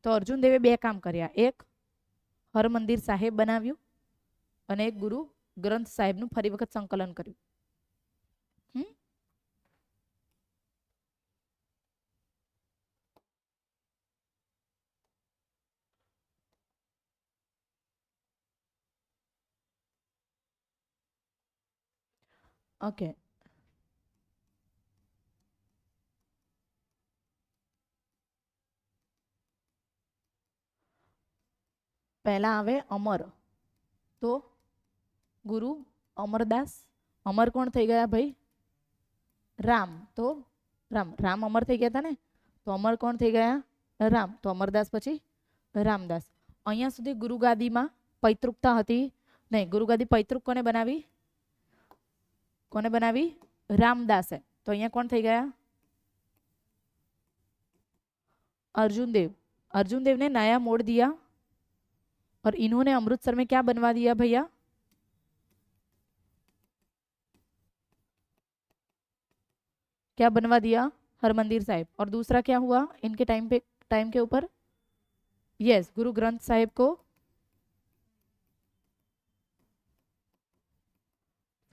તો અર્જુન દેવે બે કામ કર્યા, એક હર મંદિર સાહેબ બનાવ્યું અને એક ગુરુ ગ્રંથ સાહેબનું ફરી વખત સંકલન કર્યું। ઓકે, પહેલા આવે અમર, તો ગુરુ અમરદાસ, અમર કોણ થઈ ગયા ભાઈ, રામ। તો રામ, રામ અમર થઈ ગયા હતા ને, તો અમર કોણ થઈ ગયા, રામ। તો અમરદાસ પછી રામદાસ। અહીંયા સુધી ગુરુ ગાદીમાં પૈતૃકતા હતી નહીં, ગુરુ ગાદી પૈતૃક કોને બનાવી, કોને બનાવી, रामदास है। तो અહીંયા कौन થઈ ગયા, अर्जुन देव। अर्जुन देव ने नया मोड़ दिया और इन्होंने अमृतसर में क्या बनवा दिया भैया, क्या बनवा दिया, हरमंदिर साहिब। और दूसरा क्या हुआ इनके टाइम के ऊपर, यस, गुरु ग्रंथ साहिब को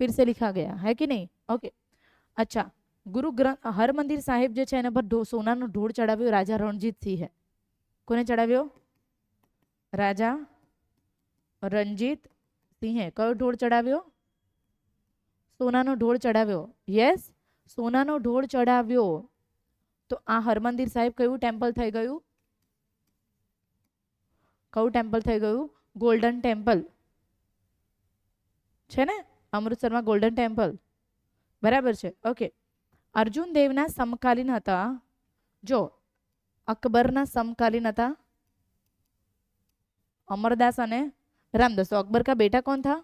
फिर से लिखा गया है कि नहीं, ओके। अच्छा, गुरु ग्रंथ हरमंदिर साहिब जो है पर सोनाનો ઢોળ ચડાવ્યો રાજા રણજીત સિંહે। કોને ચડાવ્યો, રાજા રણજીત સિંહે। કયો ઢોળ ચડાવ્યો, સોનાનો ઢોળ ચડાવ્યો, યસ, સોનાનો ઢોળ ચડાવ્યો। તો આ હરમંદિર સાહિબ કયું ટેમ્પલ થઈ ગયું, કયું ટેમ્પલ થઈ ગયું, ગોલ્ડન ટેમ્પલ છે ને અમૃતસરમાં, ગોલ્ડન ટેમ્પલ, બરાબર છે, ઓકે। अर्जुन देवना समकालीन था, जो अकबरना समकालीन था अमरदास और रामदास। तो अकबर का बेटा कौन था,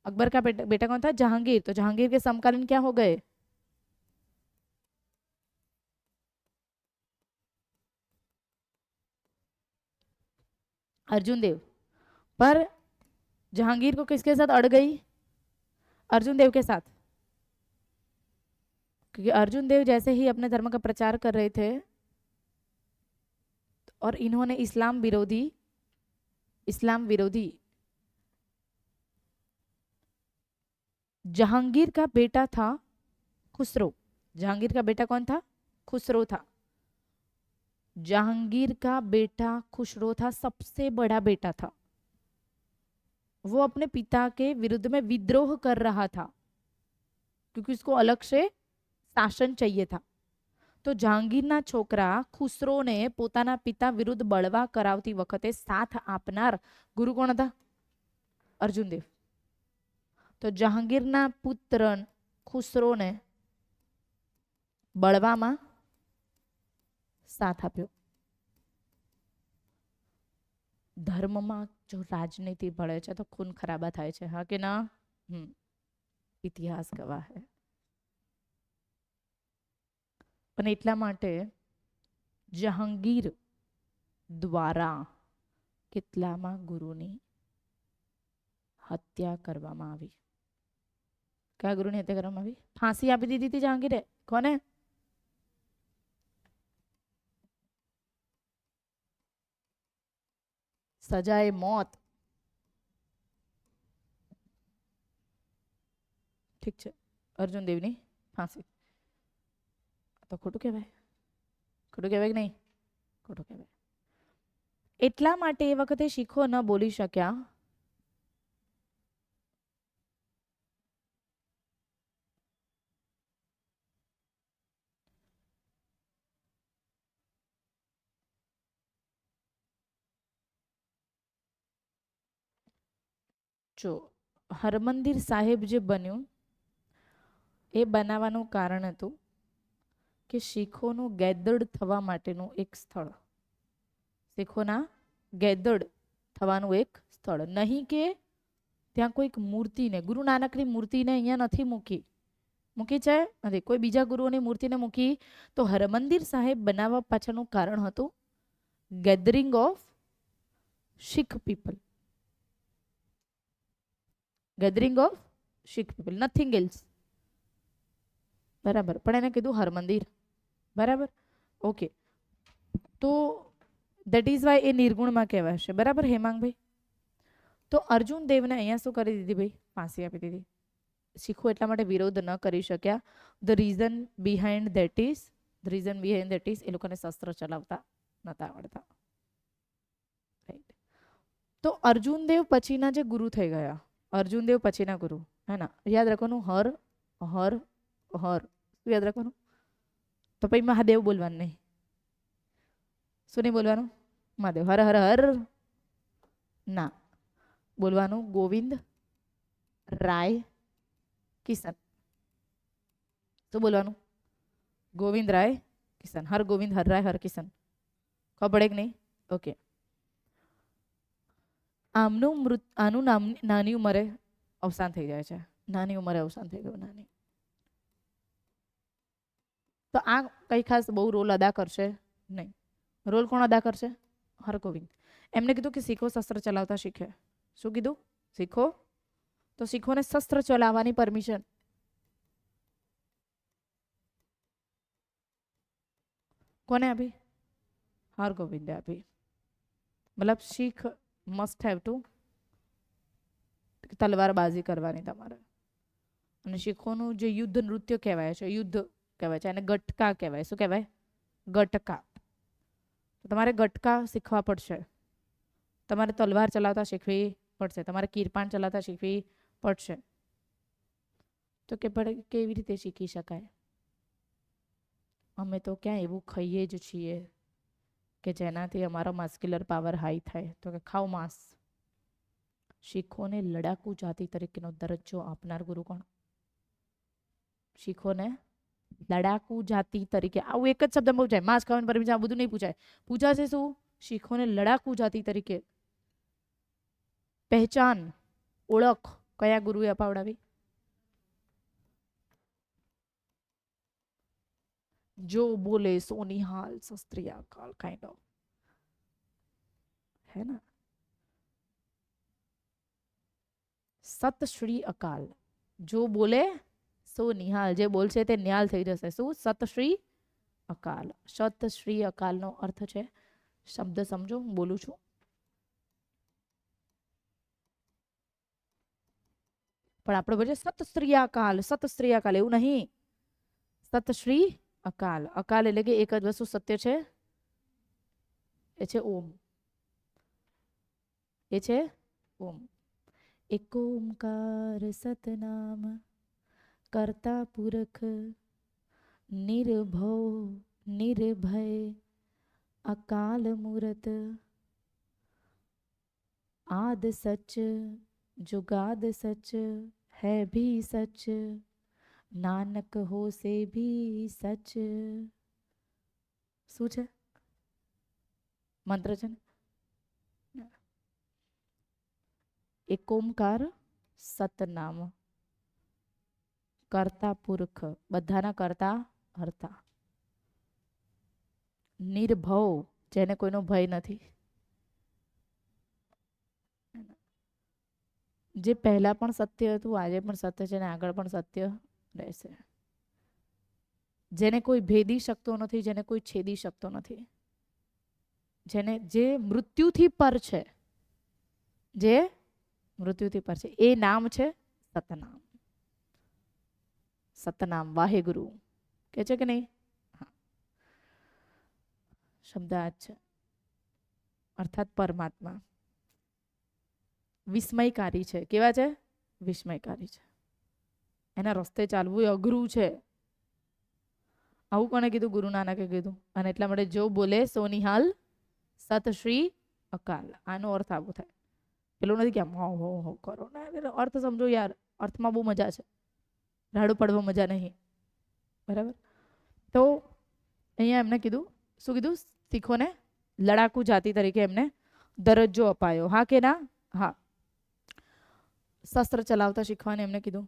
अकबर का बेटा कौन था, जहांगीर। तो जहांगीर के समकालीन क्या हो गए, अर्जुन देव। पर जहांगीर को किसके साथ अड़ गई, अर्जुन देव के साथ, क्योंकि अर्जुन देव जैसे ही अपने धर्म का प्रचार कर रहे थे और इन्होंने इस्लाम विरोधी जहांगीर का बेटा था खुसरो। जहांगीर का बेटा कौन था, खुसरो था। जहांगीर का बेटा खुसरो था, सबसे बड़ा बेटा था। वो अपने पिता के विरुद्ध में विद्रोह कर रहा था क्योंकि उसको अलग से शासन चाहिए था। तो जहांगीरना छोकरा खुसरोने पोताना पिता विरुद्ध बळवा करावती वखते साथ आपनार गुरु कोण हता, अर्जुन देव। तो जहांगीरना पुत्र खुसरोने बळवामां साथ आप्यो। धर्ममां जो राजनीति भळे छे तो खून खराबा थाय छे, हाँ के ना, इतिहास गवाह है। અને એટલા માટે જહાંગીર દ્વારા કેટલામાં ગુરુની હત્યા કરવામાં આવી? કયા ગુરુની હત્યા કરવામાં આવી? ફાંસી આપી દીધી હતી જહાંગીરે. કોને? સજાએ મોત. ઠીક છે, અર્જુન દેવની ફાંસી. તો ખોટું કહેવાય? ખોટું કહેવાય કે નહીં? ખોટું કહેવાય. એટલા માટે એ વખતે શીખો ન બોલી શક્યા. જો હરમંદિર સાહેબ જે બન્યું એ બનાવવાનું કારણ હતું કે શીખોનું ગેધર્ડ થવા માટેનું એક સ્થળ. શીખોના ગેધર્ડ થવાનું એક સ્થળ. નહીં કે ત્યાં કોઈક મૂર્તિને, ગુરુ નાનકની મૂર્તિને અહીંયા નથી મૂકી. મૂકી છે નથી, કોઈ બીજા ગુરુઓની મૂર્તિને મૂકી. તો હરમંદિર સાહેબ બનાવવા પાછળનું કારણ હતું gathering of Sikh people. Gathering of Sikh people, nothing else. બરાબર, પણ એને કીધું હરમંદિર. બરાબર, ઓકે. તો દેટ ઇઝ વાય એ નિર્ગુણમાં કહેવાશે. બરાબર હેમાંગભાઈ? તો અર્જુન દેવને અહીંયા શું કરી દીધી ભાઈ? ફાંસી આપી દીધી. શીખો એટલા માટે વિરોધ ન કરી શક્યા. The reason behind that is એ લોકોને શસ્ત્ર ચલાવતા નતા આવડતા. રાઈટ. તો અર્જુન દેવ પછીના જે ગુરુ થઈ ગયા, અર્જુન દેવ પછીના ગુરુ, હે ના? યાદ રાખવાનું હર હર હર. શું યાદ રાખવાનું? તો પછી મહાદેવ બોલવાનું નહીં. શું નહીં બોલવાનું? મહાદેવ. હર હર હર ના બોલવાનું. ગોવિંદ રાય કિશન. શું બોલવાનું? ગોવિંદ રાય કિશન. હર ગોવિંદ હર રાય હર કિશન. ખબર પડે કે નહીં? ઓકે. આનું નામ નાની ઉંમરે અવસાન થઈ જાય છે. નાની ઉંમરે અવસાન થઈ ગયું. નાની. તો આ કઈ ખાસ બહુ રોલ અદા કરશે નહીં. રોલ કોણ અદા કરશે? હરગોવિંદ. એમને કીધું કે શીખો શસ્ત્ર ચલાવતા શીખે. શું કીધું? શીખો. તો શીખોને શસ્ત્ર ચલાવવાની પરમિશન કોને આપી? હરગોવિંદે આપી. મતલબ શીખ મસ્ટ હેવ ટુ તલવારબાજી કરવાની તમારે. અને શીખોનું જે યુદ્ધ નૃત્ય કહેવાય છે, યુદ્ધ કહેવાય છે, અને ગટકા કહેવાય. શું કહેવાય? ગટકા. તો તમારે ગટકા શીખવા પડશે. તમારે તલવાર ચલાવતા શીખવી પડશે. તમારે કિરપાણ ચલાવતા શીખવી પડશે. તો કે પડે કેવી રીતે શીખી શકાય? અમે તો ક્યાં એવું ખાઈએ જ છીએ કે જેનાથી અમારો મસ્ક્યુલર પાવર હાઈ થાય. તો કે ખાઓ માંસ. શીખોને લડાકુ જાતિ તરીકેનો દરજ્જો આપનાર ગુરુ કોણ? શીખોને લડાકુ જાતિ તરીકે, આવું એક જ શબ્દમાં પૂછાય. માંસ ખાવાની પરમિશન આ બધું નહીં પૂછાય. પૂછાશે શું? શીખોને લડાકુ જાતિ તરીકે પહેચાન, ઓળખ કયા ગુરુએ અપાવડાવી? જો બોલે સો નિહાલ શસ્ત્રિયા કાલ કાઇન્ડ ઓફ, है ना? સત શ્રી અકાલ. જો બોલે સો નિહાલ. જે બોલશે તે નિહાલ થઈ જશે. શું? સત શ્રી અકાલ. સત શ્રી અકાલનો અર્થ છે, શબ્દ સમજો, હું બોલું છું. પણ આપણે બોલીએ સત શ્રી અકાલ, સત શ્રી અકાલ, એવું નહીં. સત શ્રી અકાલ. અકાલ એટલે કે એક જ વસ્તુ સત્ય છે, એ છે ઓમ. એ છે ઓમ. એક ઓમકાર સતનામ કરતા પુરખ નિર્ભવ નિર્ભય અકાલ મૂરત आद सच जुगाद सच है भी सच नानक हो से भी सच. શું છે? મંત્ર છે ને? એક ઓમકાર સતનામ કરતા પુરખ, બધાના કરતા હરતા. નિર્ભવ, જેને કોઈનો ભય નથી, જે પહેલા પણ સત્ય હતું, આજે પણ સત્ય છે ને આગળ પણ સત્ય રહેશે, જેને કોઈ ભેદી શકતો નથી, જેને કોઈ છેદી શકતો નથી, જે મૃત્યુથી પર છે, જે મૃત્યુથી પર છે, એ નામ છે સતનામ. સતનામ વાહેગુરુ કે છે કે નહીં? હા, શબ્દ આ જ છે, અર્થાત પરમાત્મા. વિસ્મયકારી છે. કેવા છે? વિસ્મયકારી છે. એના રસ્તે ચાલવું એ અઘરું છે. આવું કોને કીધું? ગુરુ નાનકે કીધું. અને એટલા માટે જો બોલે સો નિહાલ સત શ્રી અકાલ. આનો અર્થ આવો થાય. પેલું નથી કે આમ હો કરો ને, અર્થ સમજો યાર. અર્થમાં બહુ મજા છે, રાડું પડવા મજા નહીં. બરાબર? તો અહીંયા એમને કીધું, શું કીધું? શીખોને લડાકુ જાતિ તરીકે એમને દરજ્જો અપાયો. હા કે ના? હા. શસ્ત્ર ચલાવતા શીખવાને એમને કીધું,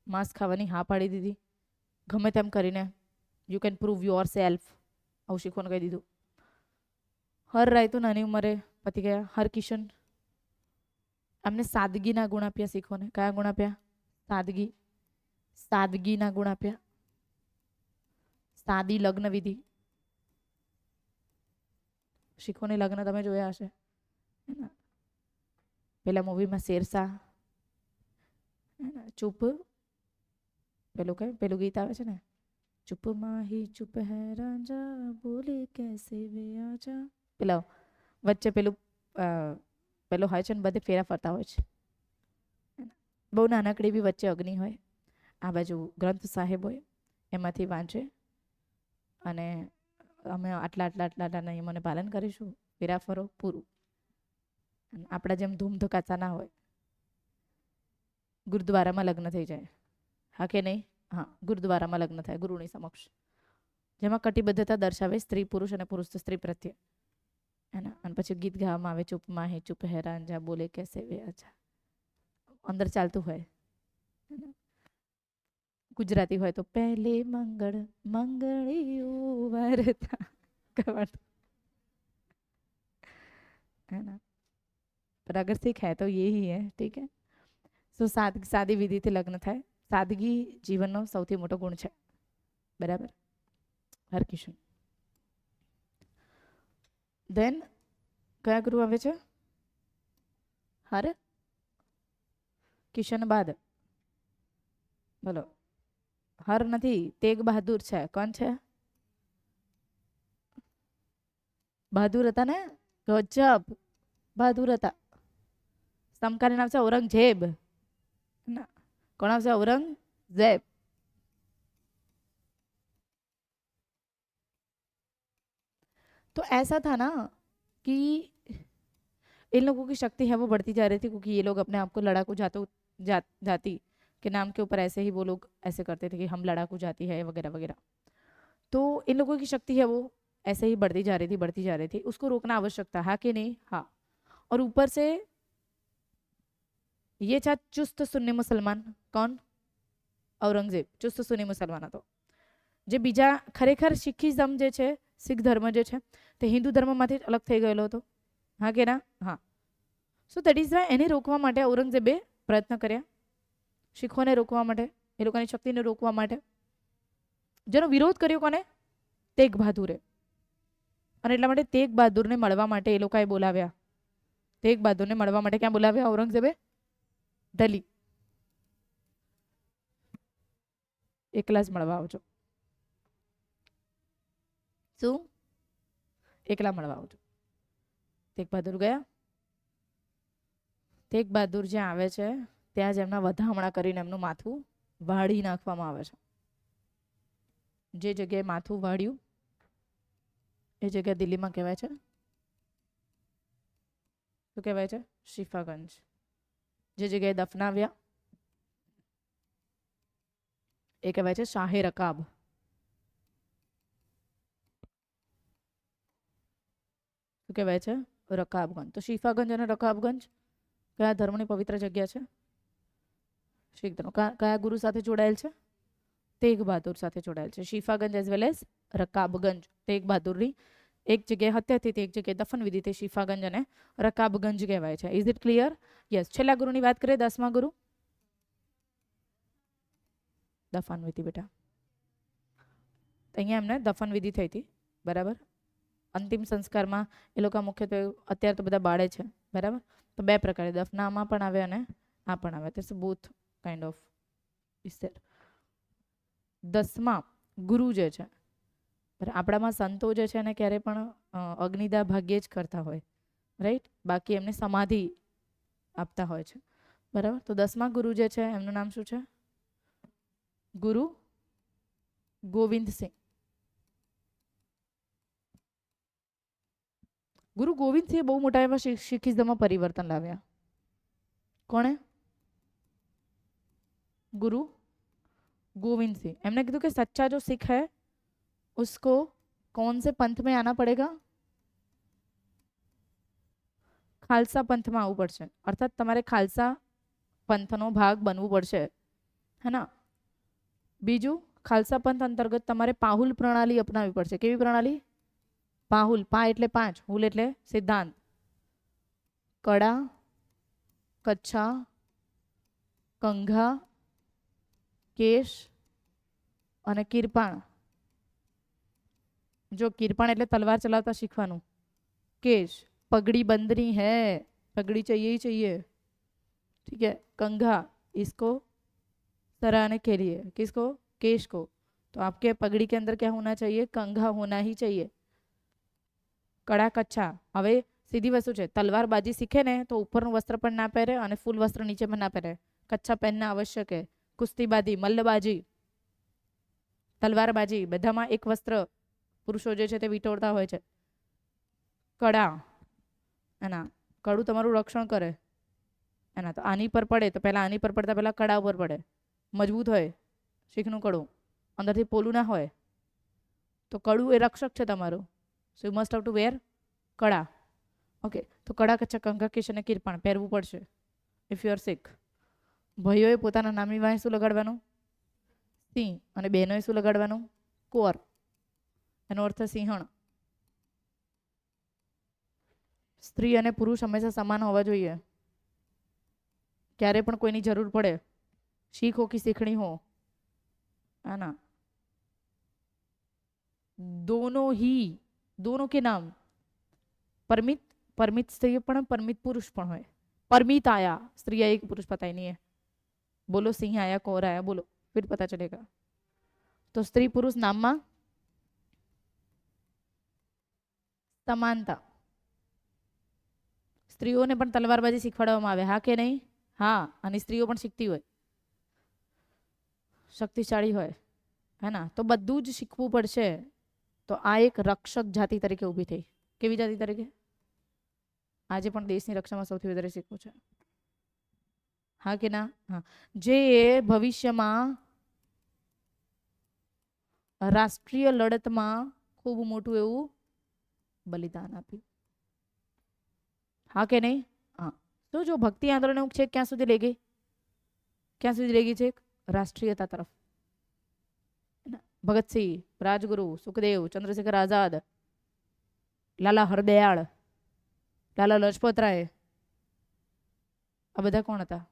માંસ ખાવાની હા પાડી દીધી. ગમે તેમ કરીને you can prove your self, આવું શીખવાનું કહી દીધું. હર રાય તો નાની ઉંમરે પતી ગયા. હરકિશન એમને સાદગીના ગુણ આપ્યા શીખોને. કયા ગુણ આપ્યા? સાદગી. સાદગીના ગુણ આપ્યા. સાદી લગ્ન વિધિ. શીખોને લગ્ન તમે જોયા હશે પેલા મૂવીમાં શેરશાહ. ચૂપ પેલું કઈ પેલું ગીત આવે છે ને, ચૂપ માહી ચૂપ હે રાંઝા બોલે કેસે વે આજા. પેલા વચ્ચે પેલું પેલો હોય છે ને, બધે ફેરા ફરતા હોય છે. બહુ નાનકડી બી વચ્ચે અગ્નિ હોય, આ બાજુ ગ્રંથ સાહેબ હોય, એમાંથી વાંચે અને અમે આટલા આટલા આટલા આટલા નિયમોને પાલન કરીશું, ફેરા ફરો, પૂરું. આપણા જેમ ધૂમ ધકાતા ના હોય. ગુરુદ્વારામાં લગ્ન થઈ જાય. હા કે નહીં? હા, ગુરુદ્વારામાં લગ્ન થાય ગુરુની સમક્ષ, જેમાં કટિબદ્ધતા દર્શાવે સ્ત્રી પુરુષ અને પુરુષ સ્ત્રી પ્રત્યે. એના અને પછી ગીત ગાવામાં આવે, ચૂપ માહી ચૂપ હે રાંઝા બોલે કેસે વે આજા. અંદર ચાલતું હોય. ગુજરાતી હોય તો પહેલે મંગળ મંગળિયું વરતા ગવાતું है ना. पर अगर सिख है तो ये ही है. ठीक है. સો સાદી વિધિથી લગ્ન થાય. સાદગી જીવનનો સૌથી મોટો ગુણ છે. બરાબર? હરકિશન. દેન કયા ગુરુ આવે છે? હર કિશન બાદ બોલો. હર નથી, તેગ બહાદુર છે. કોણ છે? બહાદુર હતા ને, ગજબ બહાદુર હતા. સમકાલીન આવશે औरंगजेब. ना कौन आवશે? औरंगजेब. तो ऐसा था ना कि इन लोगों की शक्ति है वो बढ़ती जा रही थी, क्योंकि ये लोग अपने आप को लड़ाकू जाति के नाम के ऊपर ऐसे ही वो लोग ऐसे करते थे कि हम लड़ाकू जाति है वगैरह वगैरह. तो इन लोगों की शक्ति है वो ऐसे ही बढ़ती जा रही थी. उसको रोकना आवश्यक था. हाँ कि नहीं? हाँ. और ऊपर से ये था चुस्त सुन्नी मुसलमान. कौन? औरंगजेब चुस्त सुन्नी मुसलमान હતો. જે બીજા ખરેખર શીખીઝમ જે છે, શીખ ધર્મ જે છે, તે હિન્દુ ધર્મમાંથી જ અલગ થઈ ગયેલો હતો. હા કે ના? હા. સો દેટ ઇઝ વાય એને રોકવા માટે ઔરંગઝેબે પ્રયત્ન કર્યા, શીખોને રોકવા માટે, એ લોકોની શક્તિને રોકવા માટે. જેનો વિરોધ કર્યો કોને? તેગ બહાદુરે. અને એટલા માટે તેગ બહાદુરને મળવા માટે એ લોકોએ બોલાવ્યા. તેગ બહાદુરને મળવા માટે ક્યાં બોલાવ્યા ઔરંગઝેબે? દિલ્હી. એકલા જ મળવા આવજો. શું? એકલા મળવા આવજો. તેગ બહાદુર ગયા. તેગ બહાદુર જ્યાં આવે છે ત્યાં જ એમના વધામણા કરીને એમનું માથું વાળી નાખવામાં આવે છે. જે જગ્યાએ માથું વાળ્યું એ જગ્યા દિલ્હીમાં કહેવાય છે, શું કહેવાય છે? શિફાગંજ. જે જગ્યાએ દફનાવ્યા એ કહેવાય છે શાહે રકાબ. શું કહેવાય છે? રકાબગંજ. તો શિફાગંજ અને રકાબગંજ કયા ધર્મની પવિત્ર જગ્યા છે? શીખ ધર્મ. કયા ગુરુ સાથે જોડાયેલ છે? તેગ બહાદુર સાથે જોડાયેલ છે. Shifaganj as well as Rakabganj Tegh બહાદુરની એક જગ્યાએ હત્યાતિથિ, એક જગ્યાએ દફનવિધિ, તે શિફાગંજ અને રકાબગંજ કહેવાય છે. Is it clear? યસ. છેલ્લા ગુરુની વાત કરીએ, 10મા ગુરુ દફનવિધિ. બેટા અહીંયા એમને દફનવિધિ થઈ હતી, બરાબર. અંતિમ સંસ્કારમાં એ લોકો મુખ્યત્વે અત્યારે તો બધા બાળે છે, બરાબર. તો બે પ્રકારે દફનામાં પણ આવે અને આ પણ આવે. That's both kind of is there. 10મા ગુરુ જે છે, આપણામાં સંતો જે છે એને ક્યારે પણ અગ્નિદાહ ભાગ્યે જ કરતા હોય, રાઈટ. બાકી એમને સમાધિ આપતા હોય છે, બરાબર. તો 10મા ગુરુ જે છે એમનું નામ શું છે? ગુરુ ગોવિંદસિંહ. ગુરુ ગોવિંદસિંહ બહુ મોટા એવા શીખિઝમમાં પરિવર્તન લાવ્યા. કોણે? गुरु गोविंद सिंह. एमने कीधु कि सच्चा जो सिख है उसको कौन से पंथ में आना पड़ेगा? खालसा पंथ में आवવું પડશે. अर्थात તમારે ખાલસા પંથનો ભાગ બનવું પડશે, હે ના. બીજું, ખાલસા પંથ અંતર્ગત તમારે પાહુલ પ્રણાલી અપનાવવી પડશે. કેવી પ્રણાલી? પાહુલ. પા એટલે 5, હુલ એટલે સિદ્ધાંત. કડા, કચ્છા, કંઘા, કેશ અને કિરપાણ. જો કિરપાણ એટલે તલવાર ચલાવતા શીખવાનું. केश, पगड़ी बंदनी है, पगड़ी चाहिए ही चाहिए, ठीक है. कंघा, इसको सराहने के लिए. किसको? केश को. तो आपके पगड़ी के अंदर क्या होना चाहिए? कंघा होना ही चाहिए. कड़ा कच्छा. હવે સીધી વસ્તુ છે, તલવારબાજી શીખે ને તો ઉપરનું વસ્ત્ર પણ ના પહેરે અને ફૂલ વસ્ત્ર નીચે પણ ના પહેરે. કચ્છા પહેરना आवश्यक है. કુસ્તીબાજી, મલ્લબાજી, તલવારબાજી બધામાં એક વસ્ત્ર પુરુષો જે છે તે વિટોળતા હોય છે. કડા, એના કડું તમારું રક્ષણ કરે. એના તો આની પર પડે તો પહેલા આની પર પડતા પહેલા કડા ઉપર પડે. મજબૂત હોય શીખનું કડું, અંદરથી પોલું ના હોય. તો કડું એ રક્ષક છે તમારું. So you must have to wear kara. Okay. તો કડા, કચ્છા, કંઘા, કેશ અને કિરપાણ પહેરવું પડશે ઇફ યુ આર સિખ. ભાઈઓએ પોતાના નામની વાંહે શું લગાડવાનું? સિંહ. અને બહેનોએ શું લગાડવાનું? કોર. એનો અર્થ સિંહણ. સ્ત્રી અને પુરુષ હંમેશા સમાન હોવા જોઈએ. ક્યારે પણ કોઈની જરૂર પડે, શીખ હો કે सीखनी हो, है ना, दोनों ही, दोनों के नाम परमित. परमित स्त्री पण परमित पुरुष पण હોય. परमित आया स्त्री आया कि पुरुष पता ही नहीं है. बोलो सिंह आया, कौर आया, बोलो फिर पता चलेगा. तो स्त्री पुरुष नाम में समानता. સ્ત્રીઓને પણ તલવારબાજી શીખવાડવામાં આવે, હા કે નહીં? હા. અને સ્ત્રીઓ પણ શીખતી હોય, શક્તિશાળી હોય, હે ના. તો બધું જ શીખવું પડશે. તો આ એક રક્ષક જાતિ તરીકે ઊભી થઈ. કેવી જાતિ તરીકે? આજે પણ દેશની રક્ષામાં સૌથી વધારે શીખવું છે, હા કે ના? હા. જે ભવિષ્યમાં રાષ્ટ્રીય લડતમાં ખૂબ મોટું એવું બલિદાન આપ્યું, હા કે નહીં? હા. તો જો ભક્તિ આંદોલન છે ક્યાં સુધી લઈ ગઈ? ક્યાં સુધી લઈ ગઈ છે? રાષ્ટ્રીયતા તરફ. ભગતસિંહ, રાજગુરુ, સુખદેવ, ચંદ્રશેખર આઝાદ, લાલા હરદયાળ, લાલા લજપતરાય, આ બધા કોણ હતા?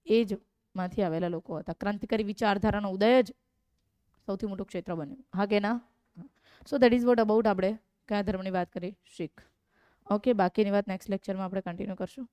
એ જ માંથી આવેલા લોકો હતા. ક્રાંતિકારી વિચારધારાનો ઉદય જ સૌથી મોટું ક્ષેત્ર બન્યું, હા કે ના? So that is what about આપણે કયા ધર્મની વાત કરી? શીખ. ઓકે. બાકીની વાત નેક્સ્ટ લેક્ચરમાં આપણે કન્ટિન્યુ કરશું.